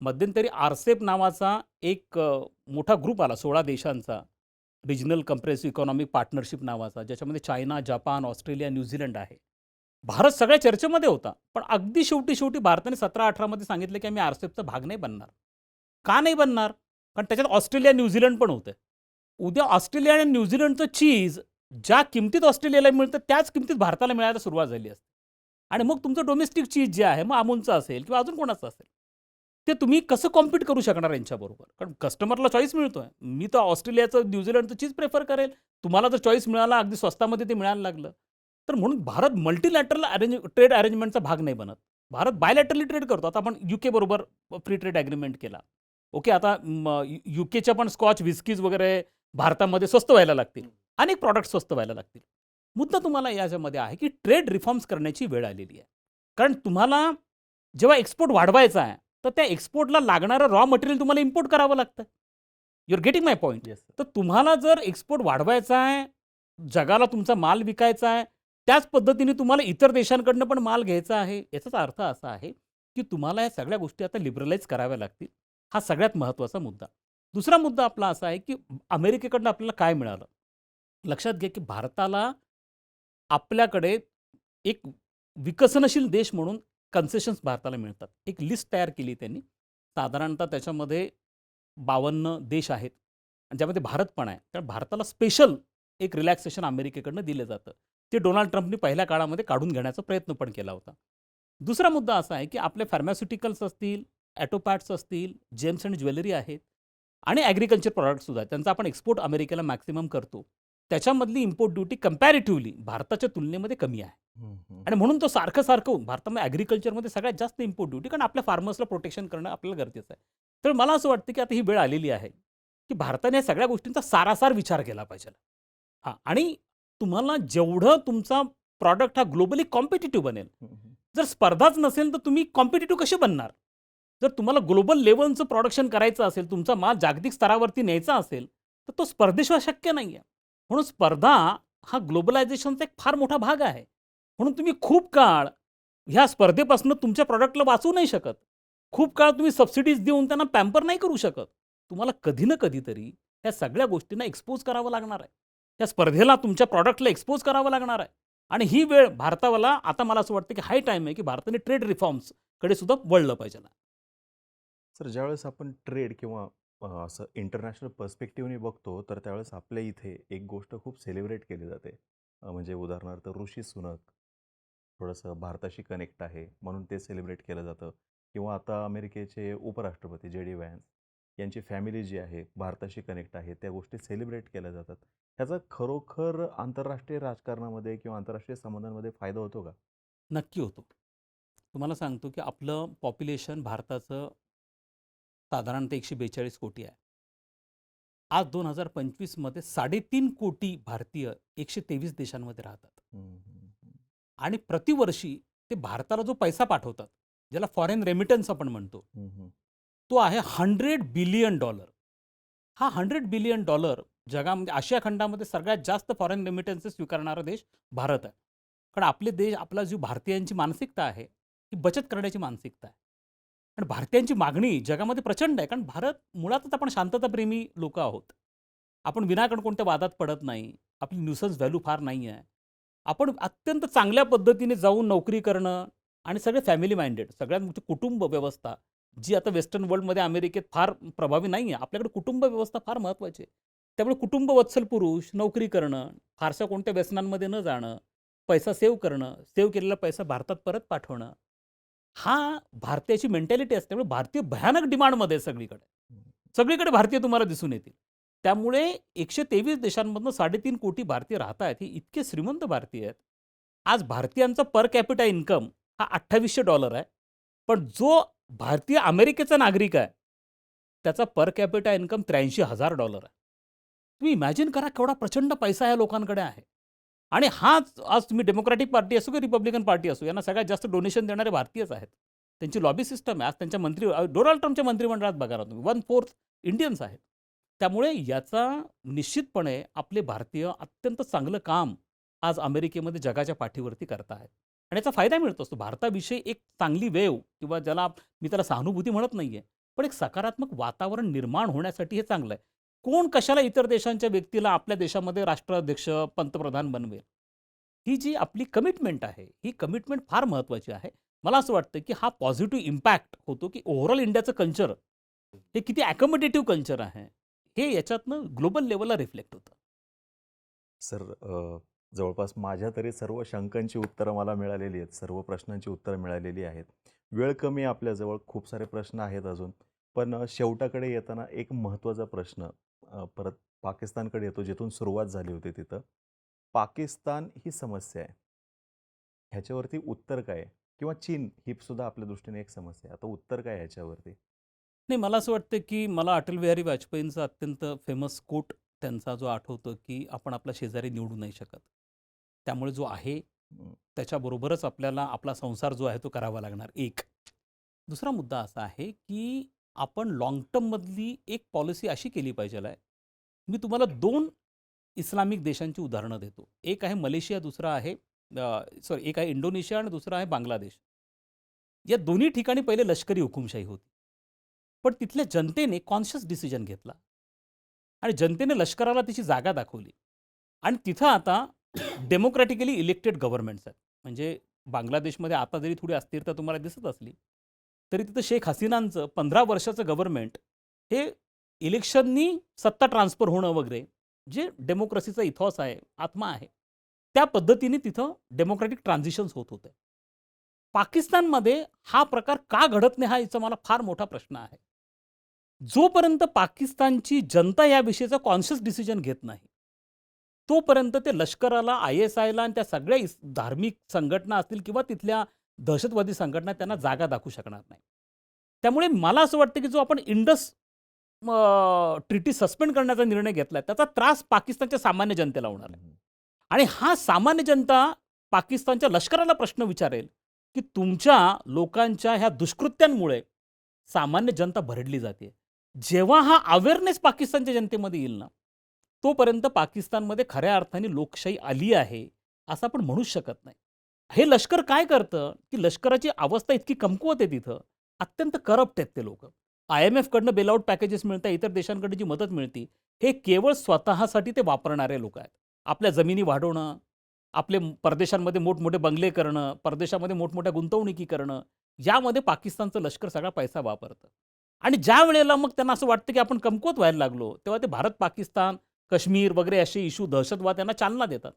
मध्यंतरी आरसेप नावाचा एक मोठा ग्रुप आला 16 देशांचा, रिजनल कम्प्रेसिव्ह इकॉनॉमिक पार्टनरशिप नावाचा, ज्याच्यामध्ये चायना, जपान, ऑस्ट्रेलिया, न्यूझीलंड आहे. भारत सगळ्या चर्चेमध्ये होता. पण अगदी शेवटी भारताने 17-18 मध्ये सांगितलं, की आम्ही आरसेपचा भाग नाही बनणार. का नाही बनणार? कारण त्याच्यात ऑस्ट्रेलिया, न्यूझीलंड पण होतं. उद्या ऑस्ट्रेलिया आणि न्यूझीलंडचं चीज ज्या किमतीत ऑस्ट्रेलियाला मिळतं त्याच किमतीत भारताला मिळायला सुरुवात झाली असते. आणि मग तुमचं डोमेस्टिक चीज जे आहे, मग अमूलचं असेल किंवा अजून कोणाचं असेल, ते तुम्ही कसं कॉम्पीट करू शकणार यांच्याबरोबर? कारण कस्टमरला चॉईस मिळतोय. मी तर ऑस्ट्रेलियाचं, न्यूझीलंडचं चीज प्रेफर करेल. तुम्हाला जर चॉईस मिळाला, अगदी स्वस्तामध्ये ते मिळायला लागलं, तर म्हणून भारत मल्टीलॅटरल ट्रेड अरेंजमेंटचा भाग नाही बनत. भारत बायलॅटरली ट्रेड करतो. आता आपण UK बरोबर फ्री ट्रेड ॲग्रीमेंट केला. ओके, आता UKच्या पण स्कॉच, व्हिस्कीज वगैरे भारतामध्ये स्वस्त व्हायला लागतील. अनेक प्रॉडक्ट स्वस्त व्हायला लागतील. मुद्दा तुम्हाला याच्यामध्ये आहे, की ट्रेड रिफॉर्म्स करण्याची वेळ आलेली आहे. कारण तुम्हाला जेव्हा एक्सपोर्ट वाढवायचा आहे, तर त्या एक्सपोर्टला लागणारं रॉ मटेरियल तुम्हाला इम्पोर्ट करावं लागतं. You are getting my point. Yes sir. तर तुम्हाला जर एक्सपोर्ट वाढवायचा आहे, जगाला तुमचा माल विकायचा आहे, त्याच पद्धतीने तुम्हाला इतर देशांकडनं पण माल घ्यायचा आहे. याचाच अर्थ असा आहे, की तुम्हाला या सगळ्या गोष्टी आता लिबरलाइज कराव्या लागतील. हा सगळ्यात महत्त्वाचा मुद्दा. दुसरा मुद्दा आपला असा आहे, की अमेरिकेकडनं आपल्याला काय मिळालं? लक्षात घ्या, की भारताला आपल्याकडे एक विकसनशील देश म्हणून कन्सेशन्स भारताला मिळतात. एक लिस्ट तयार केली त्यांनी. साधारणतः त्याच्यामध्ये 52 देश आहेत आणि ज्यामध्ये भारत पण आहे. कारण भारताला स्पेशल एक रिलॅक्सेशन अमेरिकेकडनं दिलं जातं. ते डोनाल्ड ट्रम्पनी पहिल्या काळामध्ये काढून घेण्याचा प्रयत्न पण केला होता. दुसरा मुद्दा असा आहे, की आपले फार्मास्युटिकल्स असतील, ॲटो पार्ट्स असतील, जेम्स अँड ज्वेलरी आहेत आणि ॲग्रिकल्चर प्रॉडक्टसुद्धा त्यांचा आपण एक्सपोर्ट अमेरिकेला मॅक्सिमम करतो. त्याच्यामधली इम्पोर्ट ड्युटी कंपॅरेटिव्हली भारताच्या तुलनेमध्ये कमी आहे. हं, हं. आणि म्हणून तो सारखं भारतामध्ये ॲग्रिकल्चरमध्ये सगळ्यात जास्त इम्पोर्ट ड्युटी, कारण आपल्या फार्मर्सला प्रोटेक्शन करणं आपल्याला गरजेचं आहे. तर मला असं वाटतं, की आता ही वेळ आलेली आहे, की भारताने या सगळ्या गोष्टींचा सारासार विचार केला पाहिजे. हां, आणि तुम्हाला जेवढं तुमचा प्रॉडक्ट हा ग्लोबली कॉम्पिटिटिव्ह बनेल. हं, हं. जर स्पर्धाच नसेल तर तुम्ही कॉम्पिटिटिव्ह कसे बनणार? जर तुम्हाला ग्लोबल लेव्हलचं प्रोडक्शन करायचं असेल, तुमचा माल जागतिक स्तरावरती न्यायचा असेल, तर तो स्पर्धेशिवाय शक्य नाहीये. म्हणून स्पर्धा हा ग्लोबलायझेशनचा एक फार मोठा भाग आहे. म्हणून तुम्ही खूप काळ ह्या स्पर्धेपासून तुमच्या प्रॉडक्टला वाचवू नाही शकत. खूप काळ तुम्ही सबसिडीज देऊन त्यांना पॅम्पर नाही करू शकत. तुम्हाला कधी ना कधीतरी ह्या सगळ्या गोष्टींना एक्सपोज करावं लागणार आहे. त्या स्पर्धेला तुमच्या प्रॉडक्टला एक्सपोज करावं लागणार आहे. आणि ही वेळ भारताला आता मला असं वाटतं की हाय टाईम आहे की भारताने ट्रेड रिफॉर्म्सकडे सुद्धा वळलं पाहिजे. सर, ज्यावेळेस आपण ट्रेड किंवा असं इंटरनॅशनल पर्स्पेक्टिव्हने बघतो, तर त्यावेळेस आपल्या इथे एक गोष्ट खूप सेलिब्रेट केली जाते. म्हणजे उदाहरणार्थ ऋषी सुनक थोडंसं भारताशी कनेक्ट आहे म्हणून ते सेलिब्रेट केलं जातं. किंवा आता अमेरिकेचे उपराष्ट्रपती जे.डी. व्हॅन्स यांची फॅमिली जी आहे भारताशी कनेक्ट आहे, त्या गोष्टी सेलिब्रेट केल्या जातात. ह्याचा खरोखर आंतरराष्ट्रीय राजकारणामध्ये किंवा आंतरराष्ट्रीय संबंधांमध्ये फायदा होतो का? नक्की होतो. तुम्हाला सांगतो की आपलं पॉप्युलेशन भारताचं साधारणतः 142 कोटी आहे. आज 2025 मध्ये 3.5 कोटी भारतीय 123 देशांमध्ये राहतात. हं, हं, हं. आणि प्रतिवर्षी ते भारताला जो पैसा पाठवतात, ज्याला फॉरेन रेमिटन्स आपण म्हणतो, हं, हं. तो आहे $100 बिलियन. हा $100 बिलियन जगामध्ये आशिया खंडामध्ये सगळ्यात जास्त फॉरेन रेमिटन्सेस स्वीकारणारा देश भारत आहे. कारण आपले देश आपला जी भारतीयांची मानसिकता आहे, ती बचत करण्याची मानसिकता आहे. आणि भारतीयांची मागणी जगामध्ये प्रचंड आहे. कारण भारत मुळातच आपण शांतताप्रेमी लोक आहोत. आपण विनाकारण कोणत्या वादात पडत नाही. आपली न्यूसन्स व्हॅल्यू फार नाही आहे. आपण अत्यंत चांगल्या पद्धतीने जाऊन नोकरी करणं आणि सगळे फॅमिली माइंडेड, सगळ्यात मोठी कुटुंब व्यवस्था, जी आता वेस्टर्न वर्ल्डमध्ये अमेरिकेत फार प्रभावी नाही आहे. आपल्याकडे कुटुंब व्यवस्था फार महत्त्वाची आहे. त्यामुळे कुटुंबवत्सल पुरुष, नोकरी करणं, फारशा कोणत्या व्यसनांमध्ये न जाणं, पैसा सेव्ह करणं, सेव्ह केलेला पैसा भारतात परत पाठवणं, हा भारतीयाची मेंटॅलिटी असते. त्यामुळे भारतीय भयानक डिमांडमध्ये आहे सगळीकडे. सगळीकडे भारतीय तुम्हाला दिसून येतील. त्यामुळे 123 देशांमधनं 3.5 कोटी भारतीय राहत आहेत. हे इतके श्रीमंत भारतीय आहेत. आज भारतीयांचा पर कॅपिटा इन्कम हा $2800 आहे. पण जो भारतीय अमेरिकेचा नागरिक आहे, त्याचा पर कॅपिटा इन्कम $83,000 आहे. तुम्ही इमॅजिन करा केवढा प्रचंड पैसा या लोकांकडे आहे. आणि हाच आज तुम्ही डेमोक्रॅटिक पार्टी असो की रिपब्लिकन पार्टी असो, यांना सगळ्यात जास्त डोनेशन देणारे भारतीयच आहेत. त्यांची लॉबी सिस्टम आहे. आज त्यांच्या डोनाल्ड ट्रम्पच्या मंत्रिमंडळात बघा ना तुम्ही 1/4 इंडियन्स आहेत. त्यामुळे याचा निश्चितपणे आपले भारतीय अत्यंत चांगलं काम आज अमेरिकेमध्ये जगाच्या पाठीवरती करत आहेत. आणि याचा फायदा मिळत असतो. भारताविषयी एक चांगली वेव किंवा ज्याला मी त्याला सहानुभूती म्हणत नाहीये, पण एक सकारात्मक वातावरण निर्माण होण्यासाठी हे चांगलं आहे. कोण कशाला इतर देशांच्या व्यक्तीला आपल्या देशामध्ये राष्ट्राध्यक्ष, पंतप्रधान बनवेल? ही जी आपली कमिटमेंट आहे, ही कमिटमेंट फार महत्त्वाची आहे. मला असं वाटतं की हा पॉझिटिव्ह इम्पॅक्ट होतो की ओव्हरऑल इंडियाचं कल्चर हे किती अकोमोडेटिव्ह कल्चर आहे, हे याच्यातनं ग्लोबल लेव्हलला रिफ्लेक्ट होतं. सर, जवळपास माझ्या तरी सर्व शंकांची उत्तरं मला मिळालेली आहेत. सर्व प्रश्नांची उत्तरं मिळालेली आहेत. वेळ कमी आहे आपल्याजवळ. खूप सारे प्रश्न आहेत अजून. पण शेवटाकडे येताना एक महत्त्वाचा प्रश्न परत पाकिस्तानकडे येतो, जिथून सुरुवात झाली होती तिथं. पाकिस्तान ही समस्या आहे. ह्याच्यावरती उत्तर काय आहे? किंवा चीन ही सुद्धा आपल्या दृष्टीने एक समस्या आहे. आता उत्तर काय आहे ह्याच्यावरती? नाही, मला असं वाटतं की मला अटल बिहारी वाजपेयींचा अत्यंत फेमस कोट त्यांचा जो आठवतो की आपण आपला शेजारी निवडू नाही शकत. त्यामुळे जो आहे हं. त्याच्याबरोबरच आपल्याला आपला संसार जो आहे तो करावा लागणार. एक. दुसरा मुद्दा असा आहे की आपण लाँग टर्ममधली एक पॉलिसी अशी केली पाहिजे आहे. मी तुम्हाला 2 इस्लामिक देशांची उदाहरणं देतो. एक आहे मलेशिया, दुसरा आहे एक आहे इंडोनेशिया आणि दुसरा आहे बांगलादेश. या दोन्ही ठिकाणी पहिले लष्करी हुकुमशाही होती. पण तिथल्या जनतेने कॉन्शियस डिसिजन घेतला आणि जनतेने लष्कराला त्याची जागा दाखवली. आणि तिथं आता डेमोक्रॅटिकली इलेक्टेड गव्हर्नमेंट्स आहेत. म्हणजे बांगलादेशमध्ये आता जरी थोडी अस्थिरता तुम्हाला दिसत असली, तरी तिथं शेख हसीनांचं 15 वर्षाचं गव्हर्नमेंट हे इलेक्शननी सत्ता ट्रान्सफर होणं वगैरे, जे डेमोक्रेसीचा इथॉस आहे, आत्मा आहे, त्या पद्धतीने तिथं डेमोक्रॅटिक ट्रान्झिशन्स होत होते. पाकिस्तानमध्ये हा प्रकार का घडत नाही, हा याचा मला फार मोठा प्रश्न आहे. जोपर्यंत पाकिस्तानची जनता याविषयीचा कॉन्शियस डिसिजन घेत नाही, तोपर्यंत ते लष्कराला, ISIला आणि त्या सगळ्या धार्मिक संघटना असतील किंवा तिथल्या दहशतवादी संघटना त्यांना जागा दाखवू शकणार नाही. त्यामुळे मला असं वाटतं की जो आपण इंडस ट्रिटी सस्पेंड करण्याचा निर्णय घेतला, त्याचा त्रास पाकिस्तानच्या सामान्य जनतेला होणार आहे. आणि हा सामान्य जनता पाकिस्तानच्या लष्कराला प्रश्न विचारेल, की तुमच्या लोकांच्या ह्या दुष्कृत्यांमुळे सामान्य जनता भरडली जाते. जेव्हा हा अवेअरनेस पाकिस्तानच्या जनतेमध्ये येईल ना, तोपर्यंत पाकिस्तानमध्ये खऱ्या अर्थाने लोकशाही आली आहे, असं आपण म्हणूच शकत नाही. हे लष्कर काय करतं, की लष्कराची अवस्था इतकी कमकुवत आहे तिथं, अत्यंत करप्ट आहेत ते लोकं. IMF कडनं बेलआउट पॅकेजेस मिळतात, इतर देशांकडे जी मदत मिळते, हे केवळ स्वतःसाठी ते वापरणारे लोकं आहेत. आपल्या जमिनी वाढवणं, आपले परदेशांमध्ये मोठमोठे बंगले करणं, परदेशामध्ये मोठमोठ्या गुंतवणुकी करणं, यामध्ये पाकिस्तानचं लष्कर सगळा पैसा वापरतं. आणि ज्या वेळेला मग त्यांना असं वाटतं, की आपण कमकुवत व्हायला लागलो, तेव्हा ते भारत-पाकिस्तान, काश्मीर वगैरे असे इश्यू, दहशतवाद यांना चालना देतात.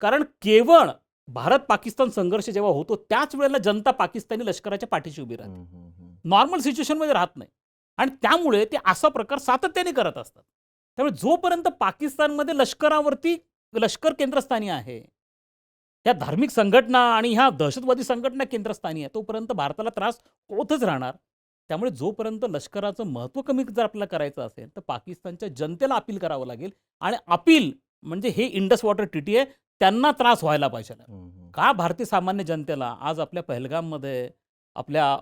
कारण केवळ भारत-पाकिस्तान संघर्ष जेव्हा होतो, त्याच वेळेला जनता पाकिस्तानी लष्कराच्या पाठीशी उभी राहते. हं, हं, हं. नॉर्मल सिच्युएशनमध्ये राहत नाही. आणि त्यामुळे ते असा प्रकार सातत्याने करत असतात. त्यामुळे जोपर्यंत पाकिस्तानमध्ये लष्करावरती लष्कर केंद्रस्थानी आहे, ह्या धार्मिक संघटना आणि ह्या दहशतवादी संघटना केंद्रस्थानी आहे, तोपर्यंत भारताला त्रास होतच राहणार. त्यामुळे जोपर्यंत लष्कराचं महत्त्व कमी जर आपल्याला करायचं असेल, तर पाकिस्तानच्या जनतेला अपील करावं लागेल आणि अपील म्हणजे हे इंडस वॉटर ट्रीटी आहे, त्यांना त्रास व्हायला पाहिजे. हं, हं. का भारतीय सामान्य जनतेला आज आपल्या पहलगाममध्ये आपल्या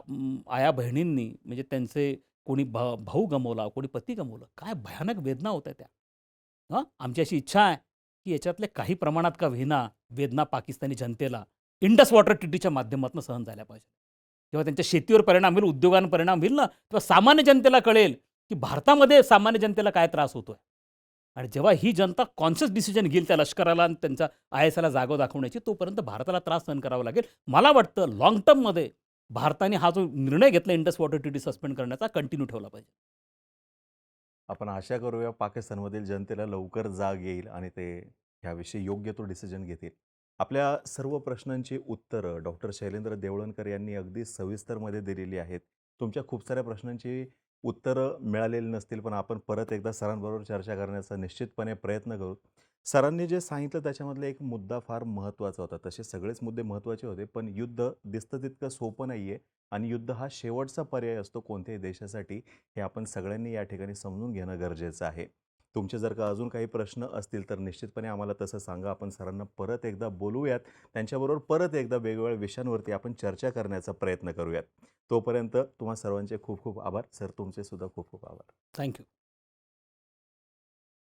आया-बहिणींनी म्हणजे त्यांचे कोणी भाऊ गमावला, कोणी पती गमावलं. काय भयानक वेदना होत्या त्या. आमची अशी इच्छा आहे, की याच्यातले काही प्रमाणात का होईना वेदना पाकिस्तानी जनतेला इंडस वॉटर ट्रीटीच्या माध्यमातून सहन झाल्या पाहिजे. जेव्हा त्यांच्या शेतीवर परिणाम होईल, उद्योगांवर परिणाम होईल ना, तेव्हा सामान्य जनतेला कळेल, की भारतामध्ये सामान्य जनतेला काय त्रास होतोय. आणि जेव्हा ही जनता कॉन्शियस डिसिजन घेईल त्या लष्कराला आणि त्यांच्या ISला जागं दाखवण्याची, तोपर्यंत भारताला त्रास सहन करावा लागेल. मला वाटतं लाँग टर्ममध्ये भारताने हा जो निर्णय घेतला इंडस वॉटर ट्रीटी सस्पेंड करण्याचा, कंटिन्यू ठेवला पाहिजे. आपण आशा करूया पाकिस्तानमधील जनतेला लवकर जाग येईल आणि ते ह्याविषयी योग्य तो डिसिजन घेतील. आपल्या सर्व प्रश्नांची उत्तरं डॉक्टर शैलेंद्र देवळणकर यांनी अगदी सविस्तरमध्ये दिलेली आहेत. तुमच्या खूप साऱ्या प्रश्नांची उत्तरं मिळालेली नसतील, पण आपण परत एकदा सरांबरोबर चर्चा करण्याचा निश्चितपणे प्रयत्न करू. सरांनी जे सांगितलं त्याच्यामधला एक मुद्दा फार महत्त्वाचा होता. तसे सगळेच मुद्दे महत्त्वाचे होते, पण युद्ध दिसतं तितकं सोपं नाही आहे आणि युद्ध हा शेवटचा पर्याय असतो कोणत्याही देशासाठी. हे आपण सगळ्यांनी या ठिकाणी समजून घेणं गरजेचं आहे. तुमचे जर का अजून काही प्रश्न असतील तर निश्चितपणे आम्हाला तसं सांगा. आपण सरांना परत एकदा बोलवूयात. त्यांच्याबरोबर परत एकदा वेगवेगळ्या विषयांवरती आपण चर्चा करण्याचा प्रयत्न करूयात. तोपर्यंत तुम्हा सर्वांचे खूप खूप आभार. सर तुमचे सुद्धा खूप खूप आभार. Thank you.